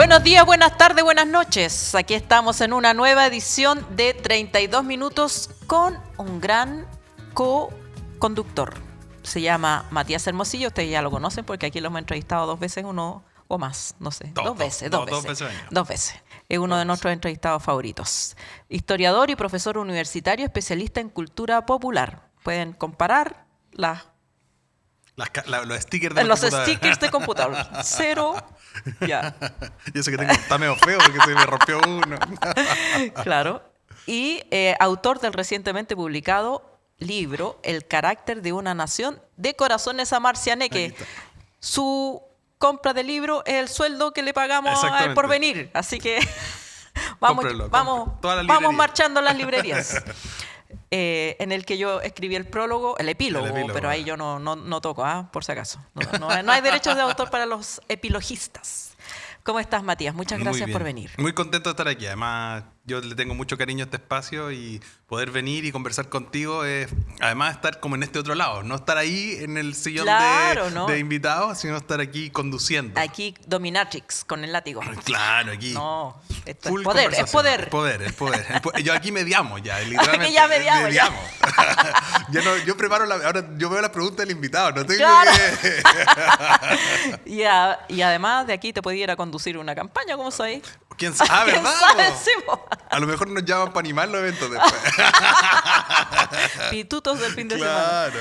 Buenos días, buenas tardes, buenas noches. Aquí estamos en una nueva edición de 32 minutos con un gran co-conductor. Se llama Matías Hermosillo, ustedes ya lo conocen porque aquí lo hemos entrevistado 2 veces, uno o más, no sé. Dos veces. Es uno de nuestros entrevistados favoritos. Historiador y profesor universitario especialista en cultura popular. Pueden comparar los stickers de computador. Cero. Ya. Yo sé que está medio feo porque se me rompió uno. Claro. Y autor del recientemente publicado libro El carácter de una nación de Corazones a Marcianeque. Su compra de libro es el sueldo que le pagamos al Porvenir. Así que vamos marchando a las librerías. En el que yo escribí el prólogo, el epílogo, pero ahí yo no toco, por si acaso. No hay derechos de autor para los epilogistas. ¿Cómo estás, Matías? Muchas gracias por venir. Muy contento de estar aquí. Además, yo le tengo mucho cariño a este espacio y poder venir y conversar contigo es, además, estar como en este otro lado. No estar ahí en el sillón de invitados, sino estar aquí conduciendo. Aquí dominatrix, con el látigo. Claro, aquí. No, esto es poder, es poder. Es poder. Yo aquí mediamos ya, literalmente. Ya mediamos. Yo preparo ahora yo veo las preguntas del invitado, no tengo que... y además de aquí te puede ir a conducir una campaña, ¿cómo sabéis? ¿Quién sabe? ¿Quién ¿verdad? sabe? Sí, a lo mejor nos llaman para animar los eventos después. Pitutos del fin de semana.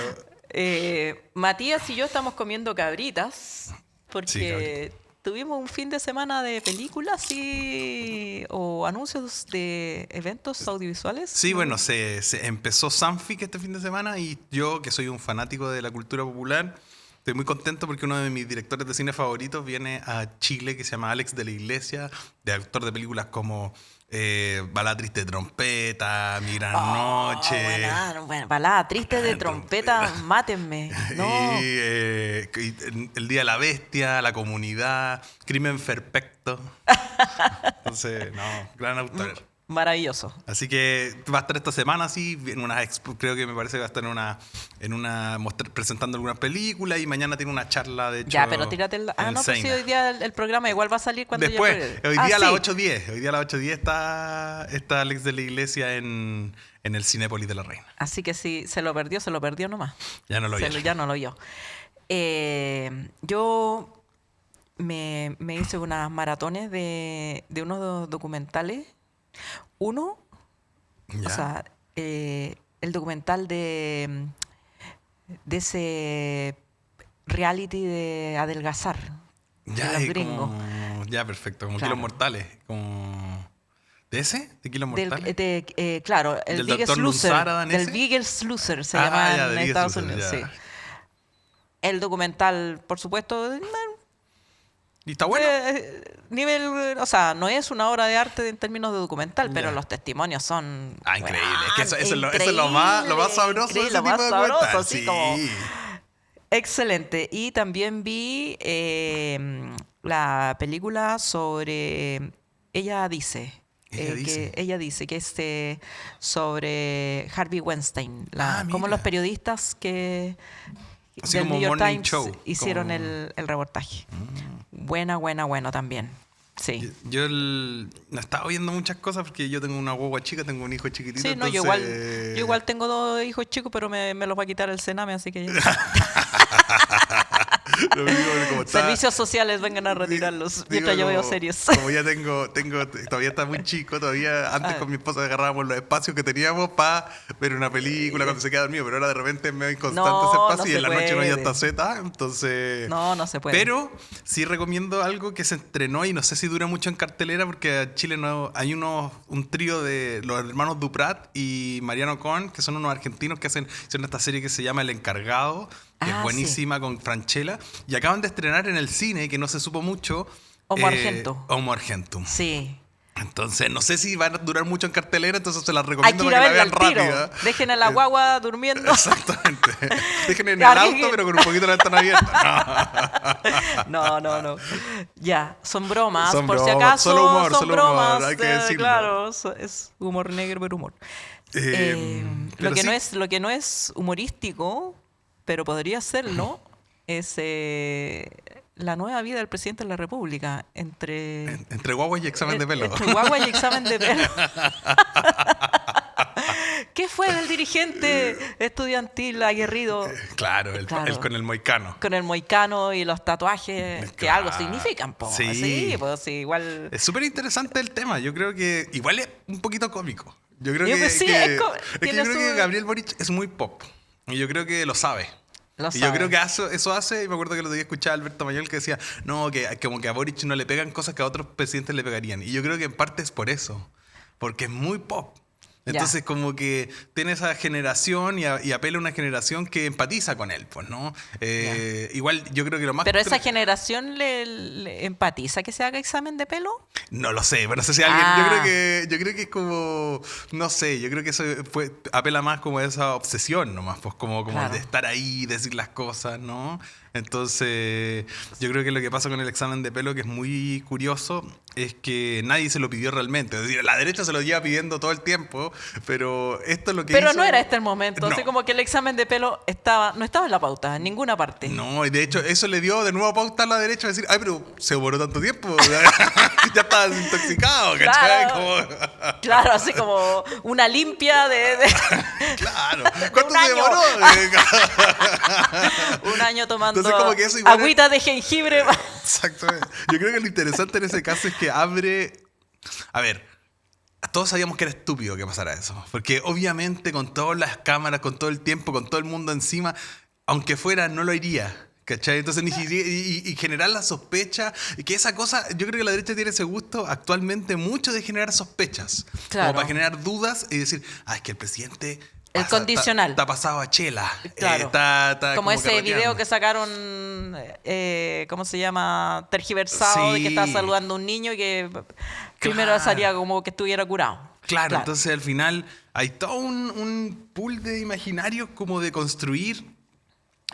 Matías y yo estamos comiendo cabritas porque tuvimos un fin de semana de películas o anuncios de eventos audiovisuales. Sí, bueno, se empezó Sanfic este fin de semana y yo, que soy un fanático de la cultura popular, estoy muy contento porque uno de mis directores de cine favoritos viene a Chile, que se llama Alex de la Iglesia, de actor de películas como Balada Triste de Trompeta, Mi Gran Noche. Bueno, Balada Triste de Trompeta, mátenme. No. Y El Día de la Bestia, La Comunidad, Crimen Perfecto. Entonces, gran autor. Maravilloso. Así que va a estar esta semana, sí, creo que me parece que va a estar presentando algunas películas y mañana tiene una charla, de hecho. Ya, pero tírate el... pues sí, hoy día el programa igual va a salir cuando después, hoy día a las 8:10. Hoy día a las 8:10 está Alex de la Iglesia en el Cinépolis de la Reina. Así que si se lo perdió nomás. Ya no lo vio. Ya no lo vio. Yo me hice unas maratones de unos documentales. Uno, o sea, el documental de ese reality de adelgazar de los gringos. Ya, perfecto, como Kilos Mortales. ¿De ese? ¿De Kilos Mortales? Claro, el Biggest Loser. Del Biggest Loser se llama en Estados Unidos. Sí. El documental, por supuesto... ¿Y está bueno? O sea, no es una obra de arte en términos de documental, pero los testimonios son... increíble. Es que eso es lo más sabroso de ese lo más sabroso, sí. Como... Excelente. Y también vi la película sobre... Ella dice que es sobre Harvey Weinstein. Como los periodistas que... Así del como New York Morning Times Show, hicieron el reportaje. Bueno también. Sí. Yo no estaba viendo muchas cosas porque yo tengo una guagua chica, tengo un hijo chiquitito. Sí, entonces... yo igual tengo 2 hijos chicos, pero me los va a quitar el Sename, así que... Servicios sociales vengan a retirarlos mientras yo veo series. Como ya tengo todavía está muy chico, todavía antes con mi esposa agarrábamos los espacios que teníamos para ver una película cuando se queda dormido, pero ahora de repente es medio inconstante ese espacio y en la noche no hay hasta Z, entonces... No se puede. Pero sí recomiendo algo que se estrenó y no sé si dura mucho en cartelera porque en Chile hay un trío de los hermanos Duprat y Mariano Cohen, que son unos argentinos que hicieron esta serie que se llama El Encargado, que es buenísima, con Francella, y acaban de estrenar en el cine, que no se supo mucho, Homo Argentum. Homo Argentum. Sí. Entonces, no sé si van a durar mucho en cartelera, entonces se las recomiendo para que la vean rápida. Dejen a la guagua durmiendo. Exactamente. Dejen en el auto, pero con un poquito la ventana abierta. No. Ya, son bromas, por si acaso. Solo humor, son bromas. Hay que decirlo. Claro, es humor negro, pero humor. Lo que no es humorístico, pero podría serlo, es la nueva vida del presidente de la República Entre guaguas y examen de pelo. Entre guagua y examen de pelo. ¿Qué fue del dirigente estudiantil aguerrido? Claro, el con el moicano. Con el moicano y los tatuajes que algo significan, po. Sí. Sí, pues sí, igual. Es súper interesante el tema. Yo creo que igual es un poquito cómico. Yo creo Sí, que tiene yo creo que Gabriel Boric es muy pop. Y yo creo que lo sabe. Y yo creo que eso hace, y me acuerdo que lo día escuchaba a Alberto Mayor que decía, no, que como que a Boric no le pegan cosas que a otros presidentes le pegarían. Y yo creo que en parte es por eso. Porque es muy pop. Entonces, como que tiene esa generación y apela a una generación que empatiza con él, pues, ¿no? Igual, yo creo que lo más... ¿Pero esa generación le empatiza que se haga examen de pelo? No lo sé, pero no sé si alguien... Yo creo que es como... No sé, yo creo que eso apela más como a esa obsesión nomás, pues, como Claro. de estar ahí, decir las cosas, ¿no? Entonces, yo creo que lo que pasa con el examen de pelo, que es muy curioso, es que nadie se lo pidió realmente. Es decir, la derecha se lo lleva pidiendo todo el tiempo, pero esto es lo que Pero hizo... no era este el momento. No. Así como que el examen de pelo no estaba en la pauta, en ninguna parte. No, y de hecho eso le dio de nuevo pauta a la derecha a decir, ay, pero se demoró tanto tiempo, ya estaba intoxicado, ¿cachai? Claro. Claro, así como una limpia de Claro, ¿cuánto un se año. demoró? Un año tomando Entonces, como que eso igual agüita de jengibre. Exactamente. Yo creo que lo interesante en ese caso es que abre... A ver, todos sabíamos que era estúpido que pasara eso. Porque obviamente con todas las cámaras, con todo el tiempo, con todo el mundo encima, aunque fuera, no lo iría. ¿Cachai? Entonces, y generar la sospecha, y que esa cosa, yo creo que la derecha tiene ese gusto actualmente mucho de generar sospechas. Claro. Como para generar dudas y decir, es que el presidente... El condicional. Está pasado a chela. Claro. Está como ese carreteando. video que sacaron, ¿cómo se llama? Tergiversado, Sí. de que estaba saludando a un niño y que primero Claro. salía como que estuviera curado. Claro, entonces al final hay todo un pool de imaginarios como de construir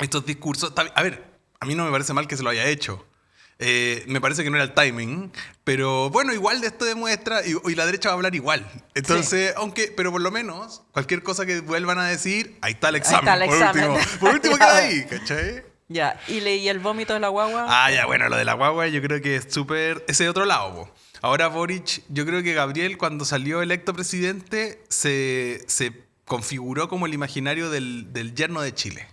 estos discursos. A ver, a mí no me parece mal que se lo haya hecho. Me parece que no era el timing, pero bueno, igual de esto demuestra, y la derecha va a hablar igual. Entonces, pero por lo menos, cualquier cosa que vuelvan a decir, ahí está el examen. Ahí está el examen. Por último queda ahí, ¿cachai? Ya, y leí el vómito de la guagua. Ah, ya, bueno, lo de la guagua yo creo que es súper... Ese de otro lado, po. Ahora Boric, yo creo que Gabriel cuando salió electo presidente se configuró como el imaginario del yerno de Chile.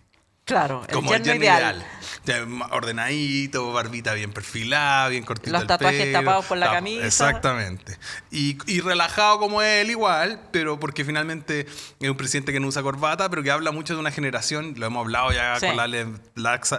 Claro, Como el yerno ideal. Ya, ordenadito, barbita bien perfilada, bien cortito Los el tatuajes pelo. tapados por la camisa. Exactamente. Y relajado como él igual, pero porque finalmente es un presidente que no usa corbata, pero que habla mucho de una generación, lo hemos hablado ya Sí. con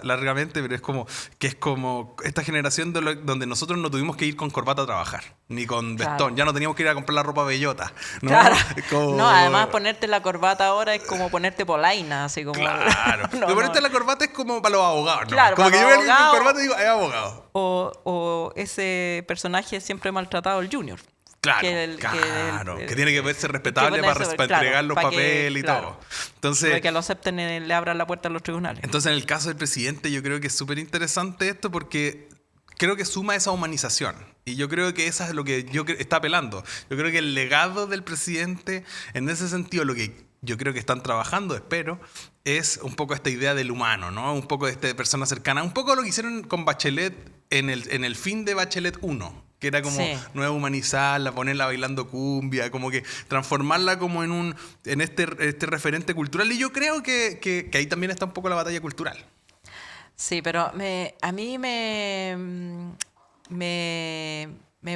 largamente, pero es como esta generación donde nosotros no tuvimos que ir con corbata a trabajar, ni con Claro. vestón, ya no teníamos que ir a comprar la ropa bellota. ¿No? Claro. Es como- No, además ponerte la corbata ahora es como ponerte polaina, así como... Claro. No, Pero ponerte la corbata es como para los abogados, ¿no? Claro, como para que yo los veo a alguien con abogados. corbata y digo, es abogado. O ese personaje siempre maltratado, el Junior. Claro, Que que tiene que verse respetable que para ponerse- entregar claro, los para que- papeles y claro. todo. Entonces, Para que lo acepten, le abran la puerta a los tribunales. en el caso del presidente yo creo que es súper interesante esto porque creo que suma esa humanización. Y yo creo que eso es lo que está apelando. Yo creo que el legado del presidente, en ese sentido, lo que yo creo que están trabajando, espero, es un poco esta idea del humano, ¿no? Un poco de esta persona cercana. Un poco lo que hicieron con Bachelet en el fin de Bachelet 1. Que era como Sí. nueva humanizarla, ponerla bailando cumbia, como que transformarla como en este referente cultural. Y yo creo que ahí también está un poco la batalla cultural. Sí, pero a mí me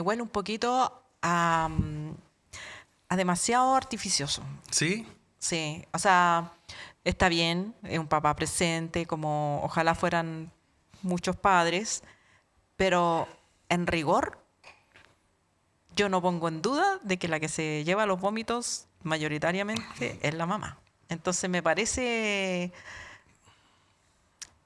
huele un poquito a demasiado artificioso. ¿Sí? Sí, o sea, está bien, es un papá presente, como ojalá fueran muchos padres, pero en rigor yo no pongo en duda de que la que se lleva los vómitos mayoritariamente es la mamá. Entonces me parece...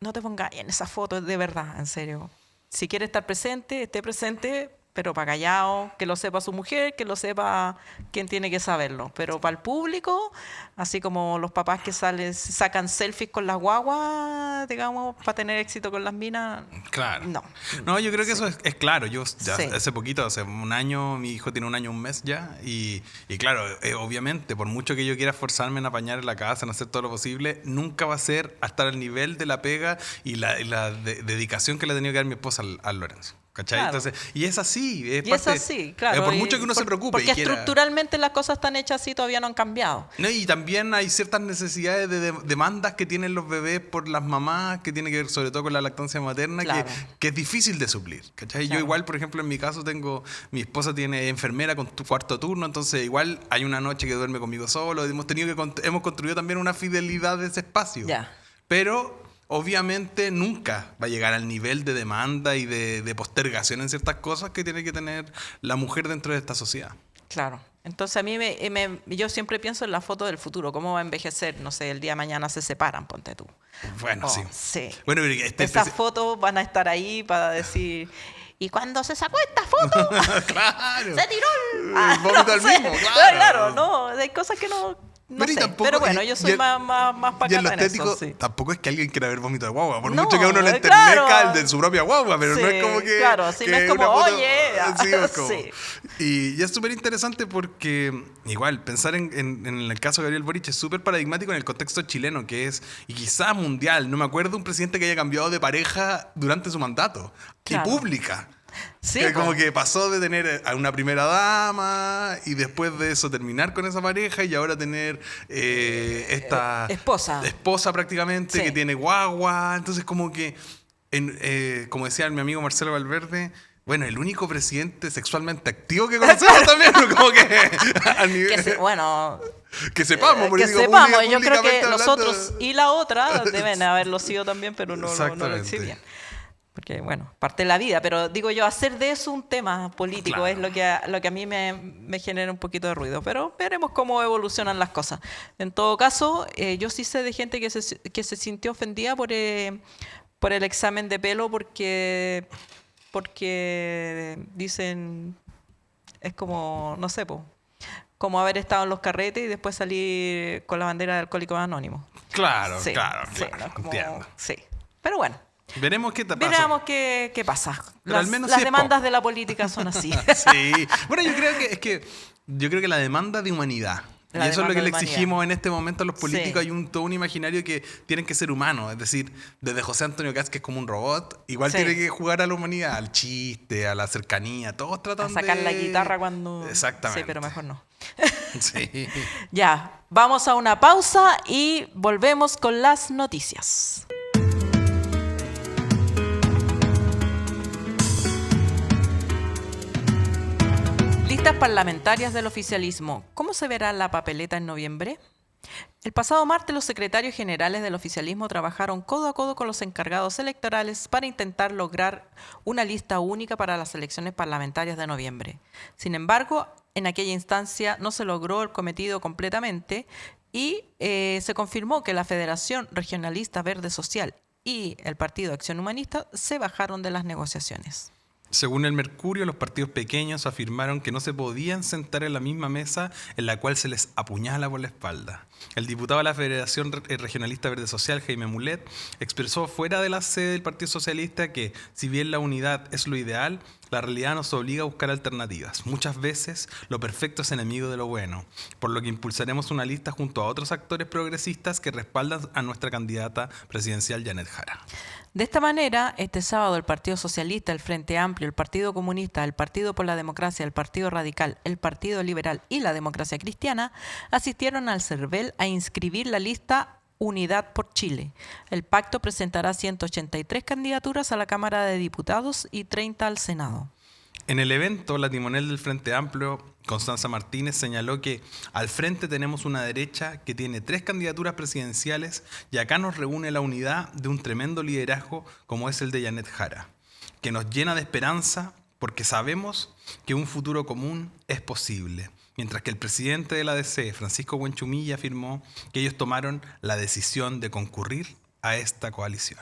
No te pongas en esa foto, de verdad, en serio. Si quiere estar presente, esté presente, pero para callado, que lo sepa su mujer, que lo sepa quien tiene que saberlo. Pero para el público, así como los papás que sacan selfies con las guaguas, digamos, para tener éxito con las minas, Claro. no. No, yo creo que eso es claro. Yo ya Sí. hace poquito, hace un año, mi hijo tiene un año, un mes ya. Y claro, obviamente, por mucho que yo quiera esforzarme en apañar en la casa, en hacer todo lo posible, nunca va a ser hasta el nivel de la pega y la dedicación que le ha tenido que dar mi esposa al Lorenzo. ¿Cachai? Claro. Entonces, y es así. Es Y es parte, así, claro. por y mucho que uno se preocupe. Porque y quiera- estructuralmente las cosas están hechas así, todavía no han cambiado. No, y también hay ciertas necesidades de demandas que tienen los bebés por las mamás, que tiene que ver sobre todo con la lactancia materna, Claro. que es difícil de suplir. ¿Cachai? Claro. Yo igual, por ejemplo, en mi caso mi esposa tiene enfermera con cuarto turno, entonces igual hay una noche que duerme conmigo solo, hemos construido también una fidelidad de ese espacio. Ya. Pero obviamente nunca va a llegar al nivel de demanda y de postergación en ciertas cosas que tiene que tener la mujer dentro de esta sociedad. Claro. Entonces a mí yo siempre pienso en la foto del futuro, cómo va a envejecer, no sé, el día de mañana se separan, ponte tú. Bueno, Oh, sí. sí. Bueno, pero Esas fotos van a estar ahí para decir, ¿y cuando se sacó esta foto? claro. ¡Se tiró El vómito al sé. mismo, claro. Claro, no, hay cosas que no Pero y sé. tampoco- Pero bueno, y- yo soy y el- más Y en pacata lo en eso, estético, sí. tampoco es que alguien quiera ver vómito de guagua, por No, mucho que a uno le claro. enternezca el de su propia guagua, pero no Sí, es como que. claro, sí, no es como, una foto- oye, Sí, es como- sí. Y es súper interesante porque, igual, pensar en el caso de Gabriel Boric es súper paradigmático en el contexto chileno, que es, y quizás mundial. No me acuerdo de un presidente que haya cambiado de pareja durante su mandato, Claro. y pública. Sí, Que como po. que pasó de tener a una primera dama y después de eso terminar con esa pareja y ahora tener esta esposa prácticamente Sí. que tiene guagua. Entonces como que, como decía mi amigo Marcelo Valverde, bueno, el único presidente sexualmente activo que conocemos también, ¿no? Como que a nivel, Bueno, que sepamos, porque que digo, sepamos, yo creo públicamente que hablando- nosotros y la otra deben haberlo sido también, pero no lo Exactamente. exhibían. Porque, bueno, parte de la vida, pero digo yo, hacer de eso un tema político Claro. es lo que a mí me genera un poquito de ruido, pero veremos cómo evolucionan las cosas. En todo caso, yo sí sé de gente que se sintió ofendida por el examen de pelo porque dicen, es como, no sé, como haber estado en los carretes y después salir con la bandera de Alcohólicos Anónimos. Claro, Sí, claro, sí, claro, ¿no? Es como- entiendo. sí. Pero bueno. Veremos qué te pasa. Veamos qué pasa. Pero al menos Las sí es demandas pop. de la política son así. Sí. Bueno, yo creo que la demanda de humanidad. La y eso es lo demanda que le de humanidad. exigimos en este momento a los políticos. Sí. Hay todo un imaginario que tienen que ser humanos. Es decir, desde José Antonio Caz, que es como un robot, igual Sí. tiene que jugar a la humanidad, al chiste, a la cercanía. Todos tratan A de... sacar la guitarra cuando... Exactamente. Sí, pero mejor no. Sí. Ya, vamos a una pausa y volvemos con las noticias. Listas parlamentarias del oficialismo. ¿Cómo se verá la papeleta en noviembre? El pasado martes los secretarios generales del oficialismo trabajaron codo a codo con los encargados electorales para intentar lograr una lista única para las elecciones parlamentarias de noviembre. Sin embargo, en aquella instancia no se logró el cometido completamente y se confirmó que la Federación Regionalista Verde Social y el Partido Acción Humanista se bajaron de las negociaciones. Según el Mercurio, los partidos pequeños afirmaron que no se podían sentar en la misma mesa en la cual se les apuñala por la espalda. El diputado de la Federación Regionalista Verde Social, Jaime Mulet, expresó fuera de la sede del Partido Socialista que, si bien la unidad es lo ideal, la realidad nos obliga a buscar alternativas. Muchas veces lo perfecto es enemigo de lo bueno, por lo que impulsaremos una lista junto a otros actores progresistas que respaldan a nuestra candidata presidencial, Janet Jara. De esta manera, este sábado el Partido Socialista, el Frente Amplio, el Partido Comunista, el Partido por la Democracia, el Partido Radical, el Partido Liberal y la Democracia Cristiana asistieron al CERVEL a inscribir la lista Unidad por Chile. El pacto presentará 183 candidaturas a la Cámara de Diputados y 30 al Senado. En el evento, la timonel del Frente Amplio, Constanza Martínez, señaló que al frente tenemos una derecha que tiene 3 candidaturas presidenciales y acá nos reúne la unidad de un tremendo liderazgo como es el de Janet Jara, que nos llena de esperanza porque sabemos que un futuro común es posible. Mientras que el presidente de la DC, Francisco Buenchumilla, afirmó que ellos tomaron la decisión de concurrir a esta coalición.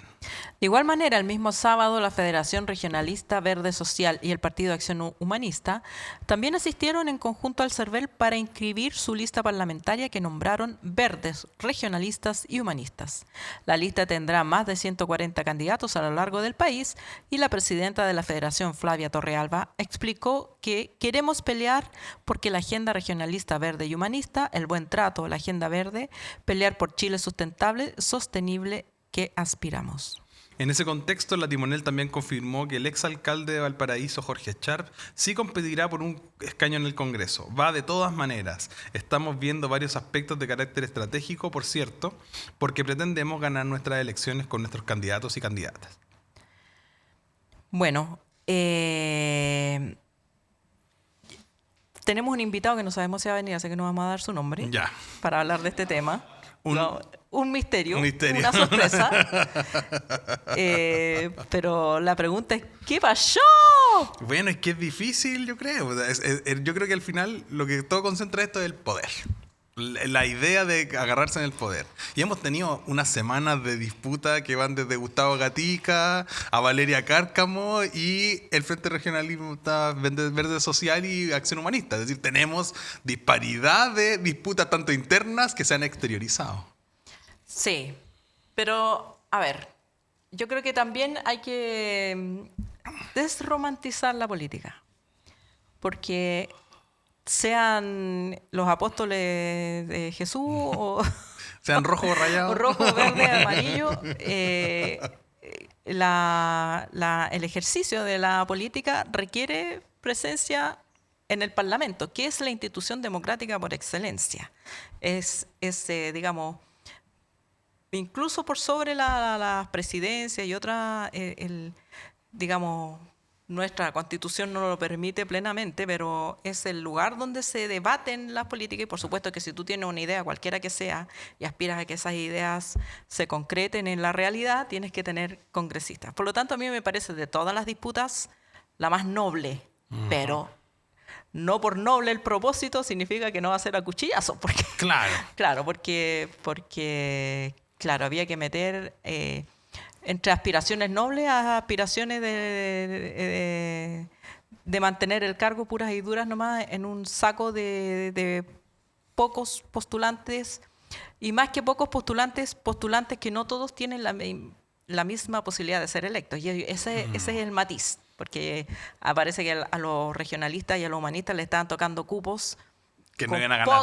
De igual manera, el mismo sábado, la Federación Regionalista Verde Social y el Partido de Acción Humanista también asistieron en conjunto al CERVEL para inscribir su lista parlamentaria que nombraron Verdes, Regionalistas y Humanistas. La lista tendrá más de 140 candidatos a lo largo del país y la presidenta de la Federación, Flavia Torrealba, explicó que queremos pelear porque la agenda regionalista verde y humanista, el buen trato, la agenda verde, pelear por Chile sustentable, sostenible que aspiramos. En ese contexto, la Timonel también confirmó que el exalcalde de Valparaíso, Jorge Sharp, sí competirá por un escaño en el Congreso. Va de todas maneras. Estamos viendo varios aspectos de carácter estratégico, por cierto, porque pretendemos ganar nuestras elecciones con nuestros candidatos y candidatas. Bueno, tenemos un invitado que no sabemos si va a venir, así que no vamos a dar su nombre Ya. para hablar de este tema. Un misterio, Un misterio. una sorpresa. Pero la pregunta es, ¿qué pasó? Bueno, es que es difícil, yo creo. Yo creo que al final lo que todo concentra esto es el poder. La idea de agarrarse en el poder. Y hemos tenido unas semanas de disputa que van desde Gustavo Gatica a Valeria Cárcamo y el Frente Regionalista Verde Social y Acción Humanista. Es decir, tenemos disparidad de disputas tanto internas que se han exteriorizado. Sí, pero a ver, yo creo que también hay que desromantizar la política. Porque sean los apóstoles de Jesús o sean rojo rayado, o rojo, verde, amarillo, el ejercicio de la política requiere presencia en el Parlamento, que es la institución democrática por excelencia. Es digamos, incluso por sobre la presidencia y otras, digamos, nuestra Constitución no lo permite plenamente, pero es el lugar donde se debaten las políticas y por supuesto que si tú tienes una idea, cualquiera que sea, y aspiras a que esas ideas se concreten en la realidad, tienes que tener congresistas. Por lo tanto, a mí me parece de todas las disputas la más noble, pero no por noble el propósito significa que no va a ser a cuchillazo. Porque, claro, porque había que meter entre aspiraciones nobles a aspiraciones de mantener el cargo puras y duras nomás en un saco de pocos postulantes, y más que pocos postulantes que no todos tienen la misma posibilidad de ser electos. Y ese es el matiz, porque aparece que a los regionalistas y a los humanistas le estaban tocando cupos que no iban a ganar.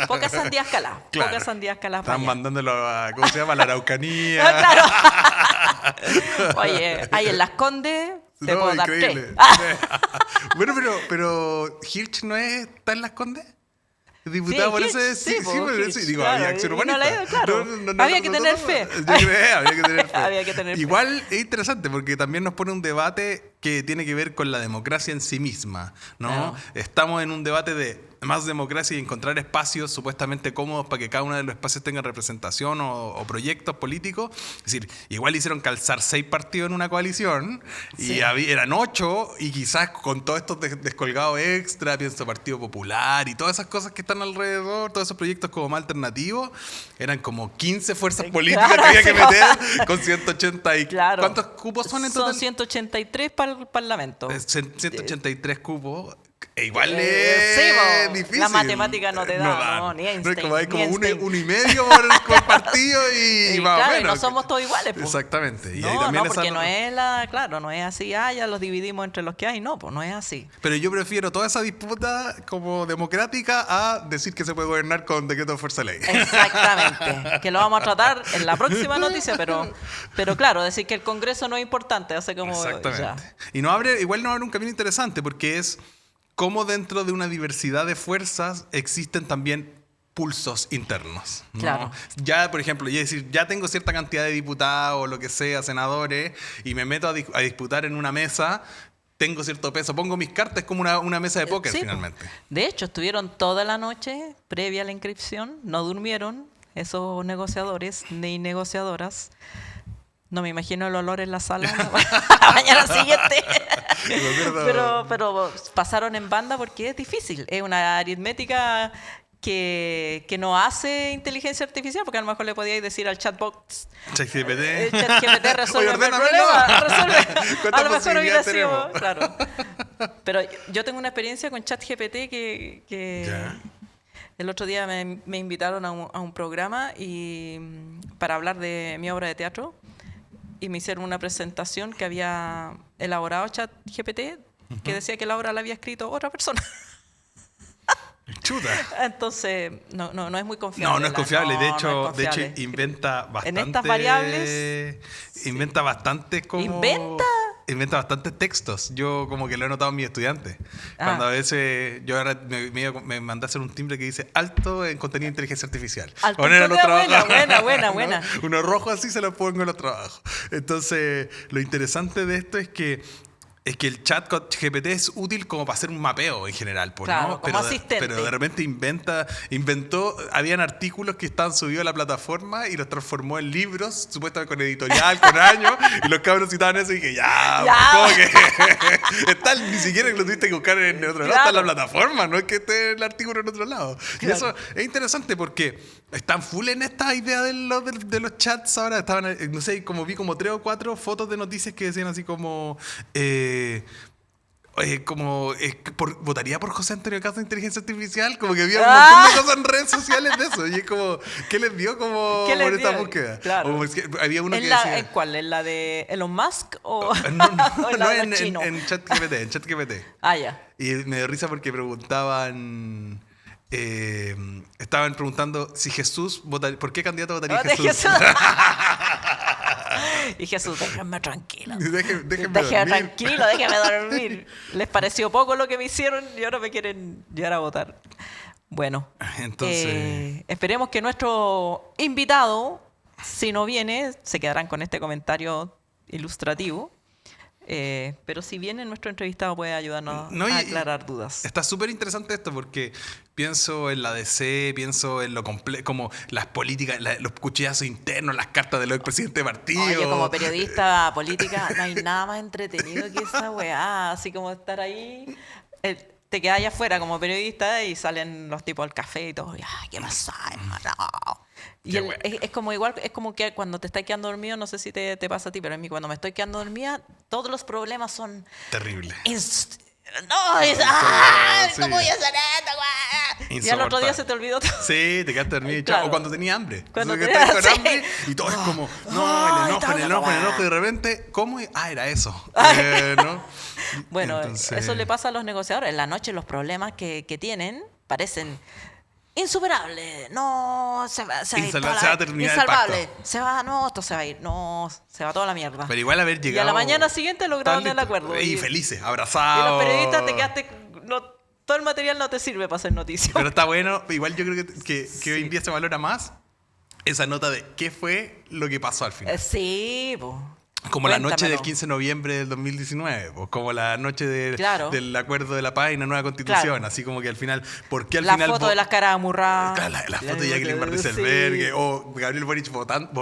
Pocas sandías caladas. Claro. Pocas sandías caladas. Están mandándolo a, ¿cómo se llama? La Araucanía. Claro. Oye, ahí en Las Condes te puedo dar 3. Bueno, pero Hirsch no está en Las Condes. Diputado por ese. Sí, digo, claro, había Acción Humanista. Claro. Había que tener fe. Había que tener fe. Había que tener fe. Igual es interesante porque también nos pone un debate que tiene que ver con la democracia en sí misma, ¿no? Claro. Estamos en un debate de más democracia y encontrar espacios supuestamente cómodos para que cada uno de los espacios tenga representación o proyectos políticos. Es decir, igual hicieron calzar 6 partidos en una coalición y eran 8 y quizás con todos estos descolgados extra, pienso Partido Popular y todas esas cosas que están alrededor, todos esos proyectos como más alternativos, eran como 15 fuerzas políticas que había que meter con 180 y... Claro. ¿Cuántos cupos son en total? Son 183 para el Parlamento. 183 cupos. Igual es difícil. La matemática no te da, ni Einstein. No, hay como uno y medio por partido y más claro, o menos. Y no somos todos iguales. Pues. Exactamente. Y no, ahí también porque no es así, ya los dividimos entre los que hay. No, pues no es así. Pero yo prefiero toda esa disputa como democrática a decir que se puede gobernar con decreto de fuerza de ley. Exactamente. Que lo vamos a tratar en la próxima noticia, pero claro, decir que el Congreso no es importante. Hace como, exactamente. Ya. Y igual no abre un camino interesante porque es cómo dentro de una diversidad de fuerzas existen también pulsos internos, ¿no? Claro. Ya, por ejemplo, ya tengo cierta cantidad de diputados o lo que sea, senadores, y me meto a disputar en una mesa, tengo cierto peso, pongo mis cartas, como una mesa de póker finalmente. De hecho, estuvieron toda la noche previa a la inscripción, no durmieron esos negociadores ni negociadoras. No me imagino el olor en la sala la mañana siguiente. pero pasaron en banda porque es difícil. Es una aritmética que no hace inteligencia artificial, porque a lo mejor le podíais decir al chatbot, ChatGPT. ChatGPT resuelve el ordénamelo. problema, resuelve. ¿Cuántas A lo mejor hubiera posibilidades sido, tenemos? claro. Pero yo tengo una experiencia con ChatGPT que Ya. el otro día me invitaron a un programa para hablar de mi obra de teatro y me hicieron una presentación que había elaborado ChatGPT que decía que la obra la había escrito otra persona. Chuta. Entonces, no es muy confiable. No, no es confiable. De no hecho, es confiable. inventa bastante. En estas variables, Inventa bastantes como. ¿Inventa? Inventa bastantes textos. Yo como que lo he notado en mis estudiantes. Cuando a veces yo ahora me mandé a hacer un timbre que dice alto en contenido de inteligencia artificial. Alto Poner en los trabajos. buena. ¿No? Uno rojo así se lo pongo en los trabajos. Entonces, lo interesante de esto es que el chat con GPT es útil como para hacer un mapeo en general, pues, Claro, ¿no? como asistente. Pero de repente inventó, habían artículos que estaban subidos a la plataforma y los transformó en libros, supuestamente con editorial, con años, y los cabros citaban eso y dije, como que ni siquiera lo tuviste que buscar en otro lado, está en la plataforma, no es que esté el artículo en otro lado. Y eso es interesante porque están full en esta idea de los chats ahora, estaban, no sé, como vi como 3 o 4 fotos de noticias que decían así como... votaría por José Antonio Caz de inteligencia artificial, como que había un montón de cosas en redes sociales de eso y es como, ¿qué les dio como por esta búsqueda? Claro. O es que había uno que ¿En decía, cuál? ¿En la de Elon Musk o, no, o en la de los en chinos? ChatGPT. Ah, ya. Y me dio risa porque preguntaban, estaban preguntando si Jesús votaría, ¿por qué candidato votaría Jesús? Y Jesús, déjenme tranquilo. Déjenme dormir. Tranquilo, déjenme dormir. Les pareció poco lo que me hicieron y ahora me quieren llevar a votar. Bueno, entonces esperemos que nuestro invitado, si no viene, se quedarán con este comentario ilustrativo. Pero si viene, nuestro entrevistado puede ayudarnos a aclarar dudas. Está súper interesante esto porque pienso en la DC, pienso en lo como las políticas, los cuchillazos internos, las cartas de los expresidentes de partido. Oye, como periodista política, no hay nada más entretenido que esa weá. Así como estar ahí, te quedas allá afuera como periodista y salen los tipos al café y todo. Ay, ¿qué pasa, hermano? Y es como igual, es como que cuando te estás quedando dormido, no sé si te pasa a ti, pero a mí cuando me estoy quedando dormida, todos los problemas son terribles. ¿Cómo voy a hacer esto? Y al otro día se te olvidó todo. Sí, te quedaste dormido. Claro. O cuando tenías hambre. Cuando que tenías estás con hambre y todo es como, el enojo, y de repente, ¿cómo? Era eso. ¿No? Bueno, entonces, eso le pasa a los negociadores. En la noche los problemas que tienen parecen insuperables. No, se va a terminar insalvable. el pacto. Se va, esto se va a ir. No, se va toda la mierda. Pero igual haber llegado... Y a la mañana siguiente lograron el acuerdo. Y felices, abrazados. Y los periodistas te quedaste... todo el material no te sirve para hacer noticias. Pero está bueno. Igual yo creo que hoy en día se valora más esa nota de qué fue lo que pasó al final. Sí, pues. Como la noche del 15 de noviembre del 2019, pues, como la noche del acuerdo de la paz y una nueva constitución, claro. Así como que al final, ¿por qué al la final... foto de las caras amurradas. Claro, la foto de Jacqueline Van Rieselberghe o Gabriel Boric votando.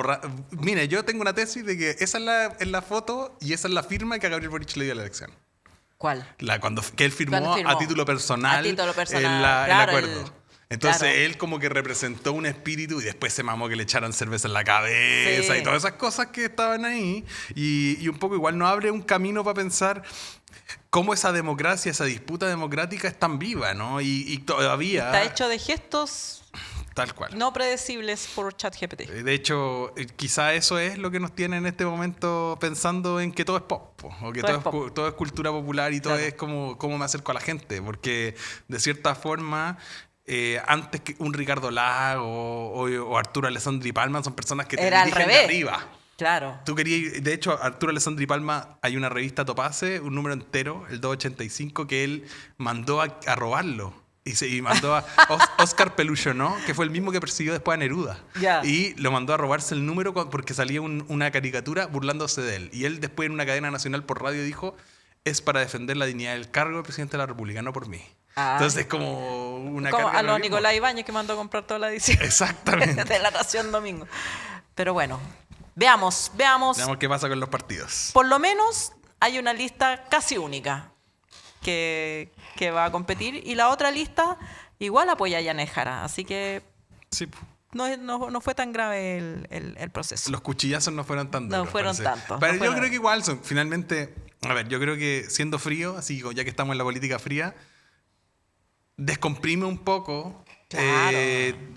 Mire, yo tengo una tesis de que esa es la foto y esa es la firma que a Gabriel Boric le dio a la elección. ¿Cuál? Que él firmó a título personal, el acuerdo. Entonces él como que representó un espíritu y después se mamó que le echaran cerveza en la cabeza y todas esas cosas que estaban ahí. Y un poco igual nos abre un camino para pensar cómo esa democracia, esa disputa democrática es tan viva, ¿no? Y todavía... Está hecho de gestos... Tal cual. No predecibles por ChatGPT. De hecho, quizá eso es lo que nos tiene en este momento pensando en que todo es pop, o que todo es cultura popular y todo es cómo me acerco a la gente. Porque de cierta forma... antes que un Ricardo Lago o Arturo Alessandri Palma son personas que te dirigen de arriba. Claro. Tú querías, de hecho, Arturo Alessandri Palma, hay una revista Topace, un número entero, el 285, que él mandó a robarlo. Y mandó a Oscar Pelucho, ¿no? Que fue el mismo que persiguió después a Neruda. Yeah. Y lo mandó a robarse el número porque salía una caricatura burlándose de él. Y él después en una cadena nacional por radio dijo, es para defender la dignidad del cargo del presidente de la República, no por mí. Entonces es como una carga a los Nicolás Ibáñez que mandó a comprar toda la edición. Exactamente. De La Nación Domingo. Pero bueno, veamos. Veamos qué pasa con los partidos. Por lo menos hay una lista casi única que va a competir y la otra lista igual apoya a Yanez Jara, así que Sí. no fue tan grave el proceso. Los cuchillazos no fueron tan duros. No fueron parece. tantos. Pero no yo fueron- creo que igual son, finalmente, a ver, yo creo que siendo frío, así ya que estamos en la política fría, descomprime un poco Claro.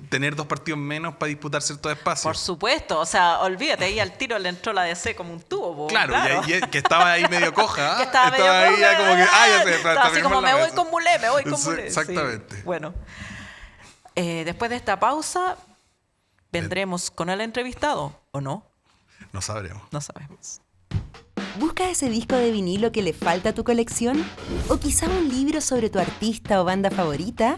tener 2 partidos menos para disputar ciertos espacios. Por supuesto, o sea, olvídate, ahí al tiro le entró la DC como un tubo. Po, Claro, y que estaba ahí medio coja. Que estaba medio ahí ya coja, como que, ya se estaba así como, me voy con Mulé, me voy con Sí, Mulé. exactamente. Sí. Bueno, después de esta pausa, vendremos con el entrevistado, ¿o no? No sabremos. No sabemos. ¿Busca ese disco de vinilo que le falta a tu colección? ¿O quizá un libro sobre tu artista o banda favorita?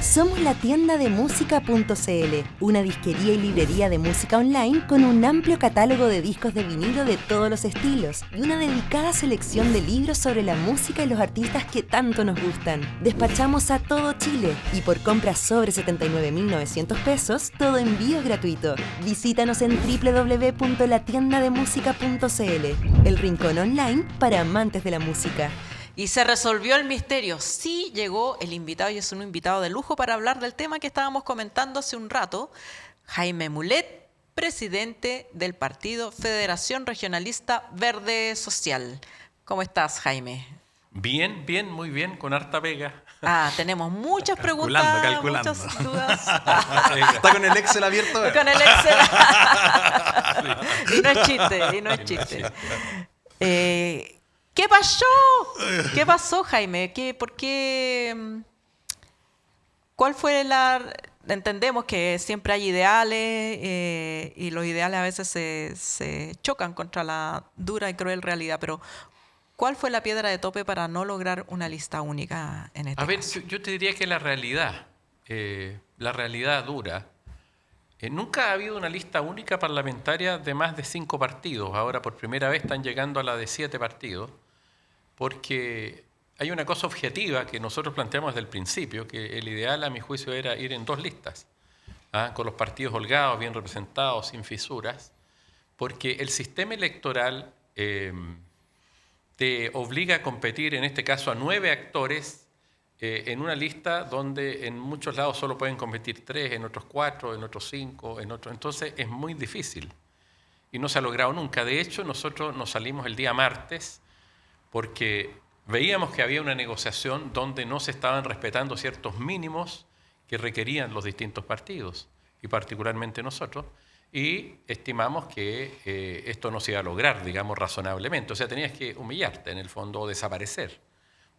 Somos la tienda de música.cl, una disquería y librería de música online con un amplio catálogo de discos de vinilo de todos los estilos y una dedicada selección de libros sobre la música y los artistas que tanto nos gustan. Despachamos a todo Chile y por compras sobre 79.900 pesos, todo envío es gratuito. Visítanos en www.latiendademusica.cl, el rincón online para amantes de la música. Y se resolvió el misterio. Sí llegó el invitado y es un invitado de lujo para hablar del tema que estábamos comentando hace un rato. Jaime Mulet, presidente del partido Federación Regionalista Verde Social. ¿Cómo estás, Jaime? Bien, muy bien, con harta pega. Tenemos muchas preguntas, Calculando. muchas dudas. Está con el Excel abierto. Con el Excel. Y no es chiste. ¿Qué pasó? ¿Qué pasó, Jaime? ¿Por qué? ¿Cuál fue Entendemos que siempre hay ideales y los ideales a veces se chocan contra la dura y cruel realidad, pero ¿cuál fue la piedra de tope para no lograr una lista única en este A ver, caso? yo te diría que la realidad dura. Nunca ha habido una lista única parlamentaria de más de 5 partidos. Ahora por primera vez están llegando a la de 7 partidos, porque hay una cosa objetiva que nosotros planteamos desde el principio, que el ideal a mi juicio era ir en 2 listas, con los partidos holgados, bien representados, sin fisuras, porque el sistema electoral te obliga a competir, en este caso, a 9 actores en una lista donde en muchos lados solo pueden competir 3, en otros 4, en otros 5, en otros. Entonces es muy difícil y no se ha logrado nunca. De hecho, nosotros nos salimos el día martes porque veíamos que había una negociación donde no se estaban respetando ciertos mínimos que requerían los distintos partidos y particularmente nosotros, y estimamos que esto no se iba a lograr, digamos, razonablemente. O sea, tenías que humillarte, en el fondo, o desaparecer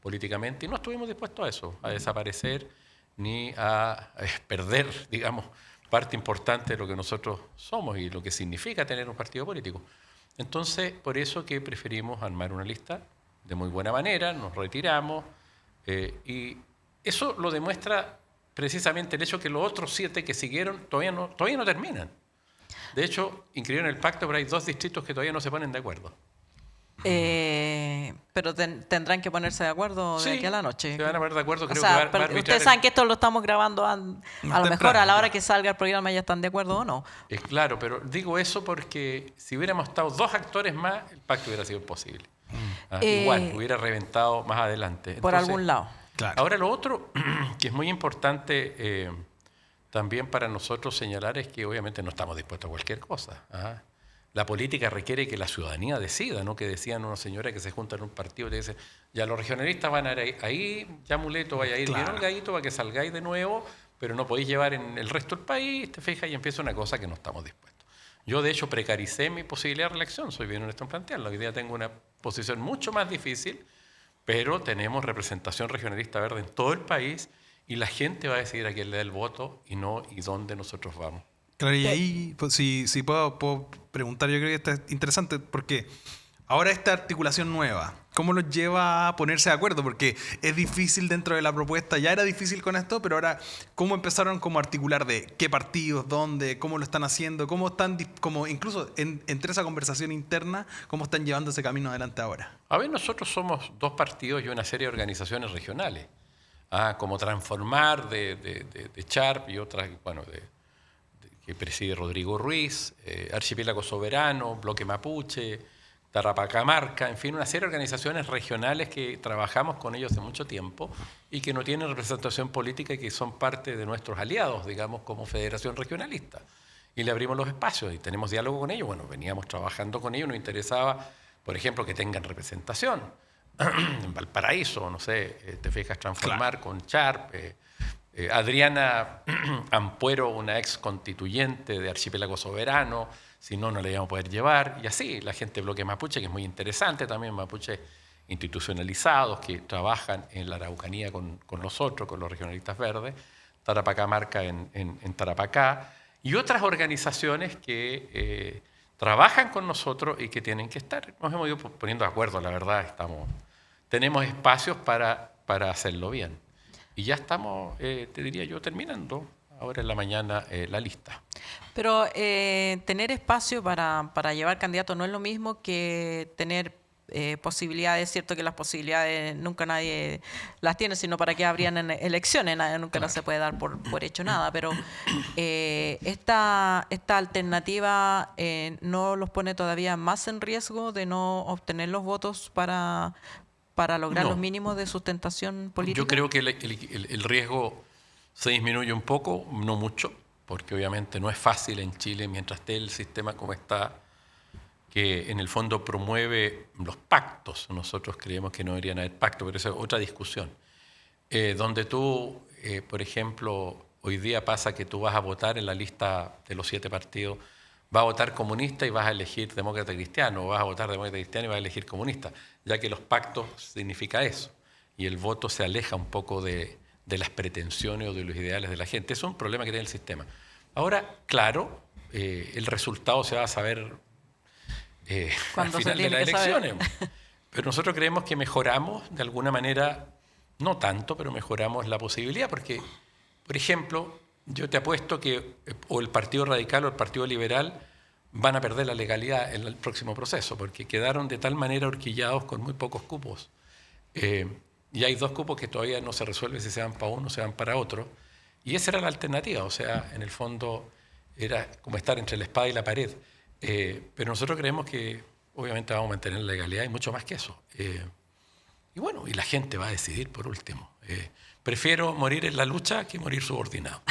políticamente, y no estuvimos dispuestos a eso, a desaparecer ni a perder, digamos, parte importante de lo que nosotros somos y lo que significa tener un partido político. Entonces, por eso que preferimos armar una lista de muy buena manera, nos retiramos, y eso lo demuestra precisamente el hecho que los otros 7 que siguieron todavía no terminan. De hecho, inscribieron el pacto, pero hay 2 distritos que todavía no se ponen de acuerdo. Pero tendrán que ponerse de acuerdo de aquí a la noche. Se van a poner de acuerdo, creo o sea, que va a arbitrar ustedes saben que esto lo estamos grabando a lo mejor temprano. a la hora que salga el programa ya están de acuerdo o no. Claro, pero digo eso porque si hubiéramos estado 2 actores más, el pacto hubiera sido imposible. Igual, hubiera reventado más adelante. Por Entonces, algún lado. Claro. Ahora lo otro que es muy importante también para nosotros señalar es que obviamente no estamos dispuestos a cualquier cosa. La política requiere que la ciudadanía decida, ¿no? Que decían unos señores que se juntan en un partido y te dicen, ya los regionalistas van a ir ahí, ya Muleto vaya a ir, Claro. bien Holgadito para que salgáis de nuevo, pero no podéis llevar en el resto del país, te fijas, y empieza una cosa que no estamos dispuestos. Yo, de hecho, precaricé mi posibilidad de reelección, soy bien honesto en plantearlo. Hoy día tengo una posición mucho más difícil, pero tenemos representación regionalista verde en todo el país y la gente va a decidir a quién le da el voto y no y dónde nosotros vamos. Claro, y ahí, pues, si puedo preguntar, yo creo que esto es interesante porque ahora esta articulación nueva, ¿cómo los lleva a ponerse de acuerdo? Porque es difícil dentro de la propuesta, ya era difícil con esto, pero ahora, ¿cómo empezaron como a articular de qué partidos, dónde, cómo lo están haciendo, cómo están, como incluso entre esa conversación interna, cómo están llevando ese camino adelante ahora? A ver, nosotros somos 2 partidos y una serie de organizaciones regionales, como Transformar de Charp y otras, bueno, que preside Rodrigo Ruiz, Archipiélago Soberano, Bloque Mapuche, Tarapacamarca, en fin, una serie de organizaciones regionales que trabajamos con ellos hace mucho tiempo y que no tienen representación política y que son parte de nuestros aliados, digamos, como Federación Regionalista. Y le abrimos los espacios y tenemos diálogo con ellos. Bueno, veníamos trabajando con ellos, nos interesaba, por ejemplo, que tengan representación. En Valparaíso, no sé, te fijas, Transformar con Charp, Adriana Ampuero, una ex constituyente de Archipiélago Soberano, si no, no le íbamos a poder llevar. Y así, la gente de Bloque Mapuche, que es muy interesante también, mapuches institucionalizados que trabajan en la Araucanía con nosotros, con los regionalistas verdes, Tarapacamarca en Tarapacá, y otras organizaciones que trabajan con nosotros y que tienen que estar. Nos hemos ido poniendo de acuerdo, la verdad, tenemos espacios para hacerlo bien. Y ya estamos, te diría yo, terminando ahora en la mañana la lista. Pero tener espacio para llevar candidatos no es lo mismo que tener posibilidades. Es cierto que las posibilidades nunca nadie las tiene, sino para qué habrían elecciones, nunca no se puede dar por hecho nada. Pero esta alternativa no los pone todavía más en riesgo de no obtener los votos para lograr los mínimos de sustentación política. Yo creo que el riesgo se disminuye un poco, no mucho, porque obviamente no es fácil en Chile, mientras esté el sistema como está, que en el fondo promueve los pactos. Nosotros creemos que no deberían haber pactos, pero esa es otra discusión. Donde tú, por ejemplo, hoy día pasa que tú vas a votar en la lista de los 7 partidos, vas a votar comunista y vas a elegir demócrata cristiano, o vas a votar demócrata cristiano y vas a elegir comunista, ya que los pactos significa eso, y el voto se aleja un poco de las pretensiones o de los ideales de la gente. Eso es un problema que tiene el sistema. Ahora, claro, el resultado se va a saber al final de las elecciones. Pero nosotros creemos que mejoramos de alguna manera, no tanto, pero mejoramos la posibilidad, porque, por ejemplo, yo te apuesto que o el Partido Radical o el Partido Liberal van a perder la legalidad en el próximo proceso, porque quedaron de tal manera horquillados con muy pocos cupos. Y hay 2 cupos que todavía no se resuelve si se van para uno o se van para otro. Y esa era la alternativa, o sea, en el fondo era como estar entre la espada y la pared. Pero nosotros creemos que obviamente vamos a mantener la legalidad y mucho más que eso. Y bueno, y la gente va a decidir por último. Prefiero morir en la lucha que morir subordinado.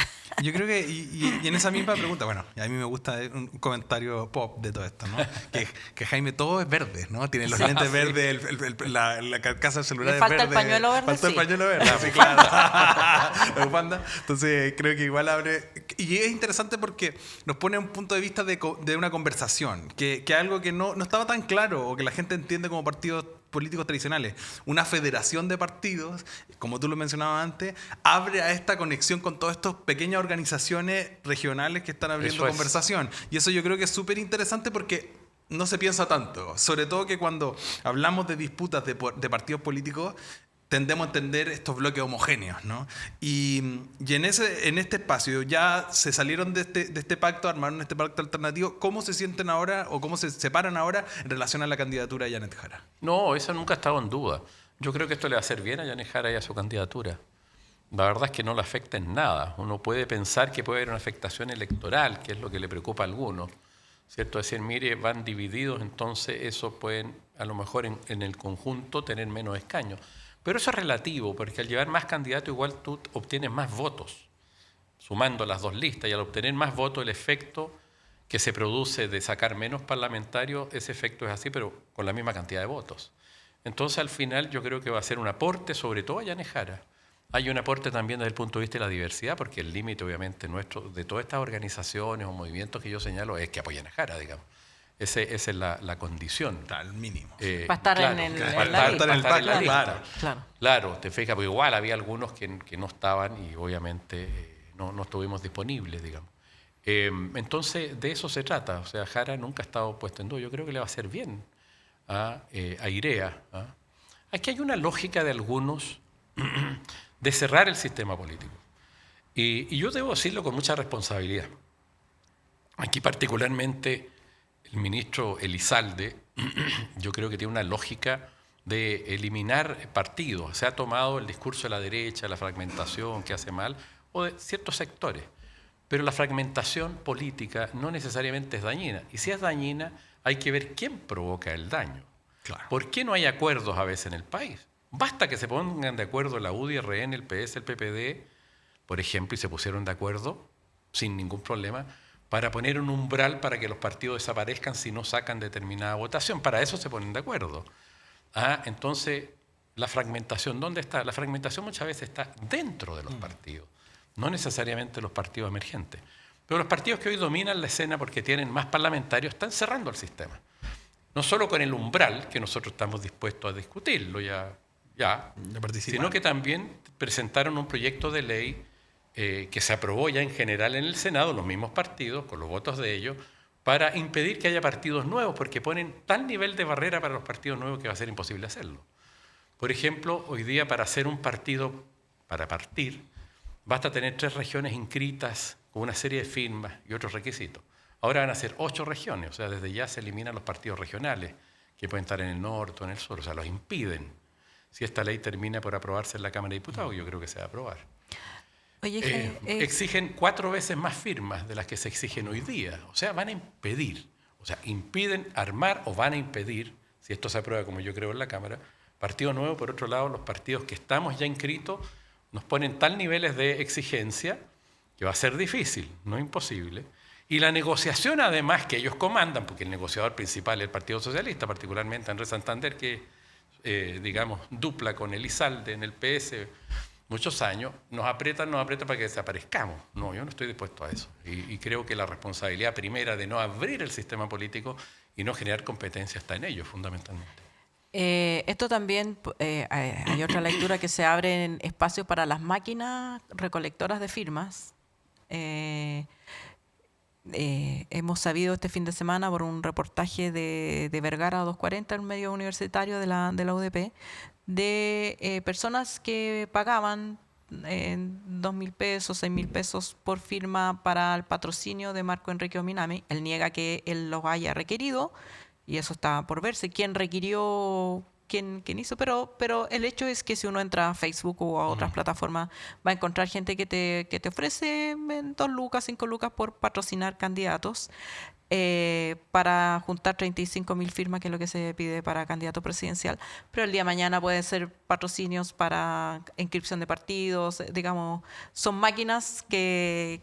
Yo creo que, y en esa misma pregunta, bueno, a mí me gusta un comentario pop de todo esto, ¿no? Que Jaime todo es verde, ¿no? Tiene los lentes verdes, la carcasa del celular Le es falta verde. el pañuelo verde, Falta el sí. pañuelo verde, sí, claro. La bufanda. Entonces creo que igual abre... Y es interesante porque nos pone un punto de vista de una conversación, que algo que no estaba tan claro o que la gente entiende como partidos políticos tradicionales. Una federación de partidos, como tú lo mencionabas antes, abre a esta conexión con todas estas pequeñas organizaciones regionales que están abriendo conversación. Y eso yo creo que es súper interesante porque no se piensa tanto. Sobre todo que cuando hablamos de disputas de partidos políticos, tendemos a entender estos bloques homogéneos, ¿no? Y en este espacio ya se salieron de este pacto, armaron este pacto alternativo. ¿Cómo se sienten ahora o cómo se separan ahora en relación a la candidatura de Janet Jara? No, eso nunca ha estado en duda. Yo creo que esto le va a hacer bien a Janet Jara y a su candidatura. La verdad es que no le afecta en nada. Uno puede pensar que puede haber una afectación electoral, que es lo que le preocupa a algunos, ¿cierto? Es decir, mire, van divididos, entonces eso pueden, a lo mejor en el conjunto, tener menos escaños. Pero eso es relativo, porque al llevar más candidatos igual tú obtienes más votos, sumando las 2 listas, y al obtener más votos el efecto que se produce de sacar menos parlamentarios, ese efecto es así, pero con la misma cantidad de votos. Entonces al final yo creo que va a ser un aporte, sobre todo a Janet Jara. Hay un aporte también desde el punto de vista de la diversidad, porque el límite obviamente nuestro, de todas estas organizaciones o movimientos que yo señalo, es que apoyen a Jara, digamos. Esa es la condición. Al mínimo. Para estar en el pacto, claro, te fijas, porque igual había algunos que no estaban y obviamente no estuvimos disponibles, digamos. Entonces, de eso se trata. O sea, Jara nunca ha estado puesto en duda. Yo creo que le va a hacer bien a IREA. Aquí hay una lógica de algunos de cerrar el sistema político. Y yo debo decirlo con mucha responsabilidad. Aquí particularmente el ministro Elizalde, yo creo que tiene una lógica de eliminar partidos. Se ha tomado el discurso de la derecha, la fragmentación que hace mal, o de ciertos sectores. Pero la fragmentación política no necesariamente es dañina. Y si es dañina, hay que ver quién provoca el daño. Claro. ¿Por qué no hay acuerdos a veces en el país? Basta que se pongan de acuerdo la UDI, RN, el PS, el PPD, por ejemplo, y se pusieron de acuerdo sin ningún problema para poner un umbral para que los partidos desaparezcan si no sacan determinada votación. Para eso se ponen de acuerdo. Entonces, la fragmentación, ¿dónde está? La fragmentación muchas veces está dentro de los partidos, no necesariamente los partidos emergentes. Pero los partidos que hoy dominan la escena porque tienen más parlamentarios están cerrando el sistema. No solo con el umbral, que nosotros estamos dispuestos a discutirlo sino que también presentaron un proyecto de ley que se aprobó ya en general en el Senado, los mismos partidos, con los votos de ellos, para impedir que haya partidos nuevos, porque ponen tal nivel de barrera para los partidos nuevos que va a ser imposible hacerlo. Por ejemplo, hoy día para hacer un partido, para partir, basta tener 3 regiones inscritas con una serie de firmas y otros requisitos. Ahora van a ser 8 regiones, o sea, desde ya se eliminan los partidos regionales, que pueden estar en el norte o en el sur, o sea, los impiden. Si esta ley termina por aprobarse en la Cámara de Diputados, yo creo que se va a aprobar. Oye, exigen 4 veces más firmas de las que se exigen hoy día. O sea, van a impedir, o sea, impiden armar o van a impedir, si esto se aprueba como yo creo en la Cámara, partido nuevo. Por otro lado, los partidos que estamos ya inscritos nos ponen tal niveles de exigencia que va a ser difícil, no imposible. Y la negociación, además, que ellos comandan, porque el negociador principal es el Partido Socialista, particularmente Andrés Santander, que, digamos, dupla con Elizalde en el PS muchos años, nos aprieta para que desaparezcamos. No, yo no estoy dispuesto a eso. Y creo que la responsabilidad primera de no abrir el sistema político y no generar competencia está en ellos, fundamentalmente. Esto también, hay otra lectura que se abren espacios para las máquinas recolectoras de firmas. Hemos sabido este fin de semana por un reportaje de Vergara 240, el medio universitario de la UDP, de personas que pagaban 2.000 pesos, 6.000 pesos por firma para el patrocinio de Marco Enrique Ominami. Él niega que él los haya requerido y eso está por verse. ¿Quién requirió? ¿Quién hizo? Pero el hecho es que si uno entra a Facebook o a otras plataformas, va a encontrar gente que te ofrece 2 lucas, 5 lucas por patrocinar candidatos para juntar 35.000 firmas, que es lo que se pide para candidato presidencial. Pero el día de mañana pueden ser patrocinios para inscripción de partidos, digamos, son máquinas que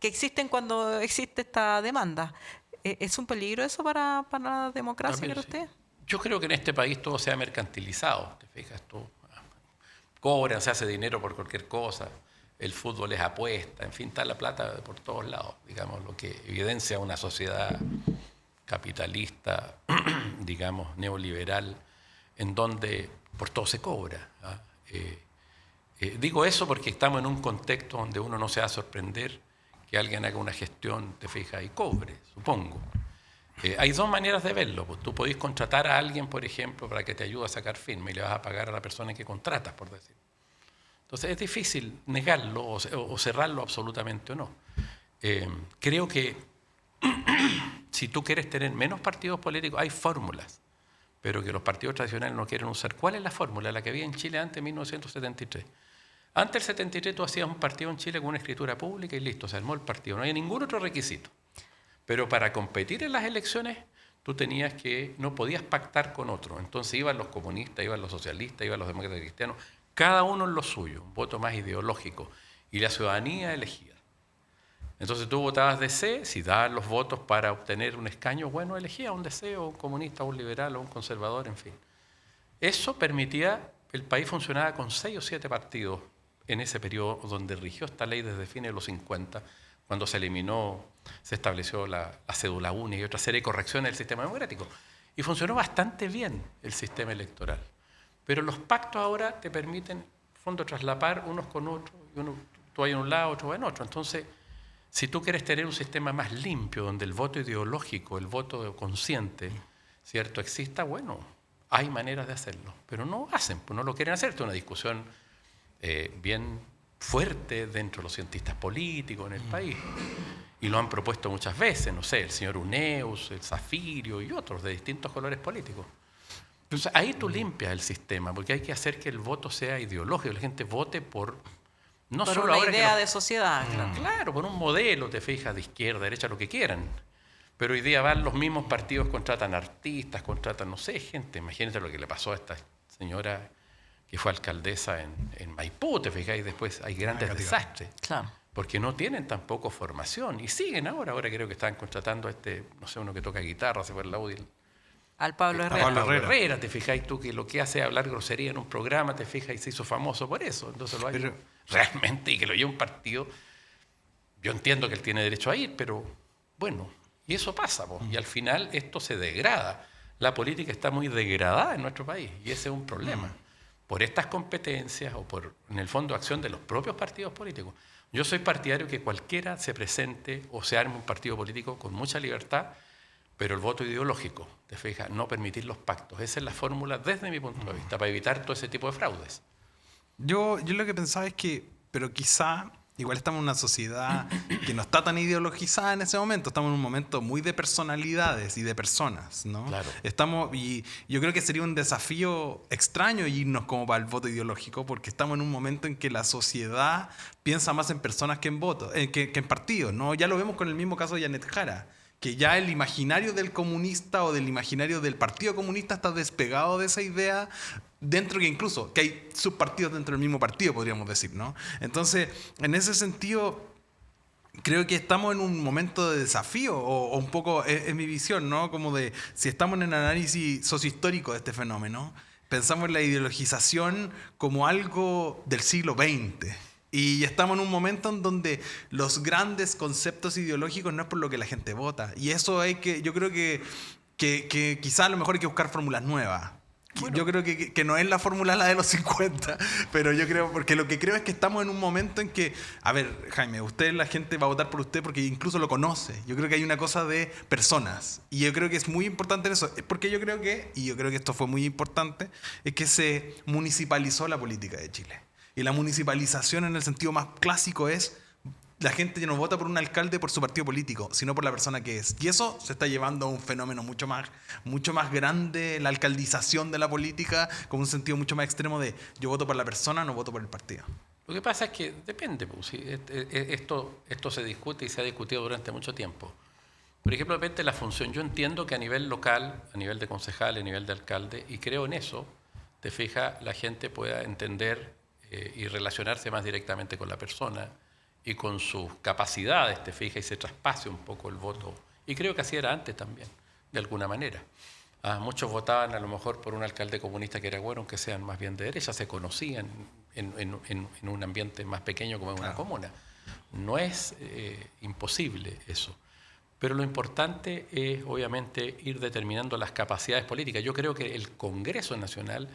existen cuando existe esta demanda. ¿Es un peligro eso para la democracia, cree usted? Yo creo que en este país todo se ha mercantilizado, te fijas, todo cobran, se hace dinero por cualquier cosa, el fútbol es apuesta, en fin, está la plata por todos lados, digamos, lo que evidencia una sociedad capitalista, digamos, neoliberal, en donde por todo se cobra. Digo eso porque estamos en un contexto donde uno no se va a sorprender que alguien haga una gestión, te fijas, y cobre, supongo. Hay 2 maneras de verlo. Pues tú podés contratar a alguien, por ejemplo, para que te ayude a sacar firma y le vas a pagar a la persona que contratas, por decir. Entonces es difícil negarlo o cerrarlo absolutamente o no. Creo que si tú quieres tener menos partidos políticos, hay fórmulas, pero que los partidos tradicionales no quieren usar. ¿Cuál es la fórmula? La que había en Chile antes de 1973. Antes del 73 tú hacías un partido en Chile con una escritura pública y listo, se armó el partido. No había ningún otro requisito. Pero para competir en las elecciones, tú no podías pactar con otro. Entonces iban los comunistas, iban los socialistas, iban los demócratas cristianos, cada uno en lo suyo, un voto más ideológico. Y la ciudadanía elegía. Entonces tú votabas DC, si dabas los votos para obtener un escaño, bueno, elegía un DC o un comunista, o un liberal, o un conservador, en fin. Eso permitía, el país funcionaba con 6 o 7 partidos en ese periodo donde rigió esta ley desde fines de los 50, cuando se estableció la cédula única y otra serie de correcciones del sistema democrático. Y funcionó bastante bien el sistema electoral. Pero los pactos ahora te permiten, en fondo, traslapar unos con otros, y tú vas en un lado, otro va en otro. Entonces, si tú quieres tener un sistema más limpio, donde el voto ideológico, el voto consciente, ¿cierto?, exista, bueno, hay maneras de hacerlo. Pero no hacen, pues no lo quieren hacer. Esto es una discusión bien fuerte dentro de los cientistas políticos en el país. Y lo han propuesto muchas veces, no sé, el señor Uneus, el Zafirio y otros de distintos colores políticos. Entonces ahí tú limpias el sistema, porque hay que hacer que el voto sea ideológico, la gente vote por no por solo una ahora idea de sociedad. Claro, por un modelo, te fijas, de izquierda, derecha, lo que quieran. Pero hoy día van los mismos partidos, contratan artistas, contratan, no sé, gente. Imagínate lo que le pasó a esta señora que fue alcaldesa en Maipú, te fijáis, después hay grandes desastres. Claro. Porque no tienen tampoco formación. Y siguen ahora creo que están contratando a no sé, uno que toca guitarra, se fue el audio. Al Pablo Herrera. Pablo Herrera, te fijáis tú que lo que hace es hablar grosería en un programa, te fijas, y se hizo famoso por eso. Entonces lo hay realmente, y que lo lleve un partido. Yo entiendo que él tiene derecho a ir, pero bueno, y eso pasa, po. Y al final esto se degrada. La política está muy degradada en nuestro país, y ese es un problema. Por estas competencias o por, en el fondo, acción de los propios partidos políticos. Yo soy partidario que cualquiera se presente o se arme un partido político con mucha libertad, pero el voto ideológico, te fijas, no permitir los pactos. Esa es la fórmula desde mi punto de vista, para evitar todo ese tipo de fraudes. Yo lo que pensaba es que, pero quizá, igual estamos en una sociedad que no está tan ideologizada en ese momento. Estamos en un momento muy de personalidades y de personas, ¿no? Claro. Y yo creo que sería un desafío extraño irnos como para el voto ideológico, porque estamos en un momento en que la sociedad piensa más en personas que en votos, que en partidos, ¿no? Ya lo vemos con el mismo caso de Janet Jara, que ya el imaginario del comunista o del imaginario del Partido Comunista está despegado de esa idea, dentro que incluso que hay subpartidos dentro del mismo partido, podríamos decir, ¿no? Entonces, en ese sentido, creo que estamos en un momento de desafío, o un poco es mi visión, ¿no? Como de, si estamos en el análisis sociohistórico de este fenómeno, pensamos en la ideologización como algo del siglo XX. Y estamos en un momento en donde los grandes conceptos ideológicos no es por lo que la gente vota. Y eso yo creo que quizás a lo mejor hay que buscar fórmulas nuevas. Bueno. Yo creo que no es la fórmula la de los 50, pero yo creo, porque lo que creo es que estamos en un momento en que, a ver, Jaime, la gente va a votar por usted porque incluso lo conoce. Yo creo que hay una cosa de personas. Y yo creo que es muy importante eso. Porque yo creo que esto fue muy importante, es que se municipalizó la política de Chile. Y la municipalización en el sentido más clásico es la gente ya no vota por un alcalde por su partido político, sino por la persona que es. Y eso se está llevando a un fenómeno mucho más grande, la alcaldización de la política, con un sentido mucho más extremo de yo voto por la persona, no voto por el partido. Lo que pasa es que depende, pues, ¿sí? Esto se discute y se ha discutido durante mucho tiempo. Por ejemplo, depende de la función. Yo entiendo que a nivel local, a nivel de concejal, a nivel de alcalde, y creo en eso, te fijas, la gente pueda entender y relacionarse más directamente con la persona y con sus capacidades, te fijas, y se traspase un poco el voto. Y creo que así era antes también, de alguna manera. Muchos votaban a lo mejor por un alcalde comunista que era bueno, aunque sean más bien de derecha, se conocían en un ambiente más pequeño como en una comuna. No es imposible eso. Pero lo importante es, obviamente, ir determinando las capacidades políticas. Yo creo que el Congreso Nacional,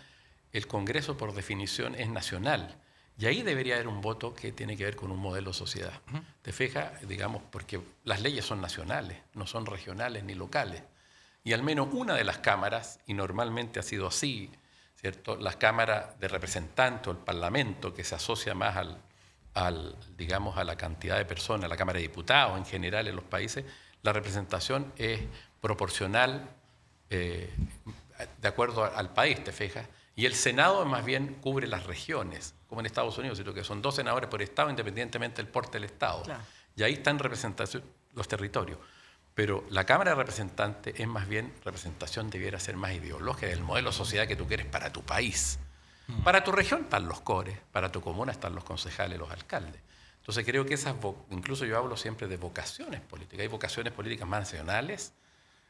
el Congreso por definición es nacional. Y ahí debería haber un voto que tiene que ver con un modelo de sociedad. ¿Te fijas? Digamos, porque las leyes son nacionales, no son regionales ni locales. Y al menos una de las cámaras, y normalmente ha sido así, ¿cierto? Las cámaras de representantes o el Parlamento, que se asocia más digamos, a la cantidad de personas, la Cámara de Diputados en general en los países, la representación es proporcional de acuerdo al país, ¿te fijas? Y el Senado más bien cubre las regiones, como en Estados Unidos, ¿cierto? Que son 2 senadores por estado, independientemente del porte del estado. Claro. Y ahí están representación los territorios. Pero la Cámara de Representantes es más bien representación, debiera ser más ideológica del modelo de sociedad que tú quieres para tu país. Para tu región están los cores, para tu comuna están los concejales, los alcaldes. Entonces creo que incluso yo hablo siempre de vocaciones políticas. Hay vocaciones políticas más nacionales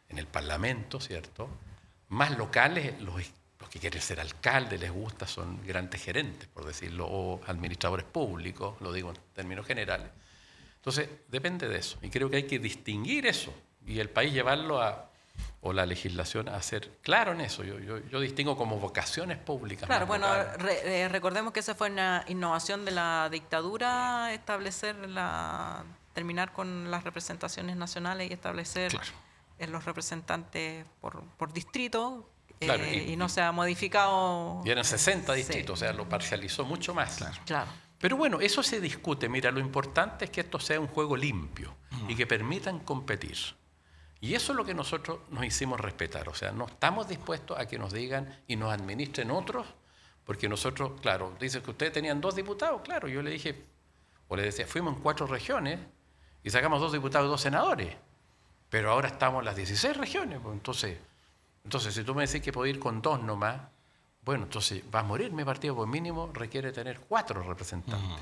en el Parlamento, ¿cierto? Más locales, los que quieren ser alcaldes, les gusta, son grandes gerentes, por decirlo, o administradores públicos, lo digo en términos generales. Entonces, depende de eso. Y creo que hay que distinguir eso y el país llevarlo o la legislación a ser claro en eso. Yo distingo como vocaciones públicas. Claro, bueno, recordemos que esa fue una innovación de la dictadura, terminar con las representaciones nacionales y establecer los representantes por distrito. Claro, y no se ha modificado. Y eran 60 distritos, o sea, lo parcializó mucho más. Claro. Pero bueno, eso se discute. Mira, lo importante es que esto sea un juego limpio y que permitan competir. Y eso es lo que nosotros nos hicimos respetar. O sea, no estamos dispuestos a que nos digan y nos administren otros, porque nosotros, claro, dicen que ustedes tenían 2 diputados. Claro, yo le dije, o le decía, fuimos en 4 regiones y sacamos 2 diputados y 2 senadores. Pero ahora estamos en las 16 regiones. Pues, entonces, si tú me decís que puedo ir con 2 nomás, bueno, entonces va a morir mi partido, pues mínimo requiere tener 4 representantes.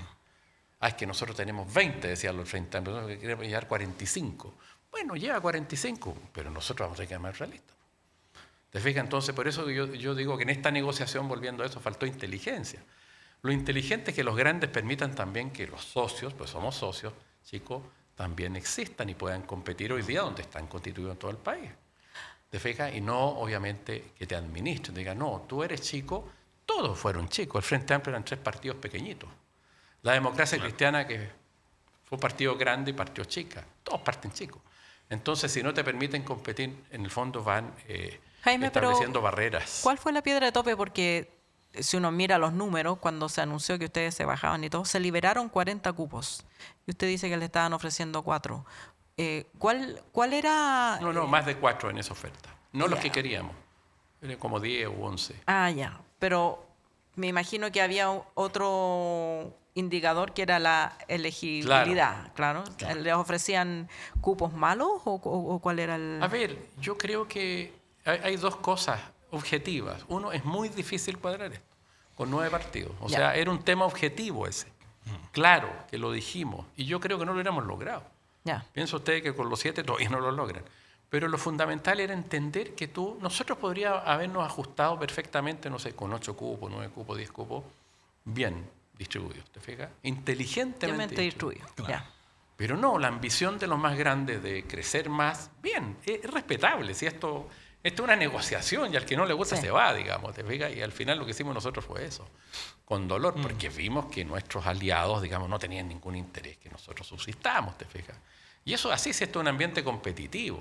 Es que nosotros tenemos 20, decían los Frente Amplio, nosotros queremos llevar 45. Bueno, lleva 45, pero nosotros vamos a quedar más realistas. ¿Te fijas? Entonces, por eso yo digo que en esta negociación, volviendo a eso, faltó inteligencia. Lo inteligente es que los grandes permitan también que los socios, pues somos socios, chicos, también existan y puedan competir hoy día donde están constituidos en todo el país. ¿Te fijas? Y no, obviamente, que te administren. Te digan, no, tú eres chico, todos fueron chicos. El Frente Amplio eran 3 partidos pequeñitos. La Democracia Cristiana, que fue partido grande y partido chica. Todos parten chicos. Entonces, si no te permiten competir, en el fondo van Jaime, estableciendo pero barreras. ¿cuál fue la piedra de tope? Porque si uno mira los números, cuando se anunció que ustedes se bajaban y todo, se liberaron 40 cupos. Y usted dice que le estaban ofreciendo 4. ¿Cuál era...? No, más de 4 en esa oferta. No los Ya. que queríamos. Eran como 10 u 11. Ah, ya. Pero me imagino que había otro indicador que era la elegibilidad, claro. ¿Les ofrecían cupos malos o cuál era el...? A ver, yo creo que hay 2 cosas objetivas. Uno, es muy difícil cuadrar esto con 9 partidos. O Ya. sea, era un tema objetivo ese. Claro, que lo dijimos. Y yo creo que no lo hubiéramos logrado. Ya. Piensa usted que con los 7 todavía no lo logran. Pero lo fundamental era entender que nosotros podríamos habernos ajustado perfectamente, no sé, con 8 cupos, 9 cupos, 10 cupos, bien distribuidos, ¿te fijas? Inteligentemente distribuido. Claro. Ya. Pero no, la ambición de los más grandes de crecer más, bien, es respetable. Si esto es una negociación y al que no le gusta Sí. se va, digamos, ¿te fijas? Y al final lo que hicimos nosotros fue eso, con dolor, porque vimos que nuestros aliados, digamos, no tenían ningún interés que nosotros subsistamos, ¿te fijas? Y eso así, si esto es un ambiente competitivo.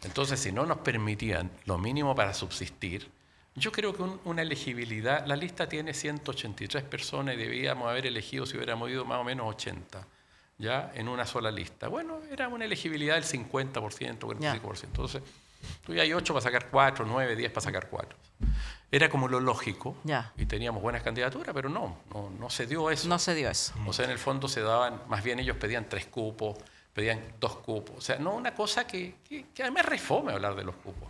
Entonces, si no nos permitían lo mínimo para subsistir, yo creo que una elegibilidad, la lista tiene 183 personas y debíamos haber elegido, si hubiéramos ido, más o menos 80, ya en una sola lista. Bueno, era una elegibilidad del 50%, 45%. Entonces, tú ya hay 8 para sacar 4, 9, 10 para sacar 4. Era como lo lógico Ya. y teníamos buenas candidaturas, pero no se dio eso. No se dio eso. O sea, en el fondo se daban, más bien ellos pedían 3 cupos, pedían 2 cupos. O sea, no una cosa que además es refome hablar de los cupos.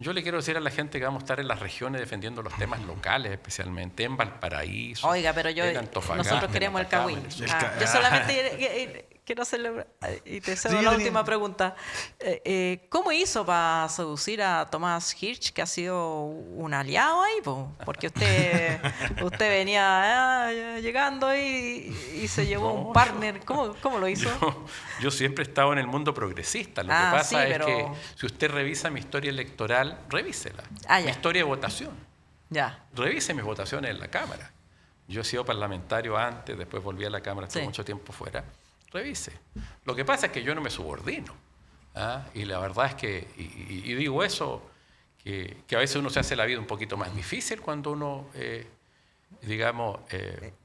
Yo le quiero decir a la gente que vamos a estar en las regiones defendiendo los temas locales, especialmente en Valparaíso. Oiga, pero en Antofagasta, nosotros queremos el Atacama, Cagüín. en el sur. Yo solamente quiero hacerle, y te cedo Sí, la yo tenía- última pregunta. ¿Cómo hizo para seducir a Tomás Hirsch, que ha sido un aliado ahí? Porque usted venía llegando y se llevó No, un partner. ¿Cómo lo hizo? Yo siempre he estado en el mundo progresista. Lo que Ah, pasa sí, es pero- que si usted revisa mi historia electoral, revísela. Ah, ya. Mi historia de votación. Ya. Revise mis votaciones en la Cámara. Yo he sido parlamentario antes, después volví a la Cámara, estuve Sí. mucho tiempo fuera. Revise. Lo que pasa es que yo no me subordino. ¿Ah? Y la verdad es que, y digo eso, que a veces uno se hace la vida un poquito más difícil cuando uno, digamos,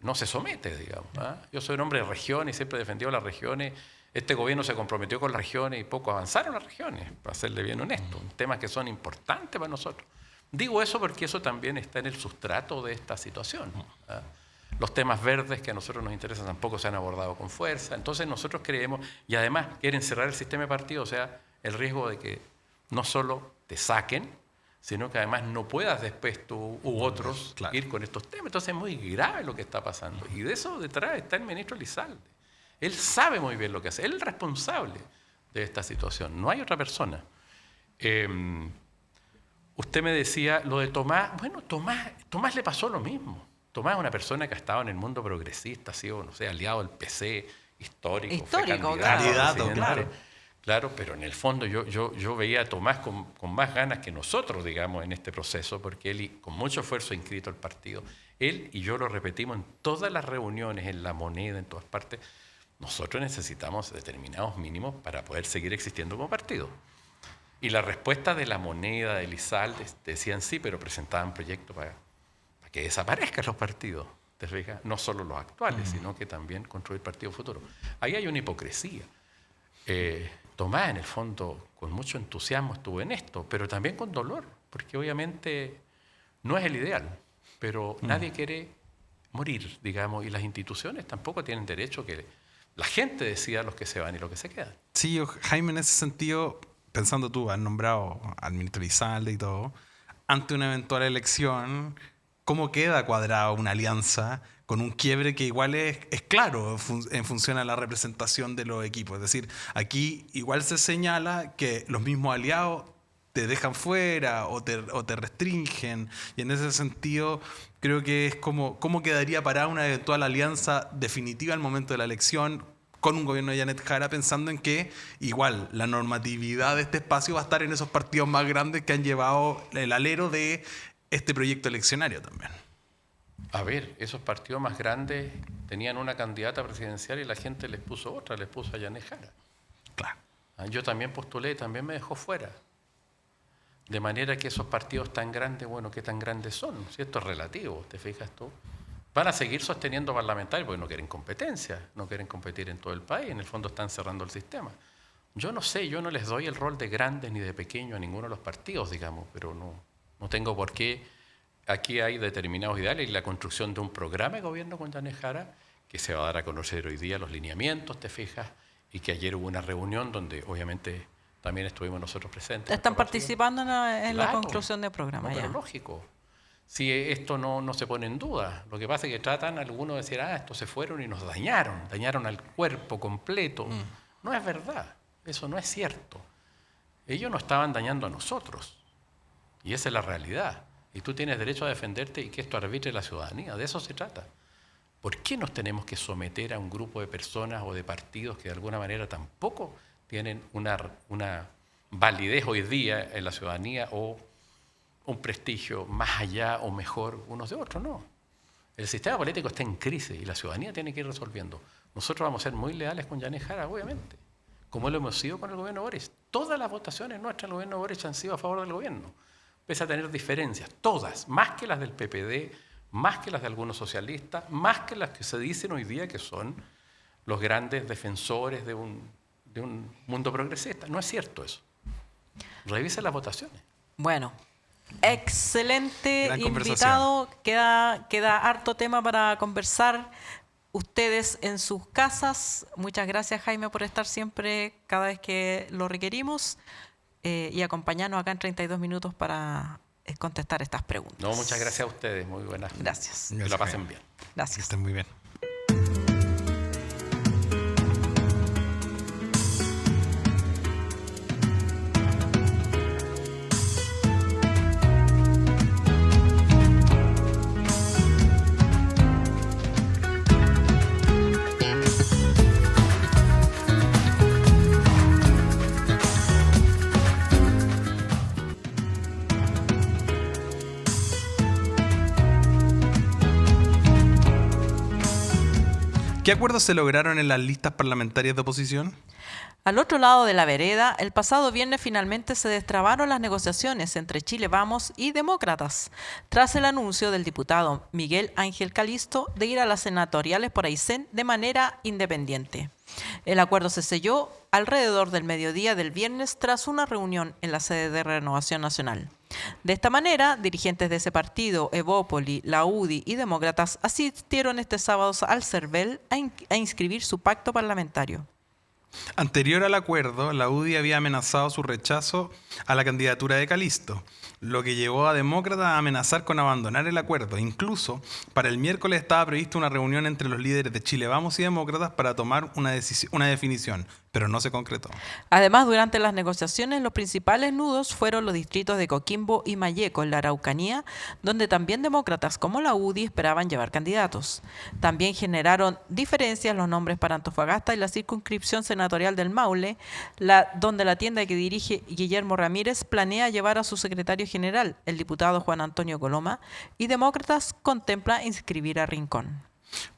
no se somete, digamos. ¿Ah? Yo soy un hombre de regiones y siempre he defendido las regiones. Este gobierno se comprometió con las regiones y poco avanzaron las regiones, para serle bien honesto. Temas que son importantes para nosotros. Digo eso porque eso también está en el sustrato de esta situación. ¿Ah? Los temas verdes que a nosotros nos interesan tampoco se han abordado con fuerza. Entonces nosotros creemos, y además quieren cerrar el sistema de partido, o sea, el riesgo de que no solo te saquen, sino que además no puedas después tú u otros Claro. ir con estos temas. Entonces es muy grave lo que está pasando. Y de eso detrás está el ministro Elizalde. Él sabe muy bien lo que hace. Él es el responsable de esta situación. No hay otra persona. Usted me decía lo de Tomás. Bueno, Tomás le pasó lo mismo. Tomás es una persona que ha estado en el mundo progresista, ha sido, no sé, aliado del PC, histórico, fue Histórico, Candidato, presidente. claro. Claro, pero en el fondo yo veía a Tomás con más ganas que nosotros, digamos, en este proceso, porque él con mucho esfuerzo ha inscrito al partido. Él y yo lo repetimos en todas las reuniones, en La Moneda, en todas partes. Nosotros necesitamos determinados mínimos para poder seguir existiendo como partido. Y la respuesta de La Moneda, de Elizalde, decían sí, pero presentaban proyectos para que desaparezcan los partidos, ¿te fijas? No solo los actuales, sino que también construir partidos futuros. Ahí hay una hipocresía. Tomás, en el fondo, con mucho entusiasmo estuvo en esto, pero también con dolor, porque obviamente no es el ideal, pero nadie quiere morir, digamos, y las instituciones tampoco tienen derecho que la gente decida los que se van y los que se quedan. Sí, Jaime, en ese sentido, pensando tú, has nombrado al ministro Elizalde y todo, ante una eventual elección, ¿cómo queda cuadrada una alianza con un quiebre que igual es claro en función a la representación de los equipos? Es decir, aquí igual se señala que los mismos aliados te dejan fuera o te restringen, y en ese sentido creo que es como cómo quedaría parada una eventual alianza definitiva al momento de la elección con un gobierno de Janet Jara, pensando en que igual la normatividad de este espacio va a estar en esos partidos más grandes que han llevado el alero de este proyecto eleccionario también. A ver, esos partidos más grandes tenían una candidata presidencial y la gente les puso otra, les puso a Janet Jara. Claro. Yo también postulé, también me dejó fuera. De manera que esos partidos tan grandes, bueno, ¿qué tan grandes son? Si esto es relativo, ¿te fijas tú? Van a seguir sosteniendo parlamentarios porque no quieren competencia, no quieren competir en todo el país, en el fondo están cerrando el sistema. Yo no sé, yo no les doy el rol de grandes ni de pequeños a ninguno de los partidos, digamos, pero no tengo por qué. Aquí hay determinados ideales y la construcción de un programa de gobierno con Janet Jara que se va a dar a conocer hoy día, los lineamientos, te fijas, y que ayer hubo una reunión donde obviamente también estuvimos nosotros presentes. Están participando en la Claro. conclusión del programa. No, Ya. pero lógico. Si esto no se pone en duda, lo que pasa es que tratan algunos de decir, estos se fueron y nos dañaron al cuerpo completo. No es verdad, eso no es cierto. Ellos nos estaban dañando a nosotros, y esa es la realidad. Y tú tienes derecho a defenderte y que esto arbitre la ciudadanía, de eso se trata. ¿Por qué nos tenemos que someter a un grupo de personas o de partidos que de alguna manera tampoco tienen una validez hoy día en la ciudadanía o un prestigio más allá o mejor unos de otros? No. El sistema político está en crisis y la ciudadanía tiene que ir resolviendo. Nosotros vamos a ser muy leales con Janet Jara, obviamente, como lo hemos sido con el gobierno Boric. Todas las votaciones nuestras en el gobierno Boric han sido a favor del gobierno, pese a tener diferencias, todas, más que las del PPD, más que las de algunos socialistas, más que las que se dicen hoy día que son los grandes defensores de un mundo progresista. No es cierto eso. Revisa las votaciones. Bueno, excelente Gran invitado. Queda harto tema para conversar. Ustedes en sus casas. Muchas gracias, Jaime, por estar siempre cada vez que lo requerimos y acompañarnos acá en 32 minutos para contestar estas preguntas. No, muchas gracias a ustedes. Muy buenas. Gracias. Que la pasen bien. Que Gracias. estén muy bien. ¿Qué acuerdos se lograron en las listas parlamentarias de oposición? Al otro lado de la vereda, el pasado viernes finalmente se destrabaron las negociaciones entre Chile Vamos y Demócratas, tras el anuncio del diputado Miguel Ángel Calisto de ir a las senatoriales por Aysén de manera independiente. El acuerdo se selló alrededor del mediodía del viernes tras una reunión en la sede de Renovación Nacional. De esta manera, dirigentes de ese partido, Evópoli, la UDI y Demócratas asistieron este sábado al CERVEL a inscribir su pacto parlamentario. Anterior al acuerdo, la UDI había amenazado su rechazo a la candidatura de Calisto, lo que llevó a Demócratas a amenazar con abandonar el acuerdo. Incluso, para el miércoles estaba prevista una reunión entre los líderes de Chile Vamos y Demócratas para tomar una definición, pero no se concretó. Además, durante las negociaciones, los principales nudos fueron los distritos de Coquimbo y Malleco, en la Araucanía, donde también demócratas como la UDI esperaban llevar candidatos. También generaron diferencias los nombres para Antofagasta y la circunscripción senatorial del Maule, donde la tienda que dirige Guillermo Ramírez planea llevar a su secretario general, el diputado Juan Antonio Coloma, y Demócratas contempla inscribir a Rincón.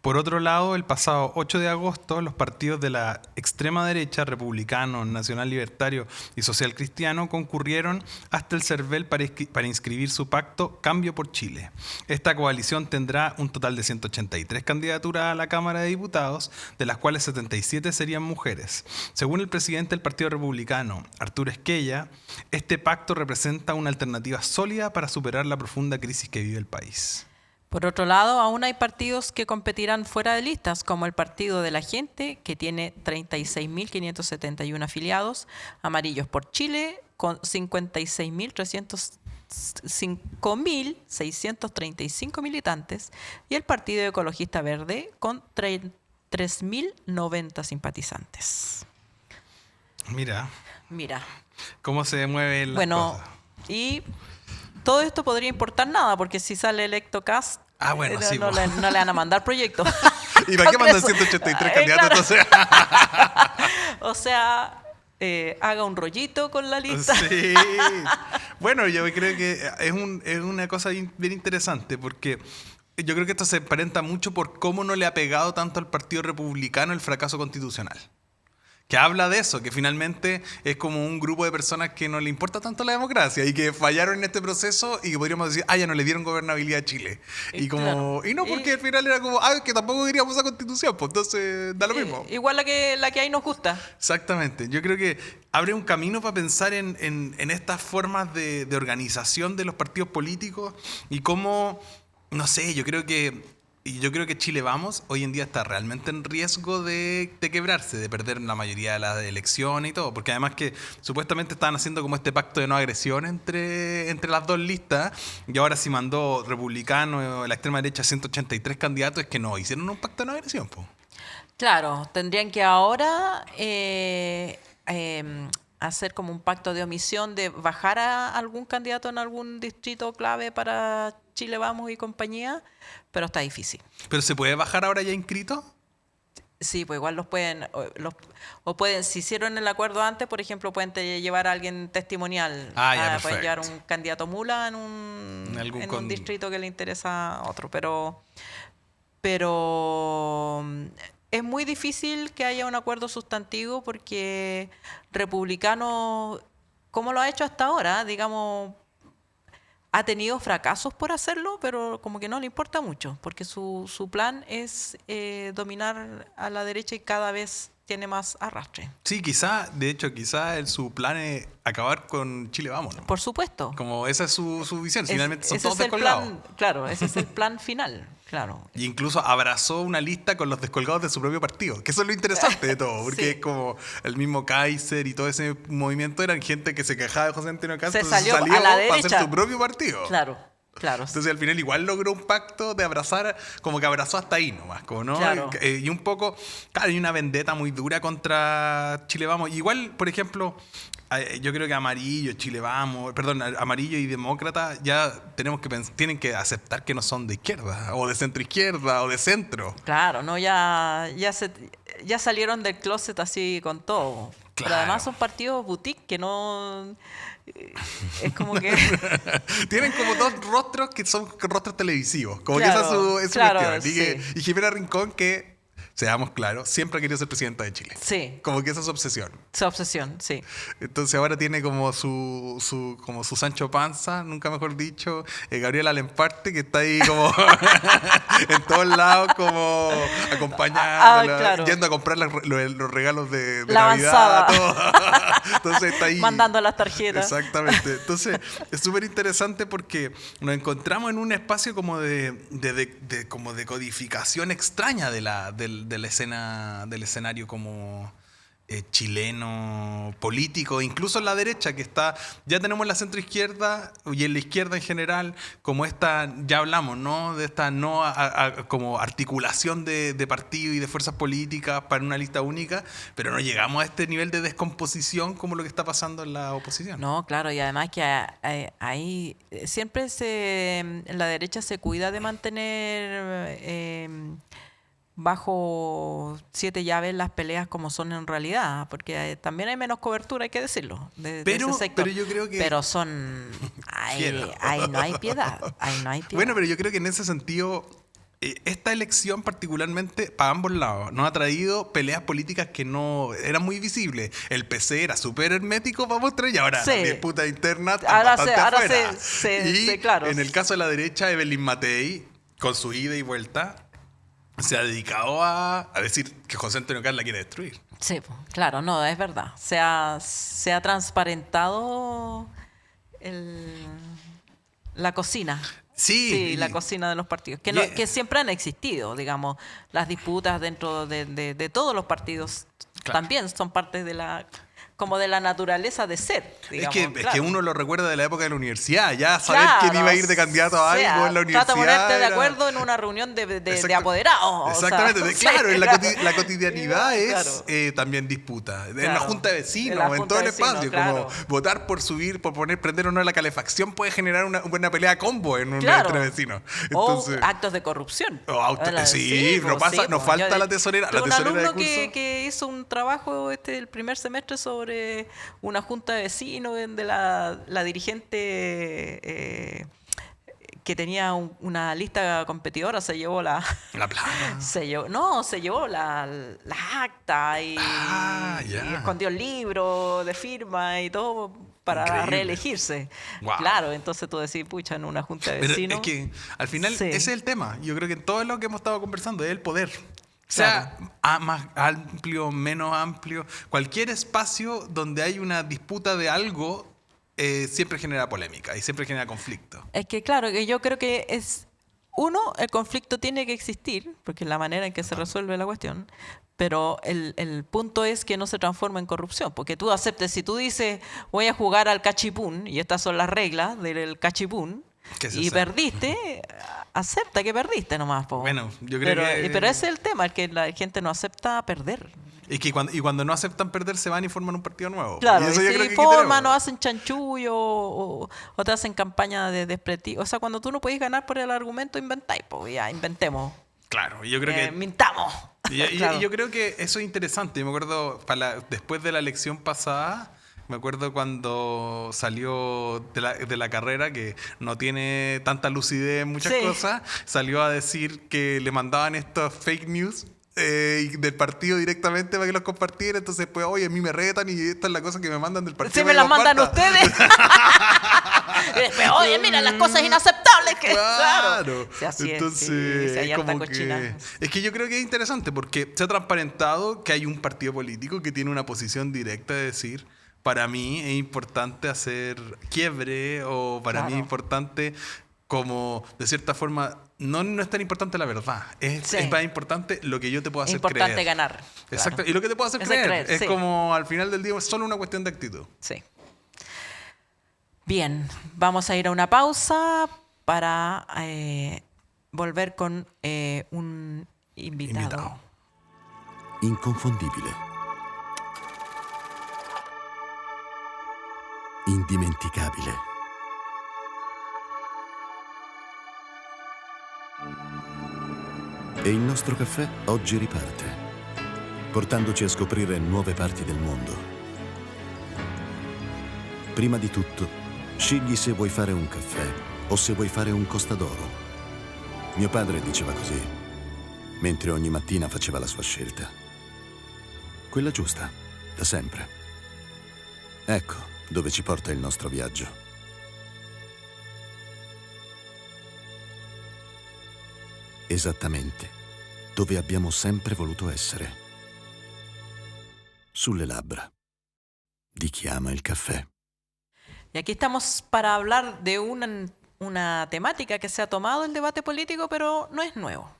Por otro lado, el pasado 8 de agosto, los partidos de la extrema derecha, Republicano, Nacional Libertario y Social Cristiano, concurrieron hasta el CERVEL para inscribir su pacto Cambio por Chile. Esta coalición tendrá un total de 183 candidaturas a la Cámara de Diputados, de las cuales 77 serían mujeres. Según el presidente del Partido Republicano, Arturo Esquella, este pacto representa una alternativa sólida para superar la profunda crisis que vive el país. Por otro lado, aún hay partidos que competirán fuera de listas, como el Partido de la Gente, que tiene 36.571 afiliados, Amarillos por Chile, con 5.635 militantes, y el Partido Ecologista Verde, con 3.090 simpatizantes. Mira Mira, cómo se mueven las bueno, cosas. y todo esto podría importar nada, porque si sale electo Kast, Bueno, sí, no le van a mandar proyecto. ¿Y para qué mandan Congreso. 183 candidatos? Claro. Entonces, O sea, haga un rollito con la lista. sí. Bueno, yo creo que es una cosa bien interesante porque yo creo que esto se emparenta mucho por cómo no le ha pegado tanto al Partido Republicano el fracaso constitucional. Que habla de eso, que finalmente es como un grupo de personas que no le importa tanto la democracia y que fallaron en este proceso y que podríamos decir, ya no le dieron gobernabilidad a Chile. Y Claro. no, porque al final era como, que tampoco queríamos esa constitución, pues entonces da lo mismo. Igual la que ahí nos gusta. Exactamente. Yo creo que abre un camino para pensar en estas formas de organización de los partidos políticos y cómo, no sé, yo creo que Chile Vamos hoy en día está realmente en riesgo de quebrarse, de perder la mayoría de las elecciones y todo, porque además que supuestamente estaban haciendo como este pacto de no agresión entre las dos listas, y ahora si mandó republicano la extrema derecha 183 candidatos, es que no hicieron un pacto de no agresión, po. Claro, tendrían que ahora hacer como un pacto de omisión de bajar a algún candidato en algún distrito clave para Chile Vamos y compañía, pero está difícil. ¿Pero se puede bajar ahora ya inscrito? Sí, pues igual o pueden, si hicieron el acuerdo antes, por ejemplo, pueden llevar a alguien testimonial. Ya, Pueden llevar perfecto. un candidato mula en un distrito que le interesa a otro, pero es muy difícil que haya un acuerdo sustantivo porque republicano, como lo ha hecho hasta ahora, digamos, ha tenido fracasos por hacerlo, pero como que no le importa mucho, porque su plan es dominar a la derecha y cada vez tiene más arrastre. Sí, quizá su plan es acabar con Chile Vamos, ¿no? Por supuesto. Como esa es su visión, finalmente son Ese todos es el descolgados. plan, claro, ese es el plan final, claro. Y incluso abrazó una lista con los descolgados de su propio partido, que eso es lo interesante de todo, porque Sí. es como el mismo Kaiser y todo ese movimiento eran gente que se quejaba de José Antonio Cast, Se entonces salió salió a la para hacer derecha. su propio partido. Claro. Entonces al final igual logró un pacto de abrazar, como que abrazó hasta ahí nomás, como, ¿no? Claro. Y un poco, claro, hay una vendetta muy dura contra Chile Vamos. Igual, por ejemplo, yo creo que Amarillo y Demócrata ya tienen que aceptar que no son de izquierda, o de centro izquierda, o de centro. Claro, no, ya salieron del closet así con todo. Pero Claro. además son partidos boutique que no... Es como que... Tienen como dos rostros que son rostros televisivos. Como Claro, que esa es su claro, cuestión. sí. Y Jimena Rincón, que, seamos claros, siempre ha querido ser presidenta de Chile. Sí, Como que esa es su obsesión. su obsesión, sí. Entonces ahora tiene como su Sancho Panza, nunca mejor dicho, Gabriela Lemparte, que está ahí como en todos lados, como acompañándola, claro. yendo a comprar los regalos de La Navidad. avanzada. Todo. Entonces está ahí. Mandando las tarjetas. Exactamente. Entonces es súper interesante porque nos encontramos en un espacio como como de codificación extraña del escenario como chileno político, incluso en la derecha que está, ya tenemos la centroizquierda y en la izquierda en general, como esta, ya hablamos, ¿no? De esta como articulación de partidos y de fuerzas políticas para una lista única, pero no llegamos a este nivel de descomposición como lo que está pasando en la oposición. No, claro, y además que ahí siempre la derecha se cuida de mantener bajo 7 llaves las peleas como son en realidad, porque también hay menos cobertura, hay que decirlo, de ese sector. Pero yo creo que... Pero son... Fiel. Ahí no hay piedad, ahí no hay piedad. Bueno, pero yo creo que en ese sentido, esta elección particularmente, para ambos lados, nos ha traído peleas políticas que no eran muy visibles. El PC era súper hermético para mostrar y ahora Sí. la disputa interna está Ahora bastante afuera. sí, claro. En el caso de la derecha, Evelyn Matei, con su ida y vuelta, se ha dedicado a decir que José Antonio Cast la quiere destruir. Sí, claro, no, es verdad. Se ha transparentado la cocina. Sí, la cocina de los partidos, que, que siempre han existido, digamos, las disputas dentro de todos los partidos también son parte de la naturaleza de ser, digamos. Es que uno lo recuerda de la época de la universidad, ya saber quién iba a ir de candidato a algo en la universidad. Trata de ponerte de acuerdo en una reunión de apoderados. Exactamente, claro, en la cotidianidad es también disputa. En la junta de vecinos, en todo el espacio, como votar por prender o no la calefacción puede generar una buena pelea combo entre vecinos. Entonces, o actos de corrupción. Nos falta la tesorera. Tengo un alumno que hizo un trabajo el primer semestre sobre una junta de vecinos donde la dirigente que tenía una lista competidora se llevó la plata. se llevó la acta y escondió el libro de firma y todo para reelegirse. Wow. Claro, entonces tú decís, pucha, en una junta de vecinos. Pero es que al final ese es el tema. Yo creo que todo lo que hemos estado conversando es el poder. Claro. Sea más amplio, menos amplio, cualquier espacio donde hay una disputa de algo siempre genera polémica y siempre genera conflicto. Es que claro, que yo creo que el conflicto tiene que existir, porque es la manera en que se resuelve la cuestión, pero el punto es que no se transforma en corrupción, porque tú aceptes, si tú dices voy a jugar al cachipún, y estas son las reglas del cachipún, y perdiste, acepta que perdiste nomás. Bueno, yo creo pero ese es el tema, el que la gente no acepta perder. Y cuando no aceptan perder se van y forman un partido nuevo. Claro, y eso yo creo que forman o hacen chanchullo o te hacen campaña de desprestigio. O sea, cuando tú no podés ganar por el argumento, inventáis, pues ya, inventemos. Claro, yo creo que... Mintamos. Y yo creo que eso es interesante. Yo me acuerdo, después de la elección pasada... Me acuerdo cuando salió de la carrera, que no tiene tanta lucidez en muchas cosas, salió a decir que le mandaban estos fake news del partido directamente para que los compartiera. Entonces, pues, oye, a mí me retan y esta es la cosa que me mandan del partido. Sí, me las mandan ustedes. Oye, mira, las cosas inaceptables que... Claro. Sí, así entonces, hay harta como cochina. Es que yo creo que es interesante porque se ha transparentado que hay un partido político que tiene una posición directa de decir... Para mí es importante hacer quiebre o para mí es importante como, de cierta forma, no es tan importante la verdad. Es más importante lo que yo te puedo hacer creer. Es importante ganar. Exacto. Claro. Y lo que te puedo hacer creer. Es como, al final del día, es solo una cuestión de actitud. Sí. Bien, vamos a ir a una pausa para volver con un invitado. Inconfondibile. Indimenticabile. E il nostro caffè oggi riparte, portandoci a scoprire nuove parti del mondo. Prima di tutto, scegli se vuoi fare un caffè o se vuoi fare un costadoro. Mio padre diceva così, mentre ogni mattina faceva la sua scelta. Quella giusta, da sempre. Ecco dove ci porta il nostro viaggio. Esattamente dove abbiamo sempre voluto essere. Sulle labbra di chi ama il caffè. Y aquí estamos para hablar de una temática que se ha tomado el debate político, pero no es nuevo.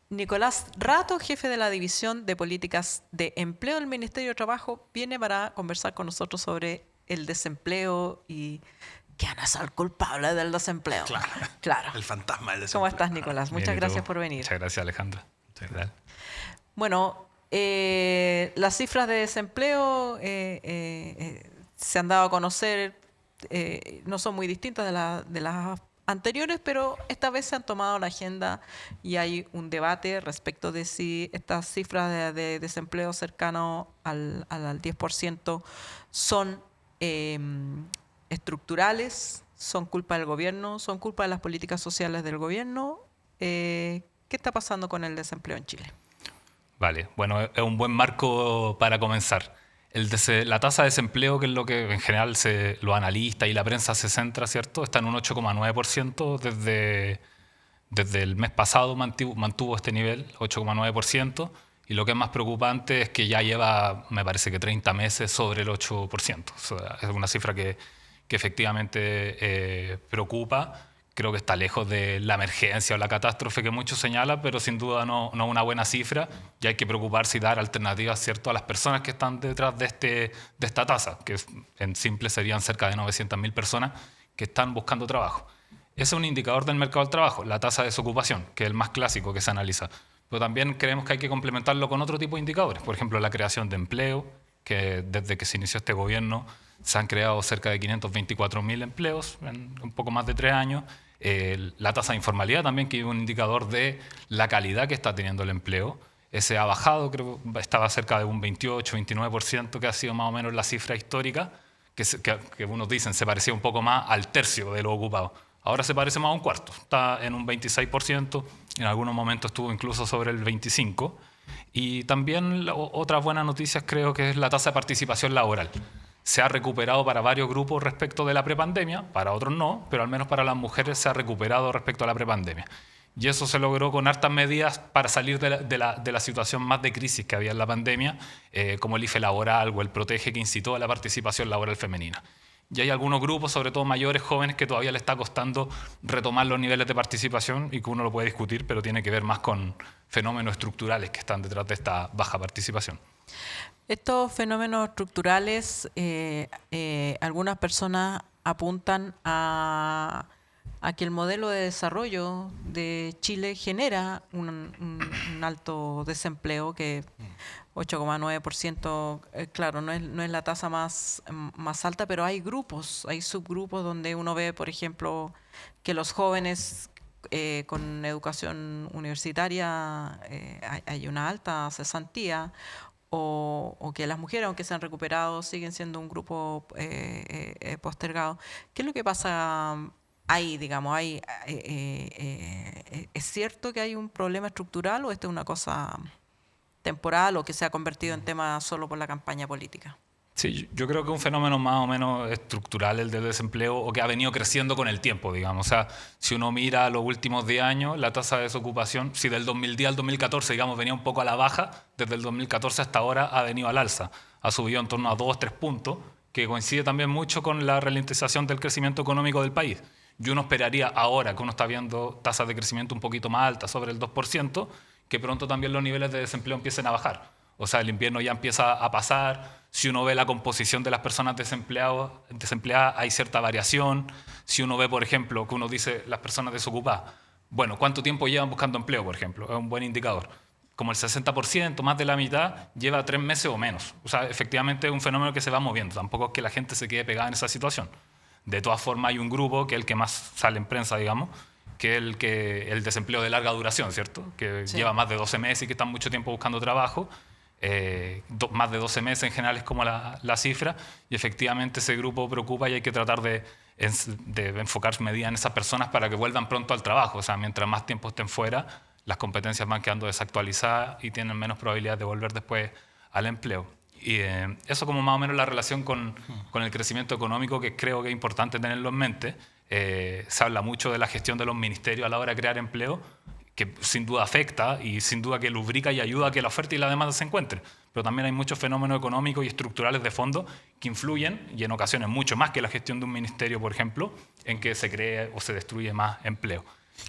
Nicolás Rato, jefe de la División de Políticas de Empleo del Ministerio de Trabajo, viene para conversar con nosotros sobre el desempleo y quién es el culpable del desempleo. Claro. El fantasma del desempleo. ¿Cómo estás, Nicolás? Muchas gracias por venir. Muchas gracias, Alejandra. Bueno, las cifras de desempleo se han dado a conocer, no son muy distintas de las anteriores, pero esta vez se han tomado la agenda y hay un debate respecto de si estas cifras de desempleo cercano al 10% son estructurales, son culpa del gobierno, son culpa de las políticas sociales del gobierno. ¿Qué está pasando con el desempleo en Chile? Vale, bueno, es un buen marco para comenzar. La tasa de desempleo, que es lo que en general los analistas y la prensa se centra, ¿cierto? Está en un 8,9% desde el mes pasado mantuvo este nivel, 8,9%, y lo que es más preocupante es que ya lleva, me parece que 30 meses sobre el 8%. O sea, es una cifra que efectivamente preocupa, Creo que está lejos de la emergencia o la catástrofe que muchos señalan, pero sin duda no una buena cifra, y hay que preocuparse y dar alternativas, ¿cierto?, a las personas que están detrás de esta tasa, que en simple serían cerca de 900.000 personas que están buscando trabajo. Ese es un indicador del mercado del trabajo, la tasa de desocupación, que es el más clásico que se analiza. Pero también creemos que hay que complementarlo con otro tipo de indicadores, por ejemplo, la creación de empleo, que desde que se inició este gobierno se han creado cerca de 524.000 empleos en un poco más de 3 años. La tasa de informalidad también, que es un indicador de la calidad que está teniendo el empleo. Ese ha bajado, creo que estaba cerca de un 28-29%, que ha sido más o menos la cifra histórica, que unos dicen se parecía un poco más al tercio de lo ocupado. Ahora se parece más a un cuarto, está en un 26%, en algunos momentos estuvo incluso sobre el 25%. Y también otras buenas noticias creo que es la tasa de participación laboral. Se ha recuperado para varios grupos respecto de la prepandemia, para otros no, pero al menos para las mujeres se ha recuperado respecto a la prepandemia. Y eso se logró con hartas medidas para salir de la situación más de crisis que había en la pandemia, como el IFE laboral o el Protege, que incitó a la participación laboral femenina. Y hay algunos grupos, sobre todo mayores, jóvenes, que todavía le está costando retomar los niveles de participación y que uno lo puede discutir, pero tiene que ver más con fenómenos estructurales que están detrás de esta baja participación. Estos fenómenos estructurales, algunas personas apuntan a que el modelo de desarrollo de Chile genera un alto desempleo, que 8,9%, claro, no es la tasa más alta, pero hay grupos, hay subgrupos donde uno ve, por ejemplo, que los jóvenes con educación universitaria hay una alta cesantía, o que las mujeres, aunque se han recuperado, siguen siendo un grupo postergado. ¿Qué es lo que pasa ahí, digamos? ¿Es cierto que hay un problema estructural o esto es una cosa temporal o que se ha convertido en tema solo por la campaña política? Sí, yo creo que es un fenómeno más o menos estructural el del desempleo, o que ha venido creciendo con el tiempo, digamos. O sea, si uno mira los últimos 10 años, la tasa de desocupación, si del 2010 al 2014, digamos, venía un poco a la baja, desde el 2014 hasta ahora ha venido al alza. Ha subido en torno a 2-3 puntos, que coincide también mucho con la ralentización del crecimiento económico del país. Yo uno esperaría ahora que uno está viendo tasas de crecimiento un poquito más altas, sobre el 2%, que pronto también los niveles de desempleo empiecen a bajar. O sea, el invierno ya empieza a pasar. Si uno ve la composición de las personas desempleadas, hay cierta variación. Si uno ve, por ejemplo, que uno dice las personas desocupadas, bueno, ¿cuánto tiempo llevan buscando empleo, por ejemplo? Es un buen indicador. Como el 60%, más de la mitad, lleva 3 meses o menos. O sea, efectivamente es un fenómeno que se va moviendo. Tampoco es que la gente se quede pegada en esa situación. De todas formas, hay un grupo, que es el que más sale en prensa, digamos, que es el desempleo de larga duración, ¿cierto? Que sí, lleva más de 12 meses y que están mucho tiempo buscando trabajo. Más de 12 meses en general es como la cifra, y efectivamente ese grupo preocupa y hay que tratar de enfocar medidas en esas personas para que vuelvan pronto al trabajo. O sea, mientras más tiempo estén fuera, las competencias van quedando desactualizadas y tienen menos probabilidad de volver después al empleo. Y eso como más o menos la relación con el crecimiento económico, que creo que es importante tenerlo en mente. Se habla mucho de la gestión de los ministerios a la hora de crear empleo, que sin duda afecta y sin duda que lubrica y ayuda a que la oferta y la demanda se encuentren. Pero también hay muchos fenómenos económicos y estructurales de fondo que influyen, y en ocasiones mucho más que la gestión de un ministerio, por ejemplo, en que se cree o se destruye más empleo.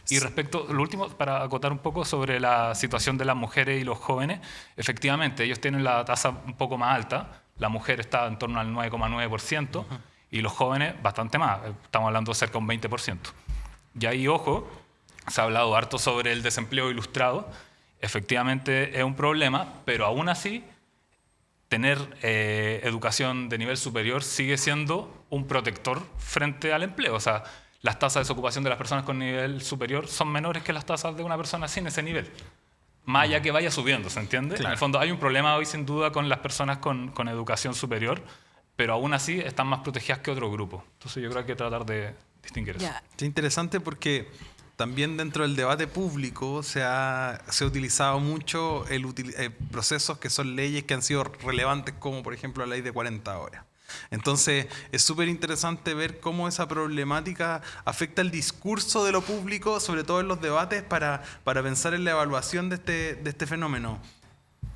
Y respecto, lo último, para acotar un poco sobre la situación de las mujeres y los jóvenes, efectivamente, ellos tienen la tasa un poco más alta. La mujer está en torno al 9,9% y los jóvenes bastante más, estamos hablando de cerca de un 20%. Y ahí, ojo, se ha hablado harto sobre el desempleo ilustrado. Efectivamente es un problema, pero aún así tener educación de nivel superior sigue siendo un protector frente al empleo. O sea, las tasas de desocupación de las personas con nivel superior son menores que las tasas de una persona sin ese nivel. Más allá que vaya subiendo, ¿se entiende? Claro. En el fondo hay un problema hoy sin duda con las personas con educación superior, pero aún así están más protegidas que otro grupo. Entonces yo creo que hay que tratar de distinguir eso. Es interesante porque también dentro del debate público se ha utilizado mucho procesos que son leyes que han sido relevantes, como por ejemplo la ley de 40 horas. Entonces es súper interesante ver cómo esa problemática afecta el discurso de lo público, sobre todo en los debates, para pensar en la evaluación de este fenómeno.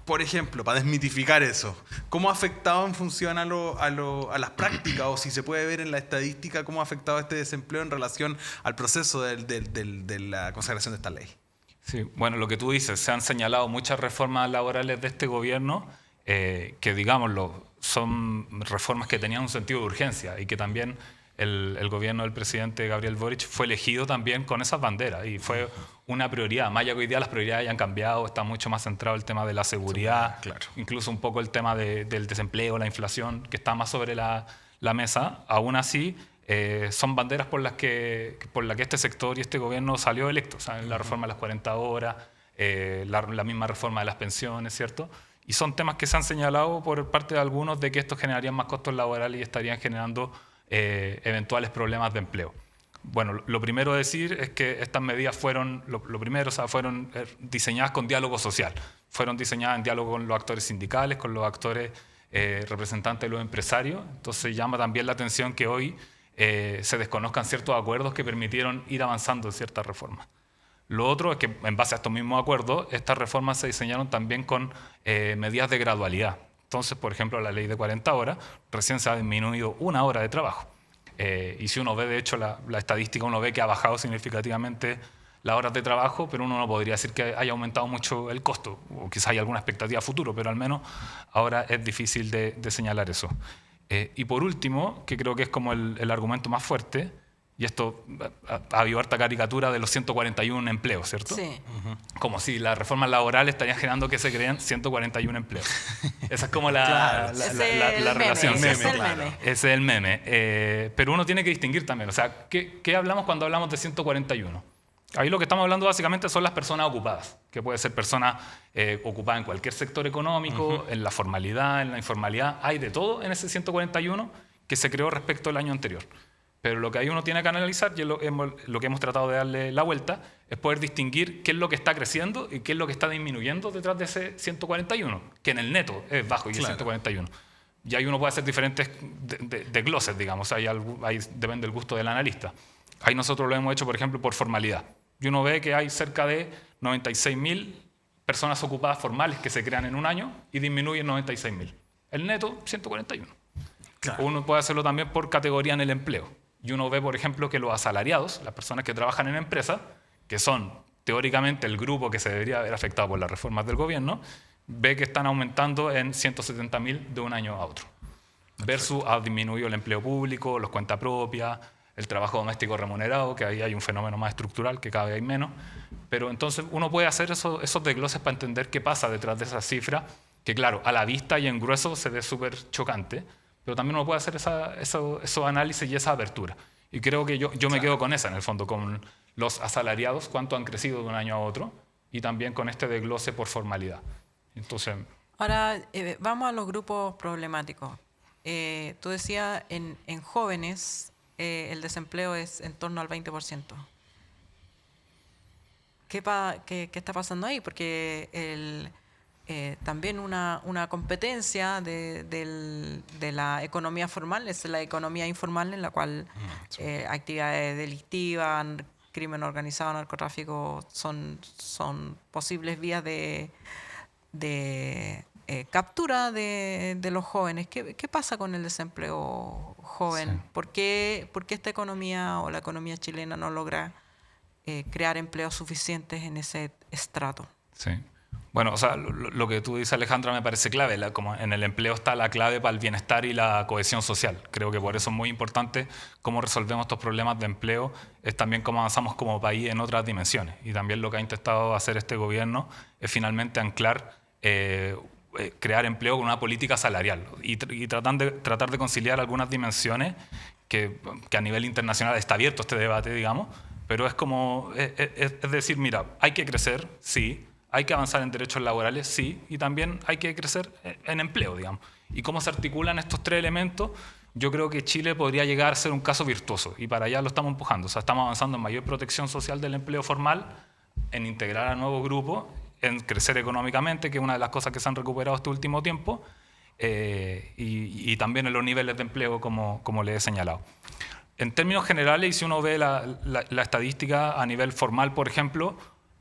por ejemplo, para desmitificar eso, ¿cómo ha afectado en función a las prácticas o si se puede ver en la estadística cómo ha afectado este desempleo en relación al proceso de la consagración de esta ley? Sí, bueno, lo que tú dices, se han señalado muchas reformas laborales de este gobierno que, digámoslo, son reformas que tenían un sentido de urgencia y que también el gobierno del presidente Gabriel Boric fue elegido también con esas banderas y fue una prioridad. Más allá que hoy día las prioridades hayan cambiado, está mucho más centrado el tema de la seguridad, claro. Incluso un poco el tema del desempleo, la inflación, que está más sobre la mesa. Aún así, son banderas por las que este sector y este gobierno salió electo. O sea, la reforma de las 40 horas, la misma reforma de las pensiones, ¿cierto? Y son temas que se han señalado por parte de algunos de que esto generaría más costos laborales y estarían generando eventuales problemas de empleo. Bueno, lo primero a decir es que estas medidas fueron diseñadas con diálogo social. Fueron diseñadas en diálogo con los actores sindicales, con los actores representantes de los empresarios. Entonces llama también la atención que hoy se desconozcan ciertos acuerdos que permitieron ir avanzando en ciertas reformas. Lo otro es que, en base a estos mismos acuerdos, estas reformas se diseñaron también con medidas de gradualidad. Entonces, por ejemplo, la ley de 40 horas recién se ha disminuido 1 hora de trabajo. Y si uno ve, de hecho, la estadística, uno ve que ha bajado significativamente las horas de trabajo, pero uno no podría decir que haya aumentado mucho el costo, o quizás hay alguna expectativa a futuro, pero al menos ahora es difícil de señalar eso. Y por último, que creo que es como el argumento más fuerte, y esto ha habido harta caricatura de los 141 empleos, ¿cierto? Sí. Como si las reformas laborales estarían generando que se creen 141 empleos. Esa es como la relación. Ese es el claro. meme. Ese es el meme. Pero uno tiene que distinguir también. O sea, ¿qué hablamos cuando hablamos de 141? Ahí lo que estamos hablando básicamente son las personas ocupadas, que puede ser personas ocupadas en cualquier sector económico, en la formalidad, en la informalidad. Hay de todo en ese 141 que se creó respecto al año anterior. Pero lo que ahí uno tiene que analizar, y es lo que hemos tratado de darle la vuelta, es poder distinguir qué es lo que está creciendo y qué es lo que está disminuyendo detrás de ese 141, que en el neto es bajo y es 141. Y ahí uno puede hacer diferentes desgloses, digamos, ahí depende del gusto del analista. Ahí nosotros lo hemos hecho, por ejemplo, por formalidad. Y uno ve que hay cerca de 96.000 personas ocupadas formales que se crean en un año y disminuyen 96.000. El neto, 141. Claro. Uno puede hacerlo también por categoría en el empleo. Y uno ve, por ejemplo, que los asalariados, las personas que trabajan en empresas, que son teóricamente el grupo que se debería haber afectado por las reformas del gobierno, ve que están aumentando en 170.000 de un año a otro. Versus ha disminuido el empleo público, los cuentas propias, el trabajo doméstico remunerado, que ahí hay un fenómeno más estructural, que cada vez hay menos. Pero entonces uno puede hacer esos desgloses para entender qué pasa detrás de esas cifras, que claro, a la vista y en grueso se ve súper chocante, pero también uno puede hacer esos análisis y esa apertura. Y creo que yo me quedo con esa, en el fondo, con los asalariados, cuánto han crecido de un año a otro, y también con este desglose por formalidad. Entonces, ahora, vamos a los grupos problemáticos. Tú decías, en jóvenes, el desempleo es en torno al 20%. ¿Qué está pasando ahí? Porque también una competencia de la economía formal es la economía informal, en la cual actividades delictivas, crimen organizado, narcotráfico son posibles vías de captura de los jóvenes. ¿Qué pasa con el desempleo joven? Sí. ¿Por qué esta economía o la economía chilena no logra crear empleos suficientes en ese estrato? Sí. Bueno, o sea, lo que tú dices, Alejandra, me parece clave. Como en el empleo está la clave para el bienestar y la cohesión social. Creo que por eso es muy importante cómo resolvemos estos problemas de empleo, es también cómo avanzamos como país en otras dimensiones. Y también lo que ha intentado hacer este gobierno es finalmente anclar, crear empleo con una política salarial y tratar de conciliar algunas dimensiones que a nivel internacional está abierto este debate, digamos, pero es decir, mira, hay que crecer, sí. Hay que avanzar en derechos laborales, sí, y también hay que crecer en empleo, digamos. ¿Y cómo se articulan estos tres elementos? Yo creo que Chile podría llegar a ser un caso virtuoso, y para allá lo estamos empujando. O sea, estamos avanzando en mayor protección social del empleo formal, en integrar a nuevos grupos, en crecer económicamente, que es una de las cosas que se han recuperado este último tiempo, y también en los niveles de empleo, como les he señalado. En términos generales, y si uno ve la estadística a nivel formal, por ejemplo,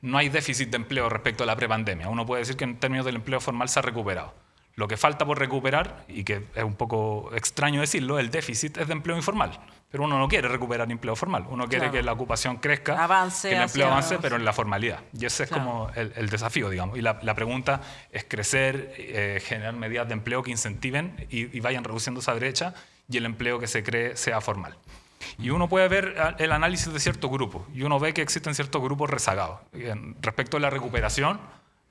no hay déficit de empleo respecto a la prepandemia. Uno puede decir que en términos del empleo formal se ha recuperado. Lo que falta por recuperar, y que es un poco extraño decirlo, el déficit es de empleo informal. Pero uno no quiere recuperar empleo formal. Uno quiere que la ocupación crezca, avance, que el empleo hacia... avance, pero en la formalidad. Y ese es como el desafío, digamos. Y la pregunta es crecer, generar medidas de empleo que incentiven y vayan reduciendo esa brecha y el empleo que se cree sea formal. Y uno puede ver el análisis de ciertos grupos y uno ve que existen ciertos grupos rezagados respecto a la recuperación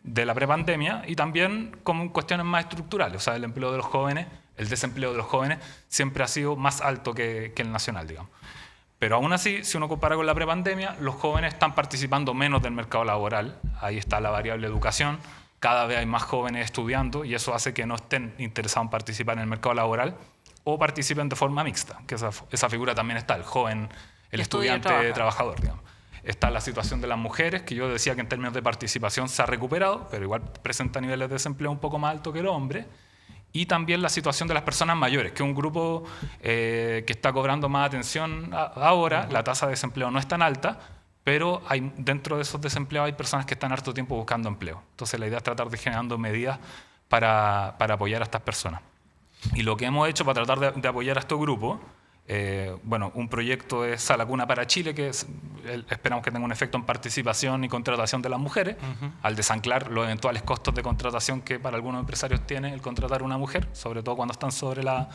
de la prepandemia y también como cuestiones más estructurales. O sea, el empleo de los jóvenes, el desempleo de los jóvenes siempre ha sido más alto que el nacional, digamos. Pero aún así, si uno compara con la prepandemia, los jóvenes están participando menos del mercado laboral. Ahí está la variable educación. Cada vez hay más jóvenes estudiando y eso hace que no estén interesados en participar en el mercado laboral o participen de forma mixta, que esa figura también está, el joven, el estudiante trabajador, digamos. Está la situación de las mujeres, que yo decía que en términos de participación se ha recuperado, pero igual presenta niveles de desempleo un poco más altos que el hombre. Y también la situación de las personas mayores, que es un grupo que está cobrando más atención ahora. La tasa de desempleo no es tan alta, pero dentro de esos desempleados hay personas que están harto tiempo buscando empleo. Entonces la idea es tratar de generando medidas para apoyar a estas personas. Y lo que hemos hecho para tratar de apoyar a estos grupos, bueno, un proyecto es Sala Cuna para Chile, que esperamos que tenga un efecto en participación y contratación de las mujeres, al desanclar los eventuales costos de contratación que para algunos empresarios tiene el contratar a una mujer, sobre todo cuando están sobre las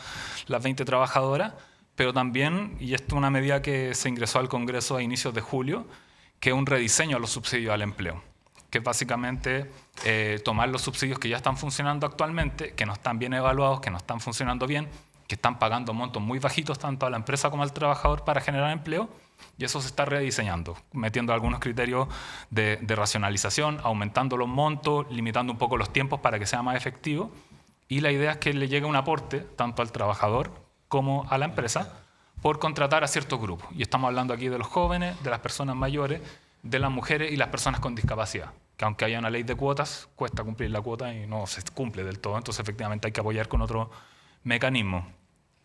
20 trabajadoras, pero también, y esto es una medida que se ingresó al Congreso a inicios de julio, que es un rediseño a los subsidios al empleo, que es básicamente tomar los subsidios que ya están funcionando actualmente, que no están bien evaluados, que no están funcionando bien, que están pagando montos muy bajitos tanto a la empresa como al trabajador para generar empleo, y eso se está rediseñando, metiendo algunos criterios de racionalización, aumentando los montos, limitando un poco los tiempos para que sea más efectivo, y la idea es que le llegue un aporte tanto al trabajador como a la empresa por contratar a ciertos grupos. Y estamos hablando aquí de los jóvenes, de las personas mayores, de las mujeres y las personas con discapacidad, que aunque haya una ley de cuotas, cuesta cumplir la cuota y no se cumple del todo, entonces efectivamente hay que apoyar con otro mecanismo.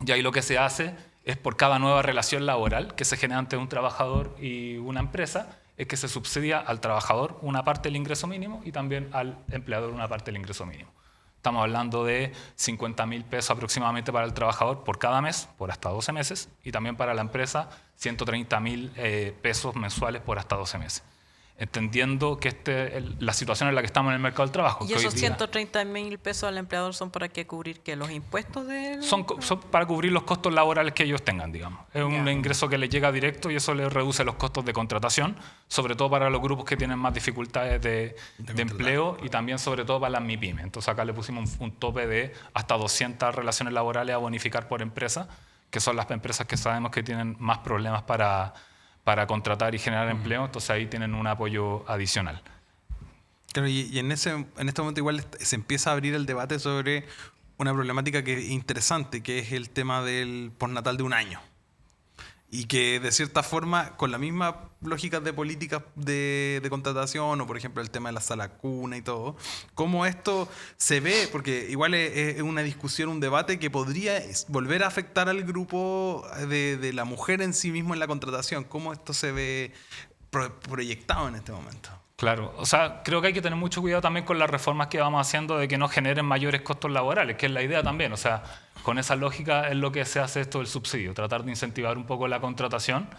Y ahí lo que se hace es por cada nueva relación laboral que se genera entre un trabajador y una empresa, es que se subsidia al trabajador una parte del ingreso mínimo y también al empleador una parte del ingreso mínimo. Estamos hablando de 50.000 pesos aproximadamente para el trabajador por cada mes, por hasta 12 meses, y también para la empresa 130.000 pesos mensuales por hasta 12 meses. Entendiendo que la situación en la que estamos en el mercado del trabajo. ¿Y esos 130.000 pesos al empleador son para qué cubrir que los impuestos de...? Son para cubrir los costos laborales que ellos tengan, digamos. Es un ingreso que les llega directo y eso les reduce los costos de contratación, sobre todo para los grupos que tienen más dificultades de empleo y también sobre todo para las MIPYME. Entonces acá le pusimos un tope de hasta 200 relaciones laborales a bonificar por empresa, que son las empresas que sabemos que tienen más problemas para contratar y generar empleo, entonces ahí tienen un apoyo adicional. Claro, y en este momento igual se empieza a abrir el debate sobre una problemática que es interesante, que es el tema del postnatal de un año. Y que de cierta forma, con la misma lógica de políticas de contratación, o por ejemplo el tema de la sala cuna y todo, cómo esto se ve, porque igual es una discusión, un debate que podría volver a afectar al grupo de la mujer en sí mismo en la contratación. ¿Cómo esto se ve proyectado en este momento? Claro, o sea, creo que hay que tener mucho cuidado también con las reformas que vamos haciendo de que no generen mayores costos laborales, que es la idea también, o sea, con esa lógica es lo que se hace esto del subsidio, tratar de incentivar un poco la contratación,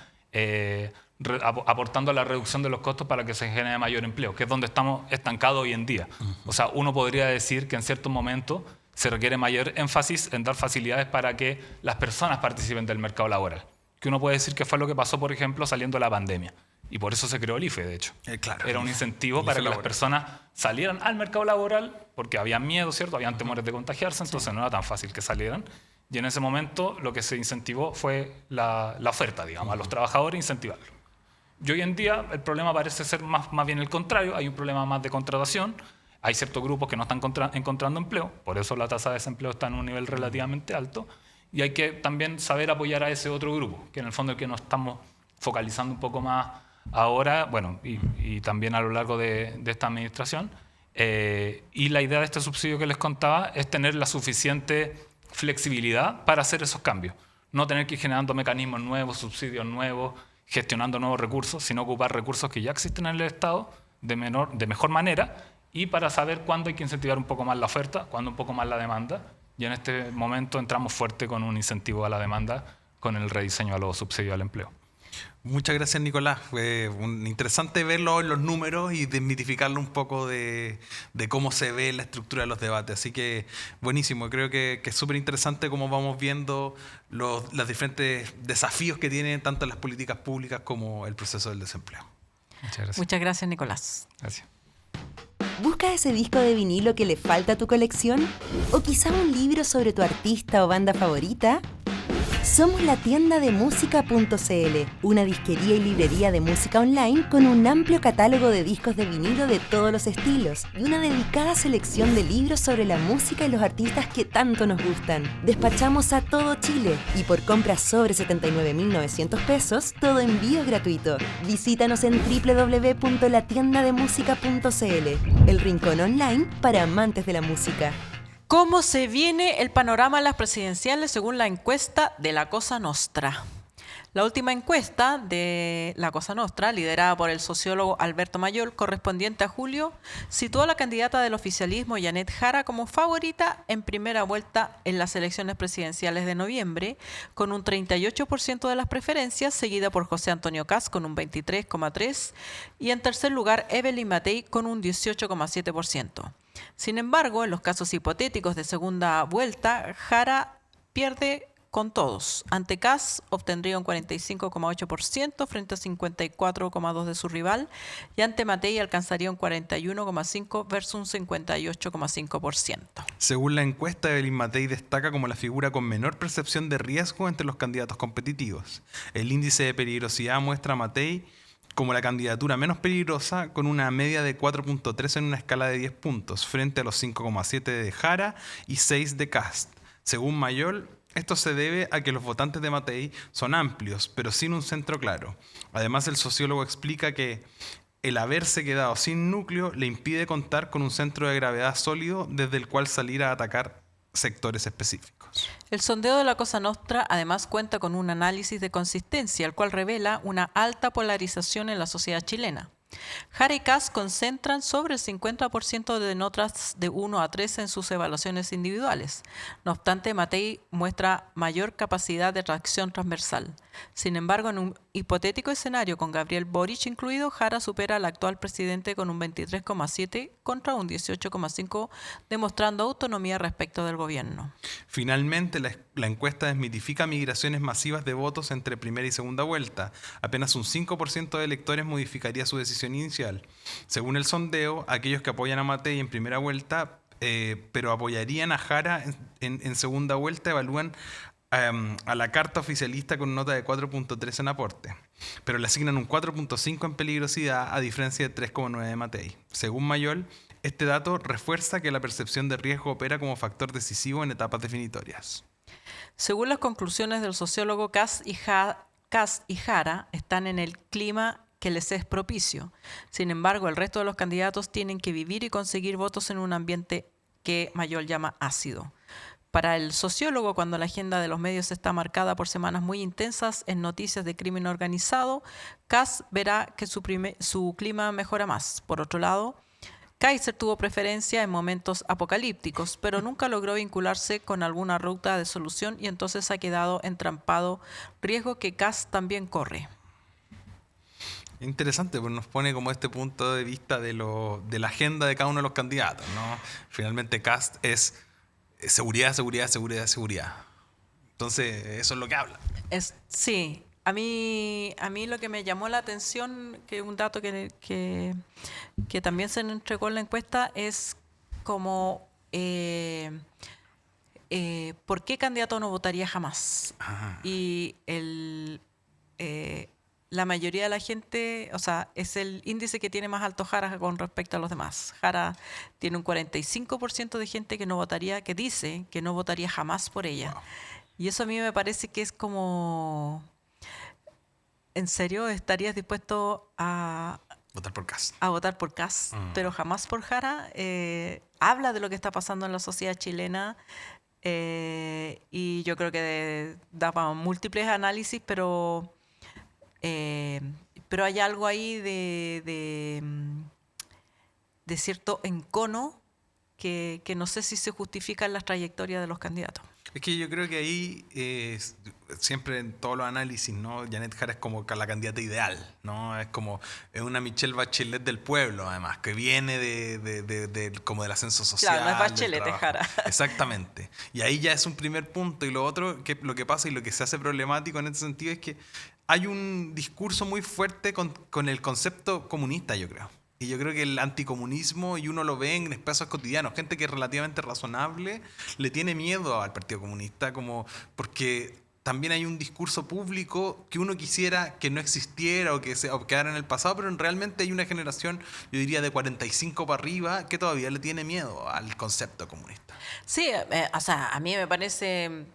aportando a la reducción de los costos para que se genere mayor empleo, que es donde estamos estancados hoy en día. O sea, uno podría decir que en ciertos momentos se requiere mayor énfasis en dar facilidades para que las personas participen del mercado laboral. Que uno puede decir que fue lo que pasó, por ejemplo, saliendo de la pandemia. Y por eso se creó el IFE, de hecho. Claro, era un incentivo para que las personas salieran al mercado laboral porque había miedo, ¿cierto? Habían temores de contagiarse, entonces no era tan fácil que salieran. Y en ese momento lo que se incentivó fue la oferta, digamos, a los trabajadores incentivarlo. Y hoy en día el problema parece ser más bien el contrario, hay un problema más de contratación, hay ciertos grupos que no están encontrando empleo, por eso la tasa de desempleo está en un nivel relativamente alto, y hay que también saber apoyar a ese otro grupo, que en el fondo es el que nos estamos focalizando un poco más ahora, bueno, y también a lo largo de esta administración. Y la idea de este subsidio que les contaba es tener la suficiente flexibilidad para hacer esos cambios. No tener que ir generando mecanismos nuevos, subsidios nuevos, gestionando nuevos recursos, sino ocupar recursos que ya existen en el Estado de mejor manera y para saber cuándo hay que incentivar un poco más la oferta, cuándo un poco más la demanda. Y en este momento entramos fuerte con un incentivo a la demanda con el rediseño a los subsidios al empleo. Muchas gracias, Nicolás. Fue interesante verlo en los números y desmitificarlo un poco de cómo se ve la estructura de los debates. Así que buenísimo. Creo que es súper interesante cómo vamos viendo los diferentes desafíos que tienen tanto las políticas públicas como el proceso del desempleo. Muchas gracias. Muchas gracias, Nicolás. Gracias. ¿Buscas ese disco de vinilo que le falta a tu colección? ¿O quizá un libro sobre tu artista o banda favorita? Somos la tienda de música.cl, una disquería y librería de música online con un amplio catálogo de discos de vinilo de todos los estilos y una dedicada selección de libros sobre la música y los artistas que tanto nos gustan. Despachamos a todo Chile y por compras sobre 79.900 pesos, todo envío es gratuito. Visítanos en www.latiendademusica.cl, el rincón online para amantes de la música. ¿Cómo se viene el panorama de las presidenciales según la encuesta de la Cosa Nostra? La última encuesta de la Cosa Nostra, liderada por el sociólogo Alberto Mayol, correspondiente a julio, situó a la candidata del oficialismo, Janet Jara, como favorita en primera vuelta en las elecciones presidenciales de noviembre, con un 38% de las preferencias, seguida por José Antonio Kast con un 23,3% y en tercer lugar Evelyn Matei con un 18,7%. Sin embargo, en los casos hipotéticos de segunda vuelta, Jara pierde con todos. Ante Kast obtendría un 45,8% frente a 54,2% de su rival y ante Matei alcanzaría un 41,5% versus un 58,5%. Según la encuesta, Evelyn Matei destaca como la figura con menor percepción de riesgo entre los candidatos competitivos. El índice de peligrosidad muestra a Matei como la candidatura menos peligrosa, con una media de 4.3 en una escala de 10 puntos, frente a los 5,7 de Jara y 6 de Kast. Según Mayol, esto se debe a que los votantes de Matei son amplios, pero sin un centro claro. Además, el sociólogo explica que el haberse quedado sin núcleo le impide contar con un centro de gravedad sólido desde el cual salir a atacar sectores específicos. El sondeo de la Cosa Nostra además cuenta con un análisis de consistencia, el cual revela una alta polarización en la sociedad chilena. Jara y Kast concentran sobre el 50% de notas de 1 a 3 en sus evaluaciones individuales. No obstante, Matei muestra mayor capacidad de reacción transversal. Sin embargo, en un hipotético escenario con Gabriel Boric incluido, Jara supera al actual presidente con un 23,7 contra un 18,5, demostrando autonomía respecto del gobierno. Finalmente, la encuesta desmitifica migraciones masivas de votos entre primera y segunda vuelta. Apenas un 5% de electores modificaría su decisión inicial. Según el sondeo, aquellos que apoyan a Matei en primera vuelta, pero apoyarían a Jara en segunda vuelta, evalúan a la carta oficialista con nota de 4.3 en aporte, pero le asignan un 4.5 en peligrosidad a diferencia de 3,9 de Matei. Según Mayol, este dato refuerza que la percepción de riesgo opera como factor decisivo en etapas definitorias. Según las conclusiones del sociólogo, Kast y Jara están en el clima que les es propicio. Sin embargo, el resto de los candidatos tienen que vivir y conseguir votos en un ambiente que Mayol llama ácido. Para el sociólogo, cuando la agenda de los medios está marcada por semanas muy intensas en noticias de crimen organizado, Kast verá que su clima mejora más. Por otro lado, Kaiser tuvo preferencia en momentos apocalípticos, pero nunca logró vincularse con alguna ruta de solución y entonces ha quedado entrampado, riesgo que Kast también corre. Interesante, pues nos pone como este punto de vista de la agenda de cada uno de los candidatos, ¿no? Finalmente Kast es seguridad, seguridad, seguridad, seguridad. Entonces, eso es lo que habla. Sí, a mí lo que me llamó la atención, que un dato que también se entregó en la encuesta, es como ¿por qué candidato no votaría jamás? Ajá. Y la mayoría de la gente, o sea, es el índice que tiene más alto Jara con respecto a los demás. Jara tiene un 45% de gente que no votaría, que dice que no votaría jamás por ella. Wow. Y eso a mí me parece que es como, ¿en serio estarías dispuesto a votar por Kast? A votar por Kast, pero jamás por Jara. Habla de lo que está pasando en la sociedad chilena y yo creo que da para múltiples análisis, pero hay algo ahí de cierto encono que no sé si se justifica en las trayectorias de los candidatos. Es que yo creo que ahí, siempre en todos los análisis, ¿no? Janet Jara es como la candidata ideal, ¿no? Es una Michelle Bachelet del pueblo, además, que viene como del ascenso social. Claro, no es Bachelet, del es trabajo. Jara. Exactamente. Y ahí ya es un primer punto. Y lo otro, lo que pasa y lo que se hace problemático en este sentido es que hay un discurso muy fuerte con el concepto comunista, yo creo. Y yo creo que el anticomunismo, y uno lo ve en espacios cotidianos, gente que es relativamente razonable le tiene miedo al Partido Comunista, porque también hay un discurso público que uno quisiera que no existiera o que quedara en el pasado, pero realmente hay una generación, yo diría de 45 para arriba, que todavía le tiene miedo al concepto comunista. Sí, o sea, a mí me parece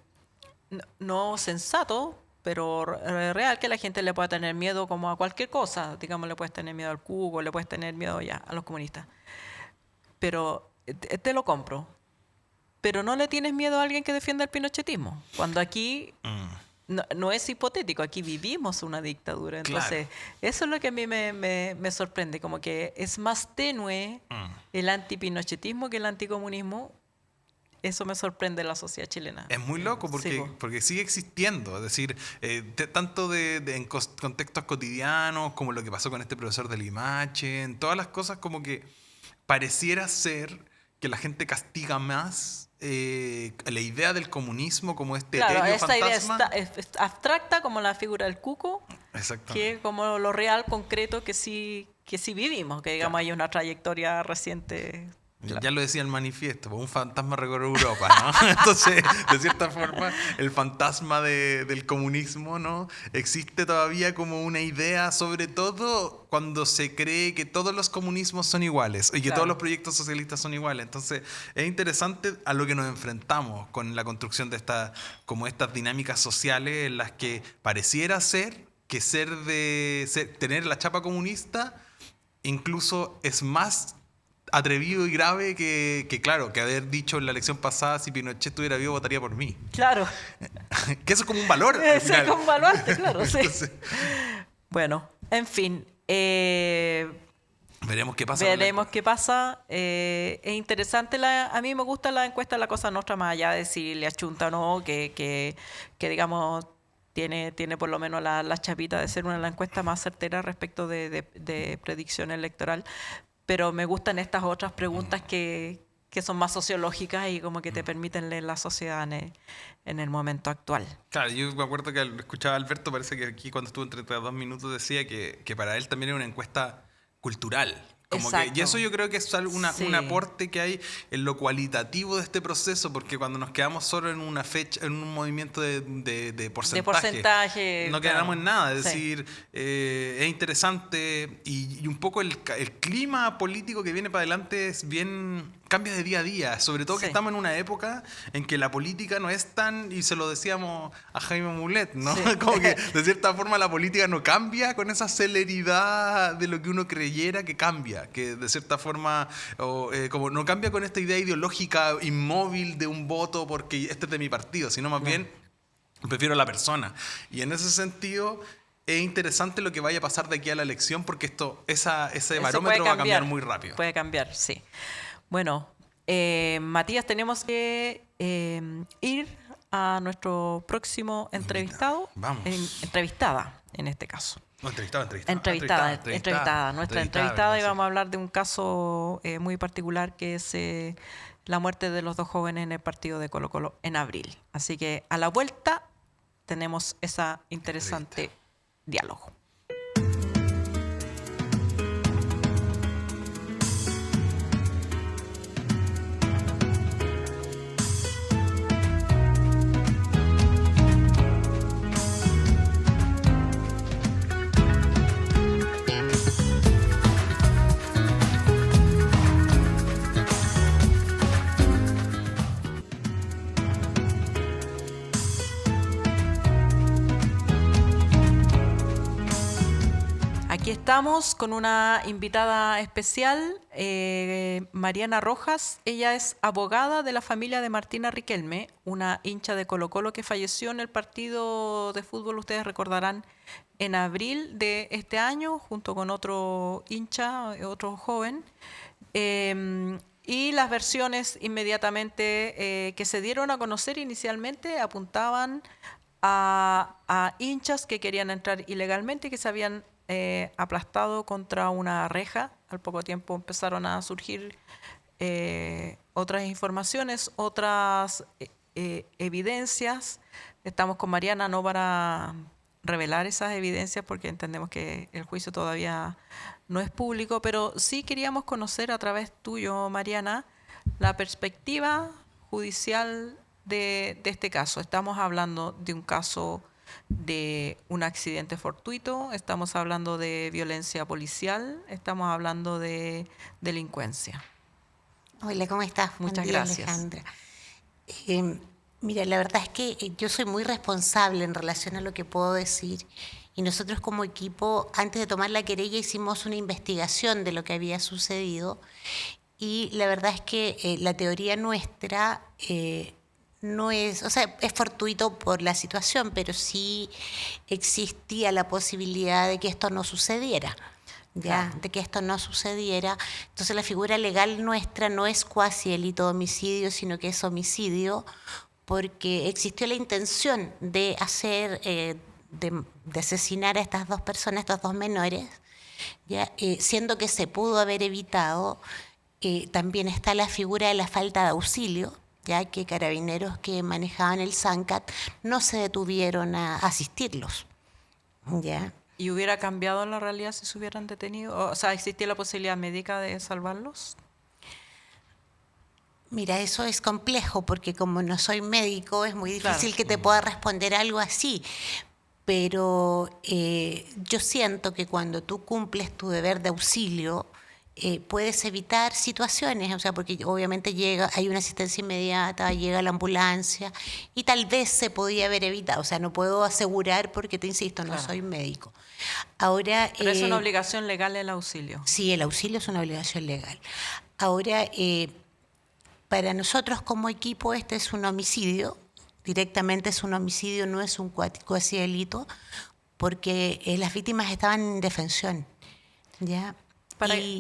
no sensato, pero real que la gente le pueda tener miedo como a cualquier cosa. Digamos, le puedes tener miedo al cubo, le puedes tener miedo ya a los comunistas. Pero te lo compro. Pero no le tienes miedo a alguien que defienda el pinochetismo. Cuando aquí no es hipotético, aquí vivimos una dictadura. Entonces, eso es lo que a mí me sorprende. Como que es más tenue el antipinochetismo que el anticomunismo. Eso me sorprende de la sociedad chilena. Es muy loco porque sigue existiendo. Es decir, tanto en contextos cotidianos como lo que pasó con este profesor de Limache, en todas las cosas como que pareciera ser que la gente castiga más la idea del comunismo como etéreo esta fantasma. idea es abstracta como la figura del cuco, Exactamente. que como lo real, concreto, que sí vivimos, que digamos hay una trayectoria reciente. Ya lo decía el manifiesto, un fantasma recorre Europa, ¿no? Entonces, de cierta forma, el fantasma del comunismo, ¿no? Existe todavía como una idea, sobre todo cuando se cree que todos los comunismos son iguales y que todos los proyectos socialistas son iguales. Entonces, es interesante a lo que nos enfrentamos con la construcción de estas dinámicas sociales en las que pareciera ser que tener la chapa comunista incluso es más atrevido y grave que haber dicho en la elección pasada, si Pinochet estuviera vivo votaría por mí. Claro. Que eso es como un valor. Eso es como un valor, claro, sí. Entonces, bueno, en fin. veremos qué pasa. Veremos qué pasa. Es interesante. A mí me gusta la encuesta de La Cosa Nostra, más allá de si le achunta o no, que digamos tiene por lo menos la chapita de ser una de las encuestas más certeras respecto de predicción electoral. Pero me gustan estas otras preguntas que son más sociológicas y como que te permiten leer la sociedad en el momento actual. Claro, yo me acuerdo que escuchaba a Alberto, parece que aquí cuando estuvo en 32 minutos decía que para él también era una encuesta cultural. Y eso yo creo que es un aporte que hay en lo cualitativo de este proceso, porque cuando nos quedamos solo en una fecha, en un movimiento de porcentaje, no quedamos en nada. Es decir, es interesante y un poco el clima político que viene para adelante es cambia de día a día, sobre todo que estamos en una época en que la política no es tan, y se lo decíamos a Jaime Mulet, ¿no? Como que de cierta forma la política no cambia con esa celeridad de lo que uno creyera que cambia, que de cierta forma como no cambia con esta idea ideológica inmóvil de un voto porque este es de mi partido, sino más bien prefiero a la persona. Y en ese sentido es interesante lo que vaya a pasar de aquí a la elección, porque ese barómetro va a cambiar muy rápido. Puede cambiar, sí. Bueno, Matías, tenemos que ir a nuestro próximo entrevistado. Vamos. Entrevistada, en este caso. No, entrevistada. Nuestra entrevistada, y vamos a hablar de un caso muy particular que es la muerte de los dos jóvenes en el partido de Colo-Colo en abril. Así que a la vuelta tenemos esa interesante diálogo. estamos con una invitada especial, Mariana Rojas. Ella es abogada de la familia de Martina Riquelme, una hincha de Colo-Colo que falleció en el partido de fútbol, ustedes recordarán, en abril de este año, junto con otro hincha, otro joven. Y las versiones inmediatamente que se dieron a conocer inicialmente apuntaban a hinchas que querían entrar ilegalmente y que se habían aplastado contra una reja. Al poco tiempo empezaron a surgir otras informaciones, otras evidencias. Estamos con Mariana no para revelar esas evidencias porque entendemos que el juicio todavía no es público, pero sí queríamos conocer a través tuyo, Mariana, la perspectiva judicial de este caso. Estamos hablando de un caso de un accidente fortuito, estamos hablando de violencia policial, estamos hablando de delincuencia. Hola, ¿cómo estás? Muchas Buen día, gracias. Alejandra. Mira, la verdad es que yo soy muy responsable en relación a lo que puedo decir. Y nosotros como equipo, antes de tomar la querella, hicimos una investigación de lo que había sucedido. Y la verdad es que la teoría nuestra no es, o sea, es fortuito por la situación, pero sí existía la posibilidad de que esto no sucediera. Ya, Claro. de que esto no sucediera. Entonces la figura legal nuestra no es cuasi delito de homicidio, sino que es homicidio, porque existió la intención de hacer, de asesinar a estas dos personas, estos dos menores, ya, siendo que se pudo haber evitado. También está la figura de la falta de auxilio, ya que carabineros que manejaban el Zancat no se detuvieron a asistirlos. ¿Ya? ¿Y hubiera cambiado la realidad si se hubieran detenido? O sea, ¿existía la posibilidad médica de salvarlos? Mira, eso es complejo porque como no soy médico es muy difícil Claro. que te pueda responder algo así. Pero yo siento que cuando tú cumples tu deber de auxilio, puedes evitar situaciones, o sea, porque obviamente hay una asistencia inmediata, llega la ambulancia y tal vez se podía haber evitado. O sea, no puedo asegurar porque te insisto, no Claro. soy médico. Ahora, Pero es una obligación legal el auxilio. sí, el auxilio es una obligación legal. Ahora, para nosotros como equipo este es un homicidio, directamente es un homicidio, no es un cuasi delito, porque las víctimas estaban en indefensión. ¿Ya?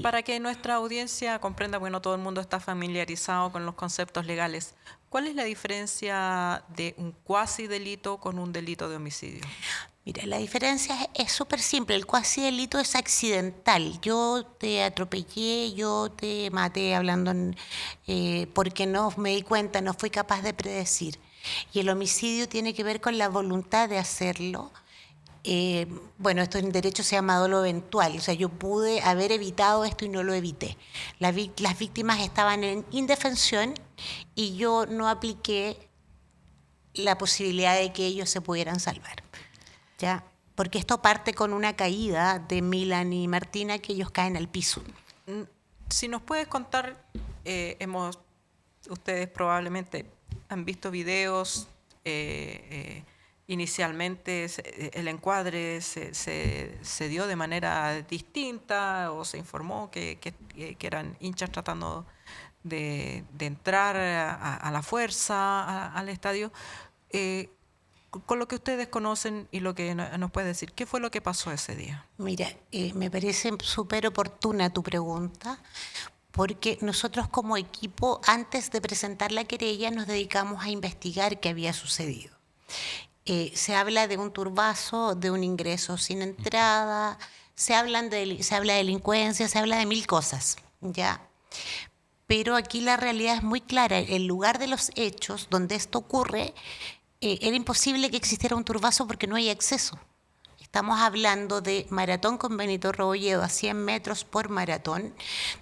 Para que nuestra audiencia comprenda, porque no todo el mundo está familiarizado con los conceptos legales, ¿cuál es la diferencia de un cuasi delito con un delito de homicidio? Mira, la diferencia es súper simple. El cuasi delito es accidental. Yo te atropellé, yo te maté porque no me di cuenta, no fui capaz de predecir. Y el homicidio tiene que ver con la voluntad de hacerlo. Bueno, esto en derecho se llama dolo eventual. O sea, yo pude haber evitado esto y no lo evité. Las víctimas estaban en indefensión y yo no apliqué la posibilidad de que ellos se pudieran salvar. ¿Ya? Porque esto parte con una caída de Milan y Martina, que ellos caen al piso. Si nos puedes contar, ustedes probablemente han visto videos, inicialmente el encuadre se dio de manera distinta o se informó que eran hinchas tratando de entrar a la fuerza al estadio. Con lo que ustedes conocen y lo que nos puede decir, ¿qué fue lo que pasó ese día? Mira, me parece súper oportuna tu pregunta, porque nosotros como equipo, antes de presentar la querella, nos dedicamos a investigar qué había sucedido. Se habla de un turbazo, de un ingreso sin entrada, se habla de delincuencia, se habla de mil cosas, ¿ya? Pero aquí la realidad es muy clara. El lugar de los hechos donde esto ocurre, era imposible que existiera un turbazo porque no hay acceso. Estamos hablando de Maratón con Benito Rebolledo a 100 metros por Maratón,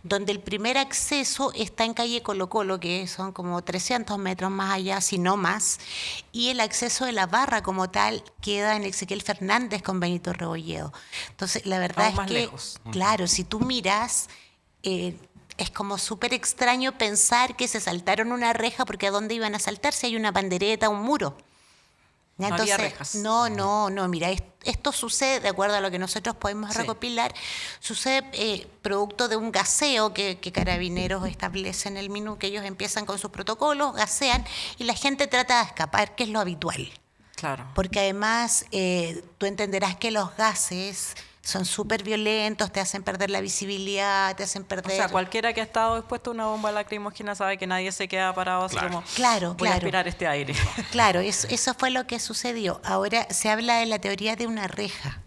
donde el primer acceso está en calle Colo-Colo, que son como 300 metros más allá, si no más, y el acceso de la barra como tal queda en Ezequiel Fernández con Benito Rebolledo. Entonces, la verdad Vamos es más que, lejos. claro, si tú miras, es como súper extraño pensar que se saltaron una reja porque ¿a dónde iban a saltar si hay una pandereta, un muro? Ya, No había entonces, rejas. no, mira, esto sucede, de acuerdo a lo que nosotros podemos Sí. recopilar, sucede producto de un gaseo que Carabineros establece en el menú, que ellos empiezan con sus protocolos, gasean y la gente trata de escapar, que es lo habitual. Claro. Porque además tú entenderás que los gases son súper violentos, te hacen perder la visibilidad, te hacen O perder... sea, cualquiera que ha estado expuesto a una bomba lacrimógena sabe que nadie se queda parado así Claro. como, Claro, voy a claro. aspirar este aire. Claro, eso fue lo que sucedió. Ahora se habla de la teoría de una reja.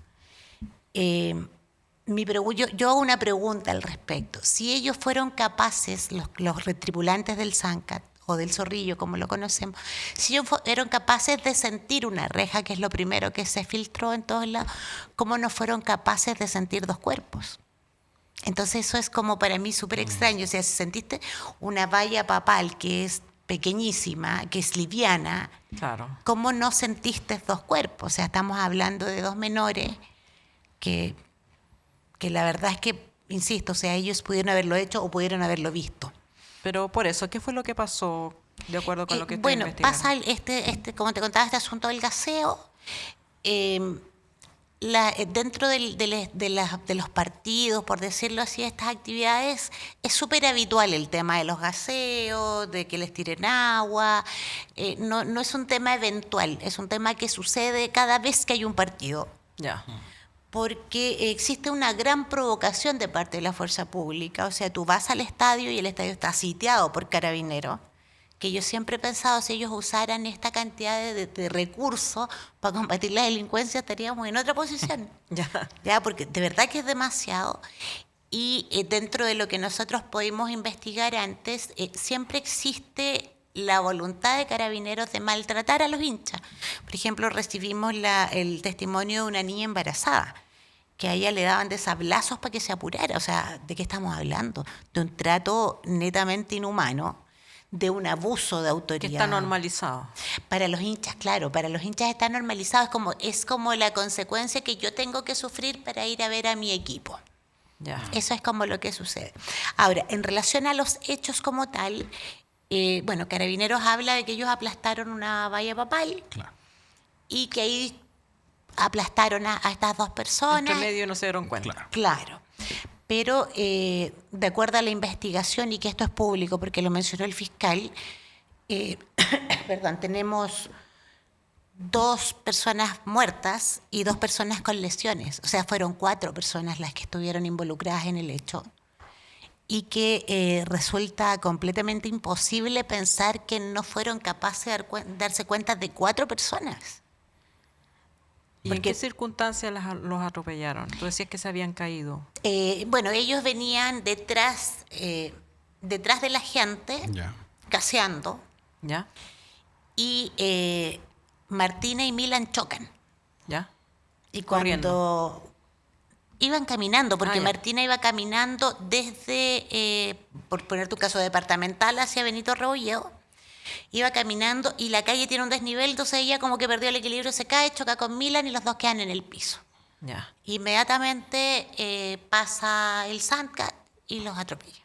Yo hago una pregunta al respecto. Si ellos fueron capaces, los tripulantes del Zancat o del Zorrillo, como lo conocemos, si ellos fueron capaces de sentir una reja, que es lo primero que se filtró en todos lados, ¿cómo no fueron capaces de sentir dos cuerpos? Entonces eso es como para mí súper extraño. O sea, si sentiste una valla papal que es pequeñísima, que es liviana, Claro. ¿cómo no sentiste dos cuerpos? O sea, estamos hablando de dos menores que la verdad es que, insisto, o sea, ellos pudieron haberlo hecho o pudieron haberlo visto. Pero por eso, ¿qué fue lo que pasó de acuerdo con lo que Bueno, investigando? pasa como te contaba, este asunto del gaseo. Dentro de los partidos, por decirlo así, estas actividades, es súper habitual el tema de los gaseos, de que les tiren agua. No es un tema eventual, es un tema que sucede cada vez que hay un partido. Ya. Porque existe una gran provocación de parte de la fuerza pública. O sea, tú vas al estadio y el estadio está sitiado por Carabineros, que yo siempre he pensado, si ellos usaran esta cantidad de recursos para combatir la delincuencia, estaríamos en otra posición. Ya, porque de verdad que es demasiado. Y dentro de lo que nosotros pudimos investigar antes, siempre existe la voluntad de Carabineros de maltratar a los hinchas. Por ejemplo, recibimos el testimonio de una niña embarazada, que a ella le daban de sablazos para que se apurara. O sea, ¿de qué estamos hablando? De un trato netamente inhumano, de un abuso de autoridad. Que está normalizado. Para los hinchas, claro, para los hinchas está normalizado. Es como la consecuencia que yo tengo que sufrir para ir a ver a mi equipo. Ya. Eso es como lo que sucede. Ahora, en relación a los hechos como tal, bueno, Carabineros habla de que ellos aplastaron una valla papal y que ahí aplastaron a estas dos personas. Entre medio no se dieron cuenta. Claro. Pero de acuerdo a la investigación, y que esto es público porque lo mencionó el fiscal, perdón, tenemos 2 personas muertas y 2 personas con lesiones. O sea, fueron 4 personas las que estuvieron involucradas en el hecho. Y que resulta completamente imposible pensar que no fueron capaces de darse cuenta de 4 personas. ¿Y en qué circunstancias los atropellaron? Tú decías que se habían caído. Bueno, ellos venían detrás de la gente, gaseando, ¿Ya? y Martina y Milan chocan. ¿Ya? Y Corriendo. cuando iban caminando, porque ya. Martina iba caminando desde, por poner tu caso, departamental hacia Benito Rebolledo, iba caminando y la calle tiene un desnivel, entonces ella como que perdió el equilibrio, se cae, choca con Milan y los dos quedan en el piso. Ya. Inmediatamente pasa el Zancat y los atropella.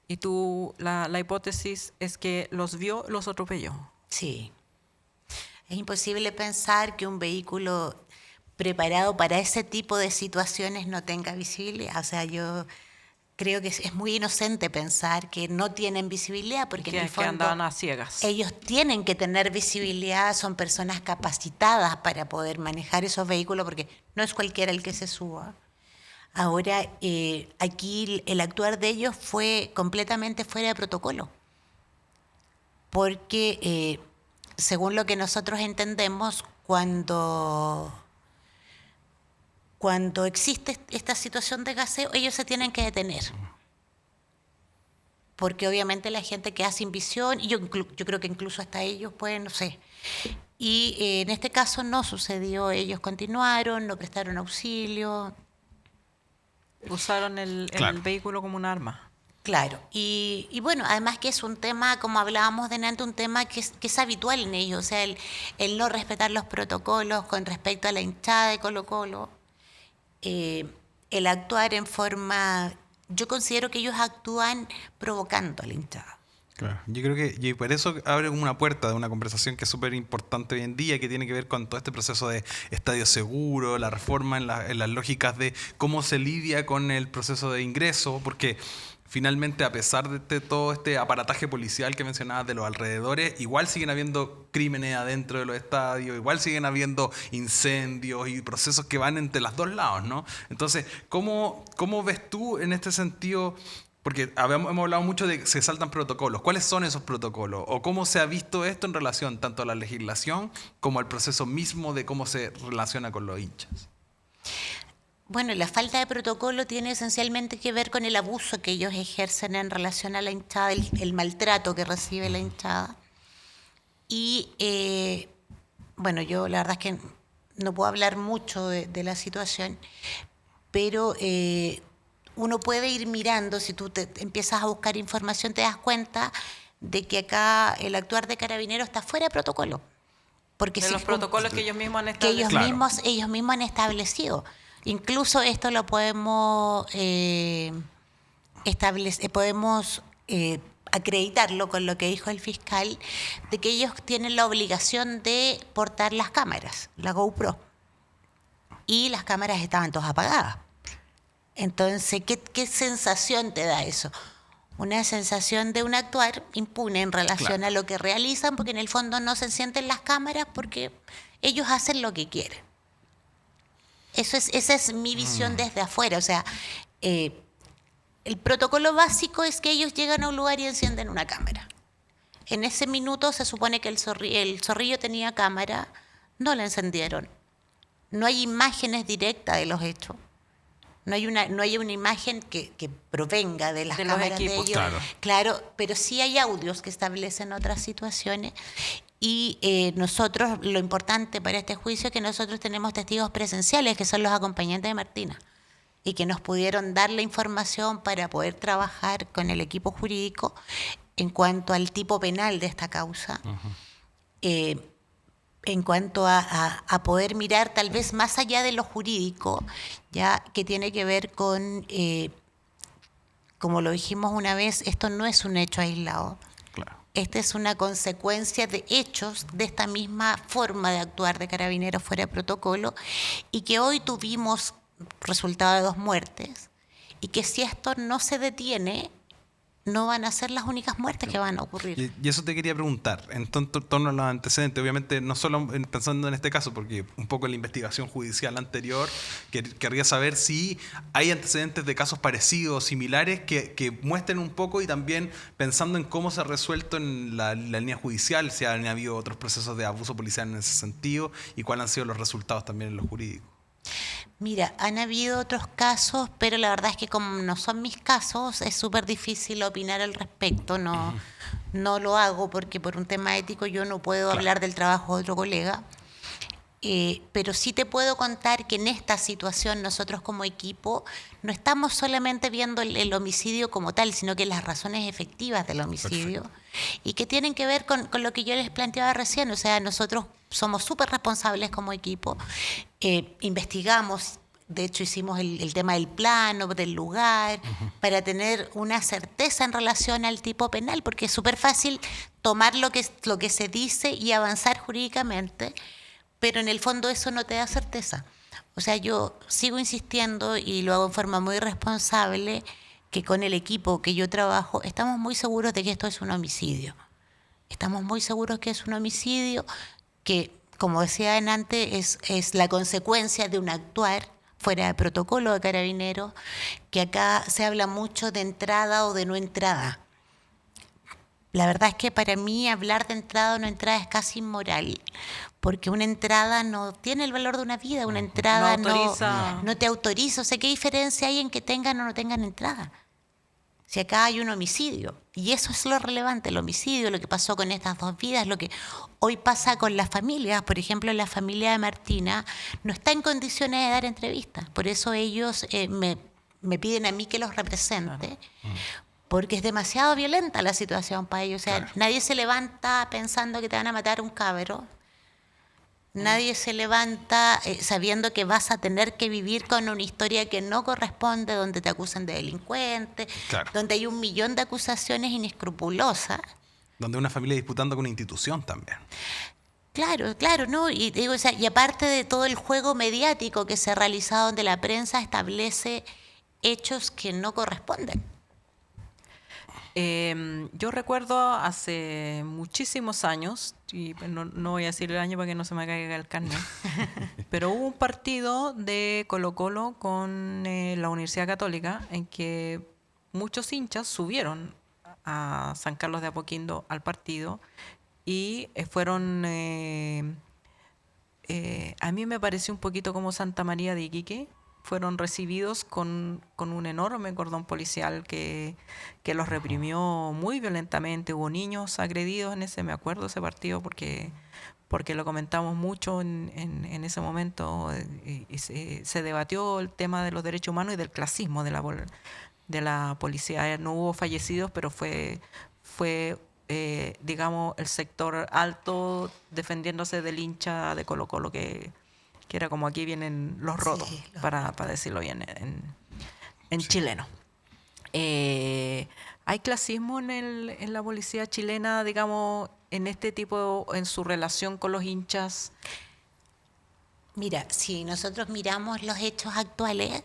Y tú, la hipótesis es que los vio, los atropelló. Sí. Es imposible pensar que un vehículo preparado para ese tipo de situaciones no tenga visibilidad. O sea, yo creo que es muy inocente pensar que no tienen visibilidad, porque en el Que fondo andaban a ciegas. ellos tienen que tener visibilidad, son personas capacitadas para poder manejar esos vehículos, porque no es cualquiera el que se suba. Ahora, aquí el actuar de ellos fue completamente fuera de protocolo, porque según lo que nosotros entendemos, cuando existe esta situación de gaseo, ellos se tienen que detener. Porque obviamente la gente queda sin visión, y yo creo que incluso hasta ellos pueden, no sé. Y en este caso no sucedió, ellos continuaron, no prestaron auxilio. Usaron el vehículo como un arma. Claro, y bueno, además que es un tema, como hablábamos delante, un tema que es habitual en ellos, o sea, el no respetar los protocolos con respecto a la hinchada de Colo-Colo, el actuar en forma... Yo considero que ellos actúan provocando a la hinchada. Claro. Yo creo que y por eso abre como una puerta de una conversación que es súper importante hoy en día, que tiene que ver con todo este proceso de estadio seguro, la reforma en las lógicas de cómo se lidia con el proceso de ingreso, porque finalmente, a pesar de todo este aparataje policial que mencionabas de los alrededores, igual siguen habiendo crímenes adentro de los estadios, igual siguen habiendo incendios y procesos que van entre los dos lados, ¿no? Entonces, ¿cómo ves tú en este sentido? Porque hemos hablado mucho de que se saltan protocolos. ¿Cuáles son esos protocolos? ¿O cómo se ha visto esto en relación tanto a la legislación como al proceso mismo de cómo se relaciona con los hinchas? Bueno, la falta de protocolo tiene esencialmente que ver con el abuso que ellos ejercen en relación a la hinchada, el maltrato que recibe la hinchada. Y bueno, yo la verdad es que no puedo hablar mucho de la situación, pero uno puede ir mirando, si tú te empiezas a buscar información, te das cuenta de que acá el actuar de Carabineros está fuera de protocolo. Porque De los protocolos que ellos mismos han que establecido. ellos mismos han establecido. Incluso esto lo podemos acreditarlo con lo que dijo el fiscal, de que ellos tienen la obligación de portar las cámaras, la GoPro. Y las cámaras estaban todas apagadas. Entonces, ¿qué sensación te da eso? Una sensación de un actuar impune en relación a lo que realizan, porque en el fondo no se sienten las cámaras porque ellos hacen lo que quieren. Esa es mi visión desde afuera. O sea, el protocolo básico es que ellos llegan a un lugar y encienden una cámara. En ese minuto se supone que el Zorrillo tenía cámara, no la encendieron. No hay imágenes directas de los hechos. No hay una imagen que provenga de las cámaras de ellos. Claro, pero sí hay audios que establecen otras situaciones. Y nosotros, lo importante para este juicio es que nosotros tenemos testigos presenciales, que son los acompañantes de Martina, y que nos pudieron dar la información para poder trabajar con el equipo jurídico en cuanto al tipo penal de esta causa. En cuanto a poder mirar tal vez más allá de lo jurídico, ya que tiene que ver con, como lo dijimos una vez, esto no es un hecho aislado. Claro. Esta es una consecuencia de hechos de esta misma forma de actuar de Carabineros fuera de protocolo, y que hoy tuvimos resultado de 2 muertes, y que si esto no se detiene, no van a ser las únicas muertes que van a ocurrir. Y eso te quería preguntar, en torno a los antecedentes, obviamente no solo pensando en este caso, porque un poco en la investigación judicial anterior, querría saber si hay antecedentes de casos parecidos, similares, que muestren un poco, y también pensando en cómo se ha resuelto en la línea judicial, si han habido otros procesos de abuso policial en ese sentido, y cuáles han sido los resultados también en lo jurídico. Mira, han habido otros casos, pero la verdad es que como no son mis casos, es súper difícil opinar al respecto. No lo hago porque por un tema ético yo no puedo hablar del trabajo de otro colega. Pero sí te puedo contar que en esta situación nosotros como equipo no estamos solamente viendo el homicidio como tal, sino que las razones efectivas del homicidio. Perfecto. Y que tienen que ver con lo que yo les planteaba recién. O sea, nosotros somos súper responsables como equipo, investigamos, de hecho hicimos el tema del plano, del lugar, para tener una certeza en relación al tipo penal, porque es súper fácil tomar lo que se dice y avanzar jurídicamente, pero en el fondo eso no te da certeza. O sea, yo sigo insistiendo, y lo hago en forma muy responsable, que con el equipo que yo trabajo estamos muy seguros de que esto es un homicidio. Estamos muy seguros que es un homicidio, que, como decía antes, es la consecuencia de un actuar fuera de protocolo de Carabineros, que acá se habla mucho de entrada o de no entrada. La verdad es que para mí hablar de entrada o no entrada es casi inmoral, porque una entrada no tiene el valor de una vida, una entrada no te autoriza. O sea, ¿qué diferencia hay en que tengan o no tengan entrada? Si acá hay un homicidio, y eso es lo relevante, el homicidio, lo que pasó con estas 2 vidas, lo que hoy pasa con las familias. Por ejemplo, la familia de Martina no está en condiciones de dar entrevistas, por eso ellos me piden a mí que los represente, porque es demasiado violenta la situación para ellos. O sea, nadie se levanta pensando que te van a matar un cabro. Nadie se levanta sabiendo que vas a tener que vivir con una historia que no corresponde, donde te acusan de delincuente, Claro. donde hay 1.000.000 de acusaciones inescrupulosas. Donde una familia disputando con una institución también. Claro, ¿no? Y digo, o sea, y aparte de todo el juego mediático que se ha realizado, donde la prensa establece hechos que no corresponden. Yo recuerdo hace muchísimos años, y no voy a decir el año para que no se me caiga el carnet, pero hubo un partido de Colo-Colo con la Universidad Católica en que muchos hinchas subieron a San Carlos de Apoquindo al partido y fueron, a mí me pareció un poquito como Santa María de Iquique. Fueron recibidos con un enorme cordón policial que los reprimió muy violentamente. Hubo niños agredidos en ese, me acuerdo ese partido porque lo comentamos mucho en ese momento. Y se debatió el tema de los derechos humanos y del clasismo de la policía. No hubo fallecidos, pero fue digamos, el sector alto defendiéndose del hincha de Colo-Colo que era como aquí vienen los rotos, Sí, para decirlo bien en chileno. ¿Hay clasismo en la policía chilena, digamos, en este tipo, en su relación con los hinchas? Mira, si nosotros miramos los hechos actuales,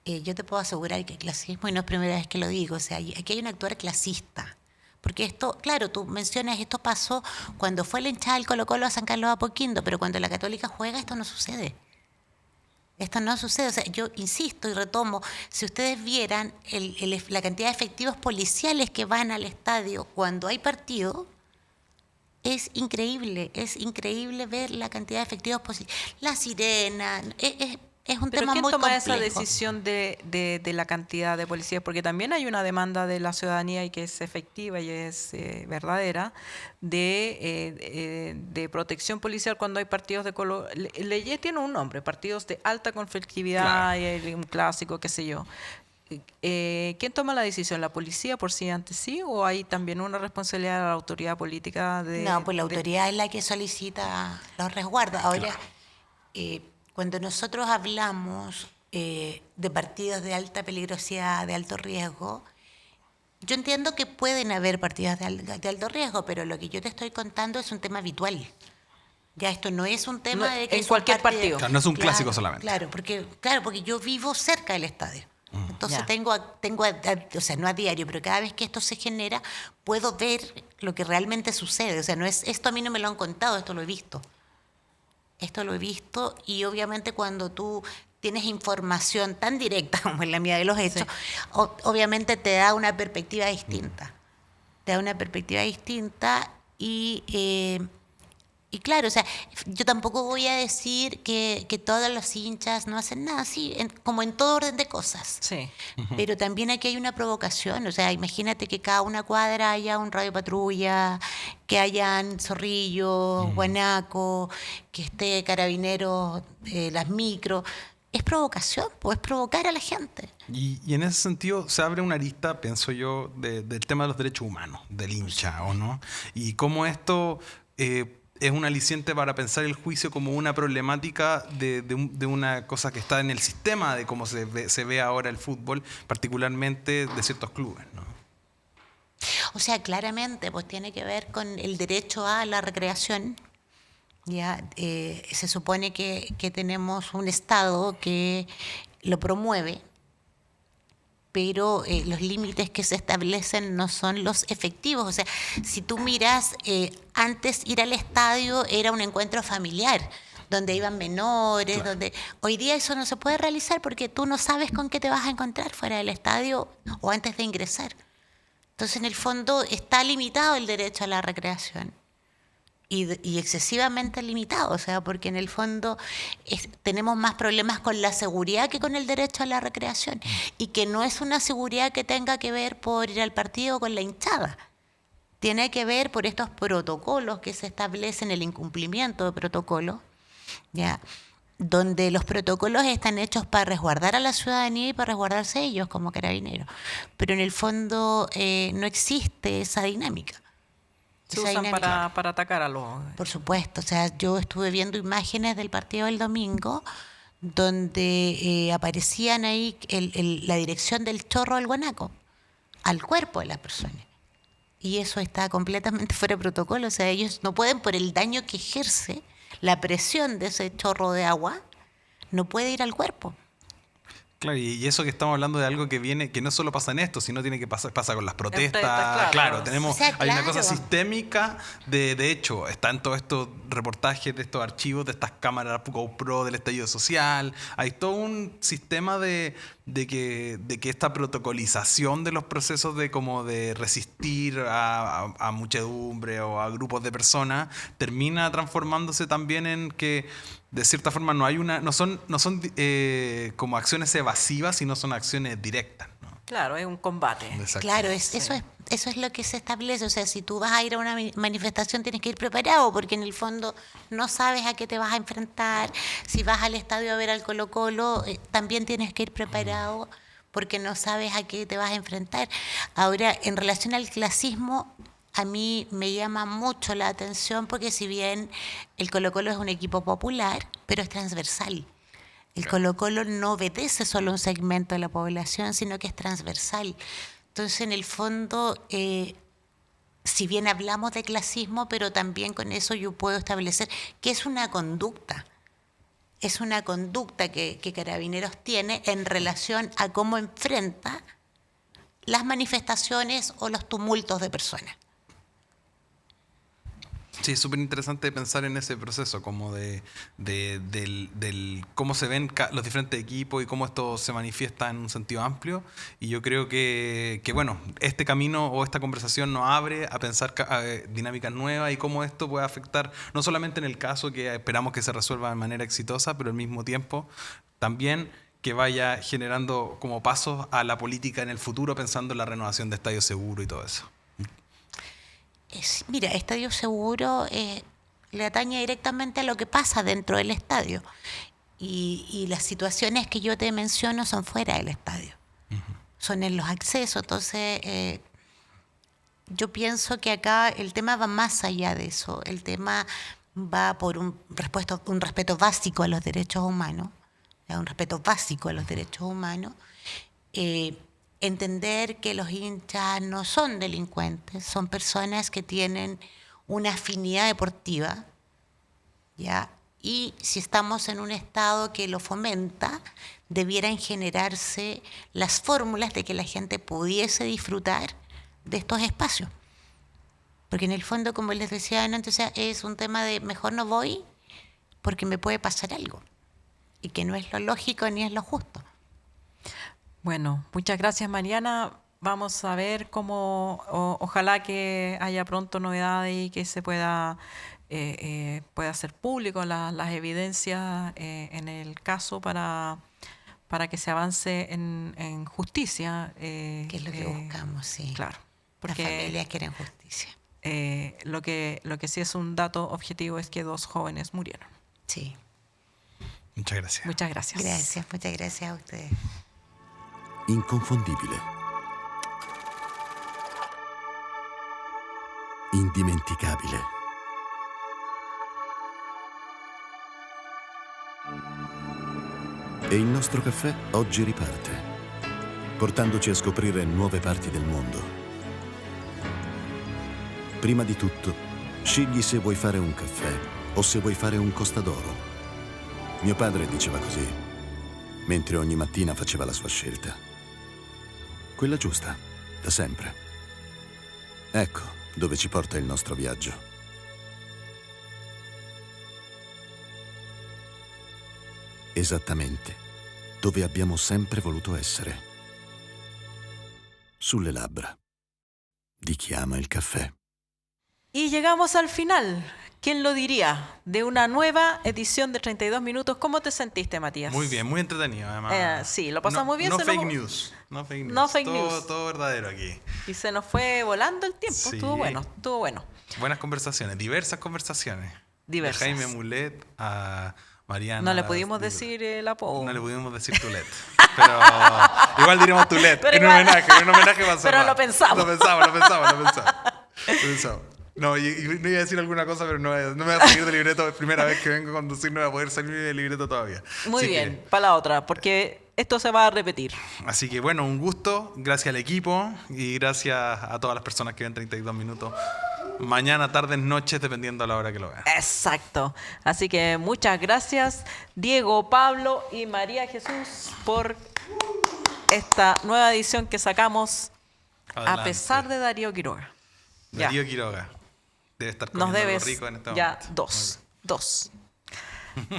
yo te puedo asegurar que hay clasismo, y no es primera vez que lo digo, o sea, aquí hay un actuar clasista. Porque esto, claro, tú mencionas, esto pasó cuando fue la hinchada del Colo-Colo a San Carlos de Apoquindo, pero cuando la Católica juega esto no sucede. Esto no sucede. O sea, yo insisto y retomo, si ustedes vieran la cantidad de efectivos policiales que van al estadio cuando hay partido, es increíble ver la cantidad de efectivos policiales. La sirena, es un ¿Pero tema quién muy toma complejo. esa decisión de la cantidad de policías? Porque también hay una demanda de la ciudadanía y que es efectiva y es verdadera de protección policial cuando hay partidos de color. Leyes tiene un nombre, partidos de alta conflictividad, Claro. y un clásico, qué sé yo. ¿Quién toma la decisión? ¿La policía por sí ante sí o hay también una responsabilidad de la autoridad política? No, pues la autoridad es la que solicita los resguardos. Ahora, cuando nosotros hablamos de partidos de alta peligrosidad, de alto riesgo, yo entiendo que pueden haber partidos de alto riesgo, pero lo que yo te estoy contando es un tema habitual. Ya esto no es un tema No, de que en es un cualquier partido. Claro, no es un clásico solamente. Claro, porque yo vivo cerca del estadio. Entonces Ya. tengo, o sea, no a diario, pero cada vez que esto se genera, puedo ver lo que realmente sucede. O sea, no es, esto a mí no me lo han contado, esto lo he visto. Esto lo he visto y obviamente cuando tú tienes información tan directa como es la mía de los hechos, obviamente te da una perspectiva distinta. Te da una perspectiva distinta y claro, o sea, yo tampoco voy a decir que todos los hinchas no hacen nada, sí, como en todo orden de cosas. Sí. Pero también aquí hay una provocación, o sea, imagínate que cada una cuadra haya un radio patrulla, que hayan zorrillos, guanaco, que esté carabineros, las micros. Es provocación, pues es provocar a la gente. Y en ese sentido se abre una arista, pienso yo, del tema de los derechos humanos, del hincha, ¿o no? Y cómo esto es un aliciente para pensar el juicio como una problemática de una cosa que está en el sistema de cómo se ve ahora el fútbol, particularmente de ciertos clubes, ¿no? O sea, claramente, pues tiene que ver con el derecho a la recreación. Ya se supone que tenemos un Estado que lo promueve, pero los límites que se establecen no son los efectivos. O sea, si tú miras, antes ir al estadio era un encuentro familiar, donde iban menores, Claro. donde hoy día eso no se puede realizar porque tú no sabes con qué te vas a encontrar fuera del estadio o antes de ingresar. Entonces, en el fondo, está limitado el derecho a la recreación. Y excesivamente limitado, o sea, porque en el fondo tenemos más problemas con la seguridad que con el derecho a la recreación, y que no es una seguridad que tenga que ver por ir al partido con la hinchada, tiene que ver por estos protocolos que se establecen, el incumplimiento de protocolos, ¿ya? Donde los protocolos están hechos para resguardar a la ciudadanía y para resguardarse ellos como carabineros, pero en el fondo no existe esa dinámica. Se esa usan dinámica. para atacar a los... Por supuesto, o sea, yo estuve viendo imágenes del partido del domingo donde aparecían ahí la dirección del chorro al guanaco, al cuerpo de las personas. Y eso está completamente fuera de protocolo, o sea, ellos no pueden, por el daño que ejerce la presión de ese chorro de agua, no puede ir al cuerpo. Claro, y eso que estamos hablando de algo que viene, que no solo pasa en esto, sino tiene que pasa con las protestas. Protestas, claro. Tenemos, O sea, hay una claro. cosa sistémica, de hecho, están todos estos reportajes de estos archivos, de estas cámaras GoPro del estallido social. Hay todo un sistema de que esta protocolización de los procesos de resistir a muchedumbre o a grupos de personas termina transformándose también en que de cierta forma no son como acciones evasivas, sino son acciones directas, ¿no? Claro, es un combate. Exacto. Claro, eso es lo que se establece. O sea, si tú vas a ir a una manifestación tienes que ir preparado, porque en el fondo no sabes a qué te vas a enfrentar. Si vas al estadio a ver al Colo-Colo, también tienes que ir preparado, porque no sabes a qué te vas a enfrentar. Ahora, en relación al clasismo, a mí me llama mucho la atención, porque si bien el Colo-Colo es un equipo popular, pero es transversal. El Colo-Colo no obedece solo a un segmento de la población, sino que es transversal. Entonces, en el fondo, si bien hablamos de clasismo, pero también con eso yo puedo establecer que es una conducta. Es una conducta que Carabineros tiene en relación a cómo enfrenta las manifestaciones o los tumultos de personas. Sí, es súper interesante pensar en ese proceso, como del cómo se ven los diferentes equipos y cómo esto se manifiesta en un sentido amplio. Y yo creo que bueno, este camino o esta conversación nos abre a pensar dinámicas nuevas y cómo esto puede afectar, no solamente en el caso que esperamos que se resuelva de manera exitosa, pero al mismo tiempo también que vaya generando como pasos a la política en el futuro, pensando en la renovación de Estadio Seguro y todo eso. Mira, Estadio Seguro le atañe directamente a lo que pasa dentro del estadio. Y las situaciones que yo te menciono son fuera del estadio. Son en los accesos. Entonces, yo pienso que acá el tema va más allá de eso. El tema va por un respeto básico a los derechos humanos. Un respeto básico a los derechos humanos. Entender que los hinchas no son delincuentes, son personas que tienen una afinidad deportiva, ¿ya? Y si estamos en un estado que lo fomenta, debieran generarse las fórmulas de que la gente pudiese disfrutar de estos espacios. Porque en el fondo, como les decía antes, es un tema de mejor no voy porque me puede pasar algo, y que no es lo lógico ni es lo justo. Bueno, muchas gracias, Mariana. Vamos a ver cómo, ojalá que haya pronto novedades y que se pueda hacer público las evidencias en el caso para que se avance en justicia. Que es lo que buscamos, sí. Claro. Porque Las familias quieren justicia. Lo que sí es un dato objetivo es que 2 jóvenes murieron. Sí. Muchas gracias. Muchas gracias. Gracias, muchas gracias a ustedes. Inconfondibile. Indimenticabile. E il nostro caffè oggi riparte, portandoci a scoprire nuove parti del mondo. Prima di tutto, scegli se vuoi fare un caffè o se vuoi fare un Costa d'Oro. Mio padre diceva così, mentre ogni mattina faceva la sua scelta. Quella giusta, da sempre. Ecco dove ci porta il nostro viaggio. Esattamente dove abbiamo sempre voluto essere. Sulle labbra di chi ama il caffè. Y llegamos al final. ¿Quién lo diría? De una nueva edición de 32 minutos. ¿Cómo te sentiste, Matías? Muy bien, muy entretenido además. Sí, lo pasamos muy bien. No se fake nos- news. No fake news. No fake todo, news. todo verdadero aquí. Y se nos fue volando el tiempo. Sí. Estuvo bueno, estuvo bueno. Buenas conversaciones, diversas conversaciones. Diversas. De Jaime Mulet a Mariana. No le pudimos decir el apodo. No le pudimos decir Tulet. Pero igual diríamos Tulet. Pero En igual. un homenaje va a ser. Pero lo pensamos. Lo pensamos. No, y no iba a decir alguna cosa, pero no me voy a seguir de libreto. Es primera vez que vengo a conducir, no voy a poder salir de libreto todavía. Muy Así bien, que- para la otra, porque esto se va a repetir. Así que bueno, un gusto. Gracias al equipo y gracias a todas las personas que ven 32 minutos. Mañana, tardes, noches, dependiendo a la hora que lo vean. Exacto. Así que muchas gracias, Diego, Pablo y María Jesús, por esta nueva edición que sacamos Adelante. a pesar de Darío Quiroga. Ya. Darío Quiroga. Debe estar Nos comiendo algo debes rico en este ya momento. dos.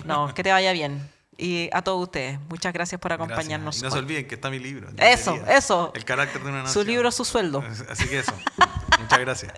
No, que te vaya bien. Y a todos ustedes, muchas gracias por Gracias. acompañarnos. Y no se hoy. olviden que está mi libro. Eso, Librería. eso. El carácter de una nación. Su libro, su sueldo. Así que eso. Muchas gracias.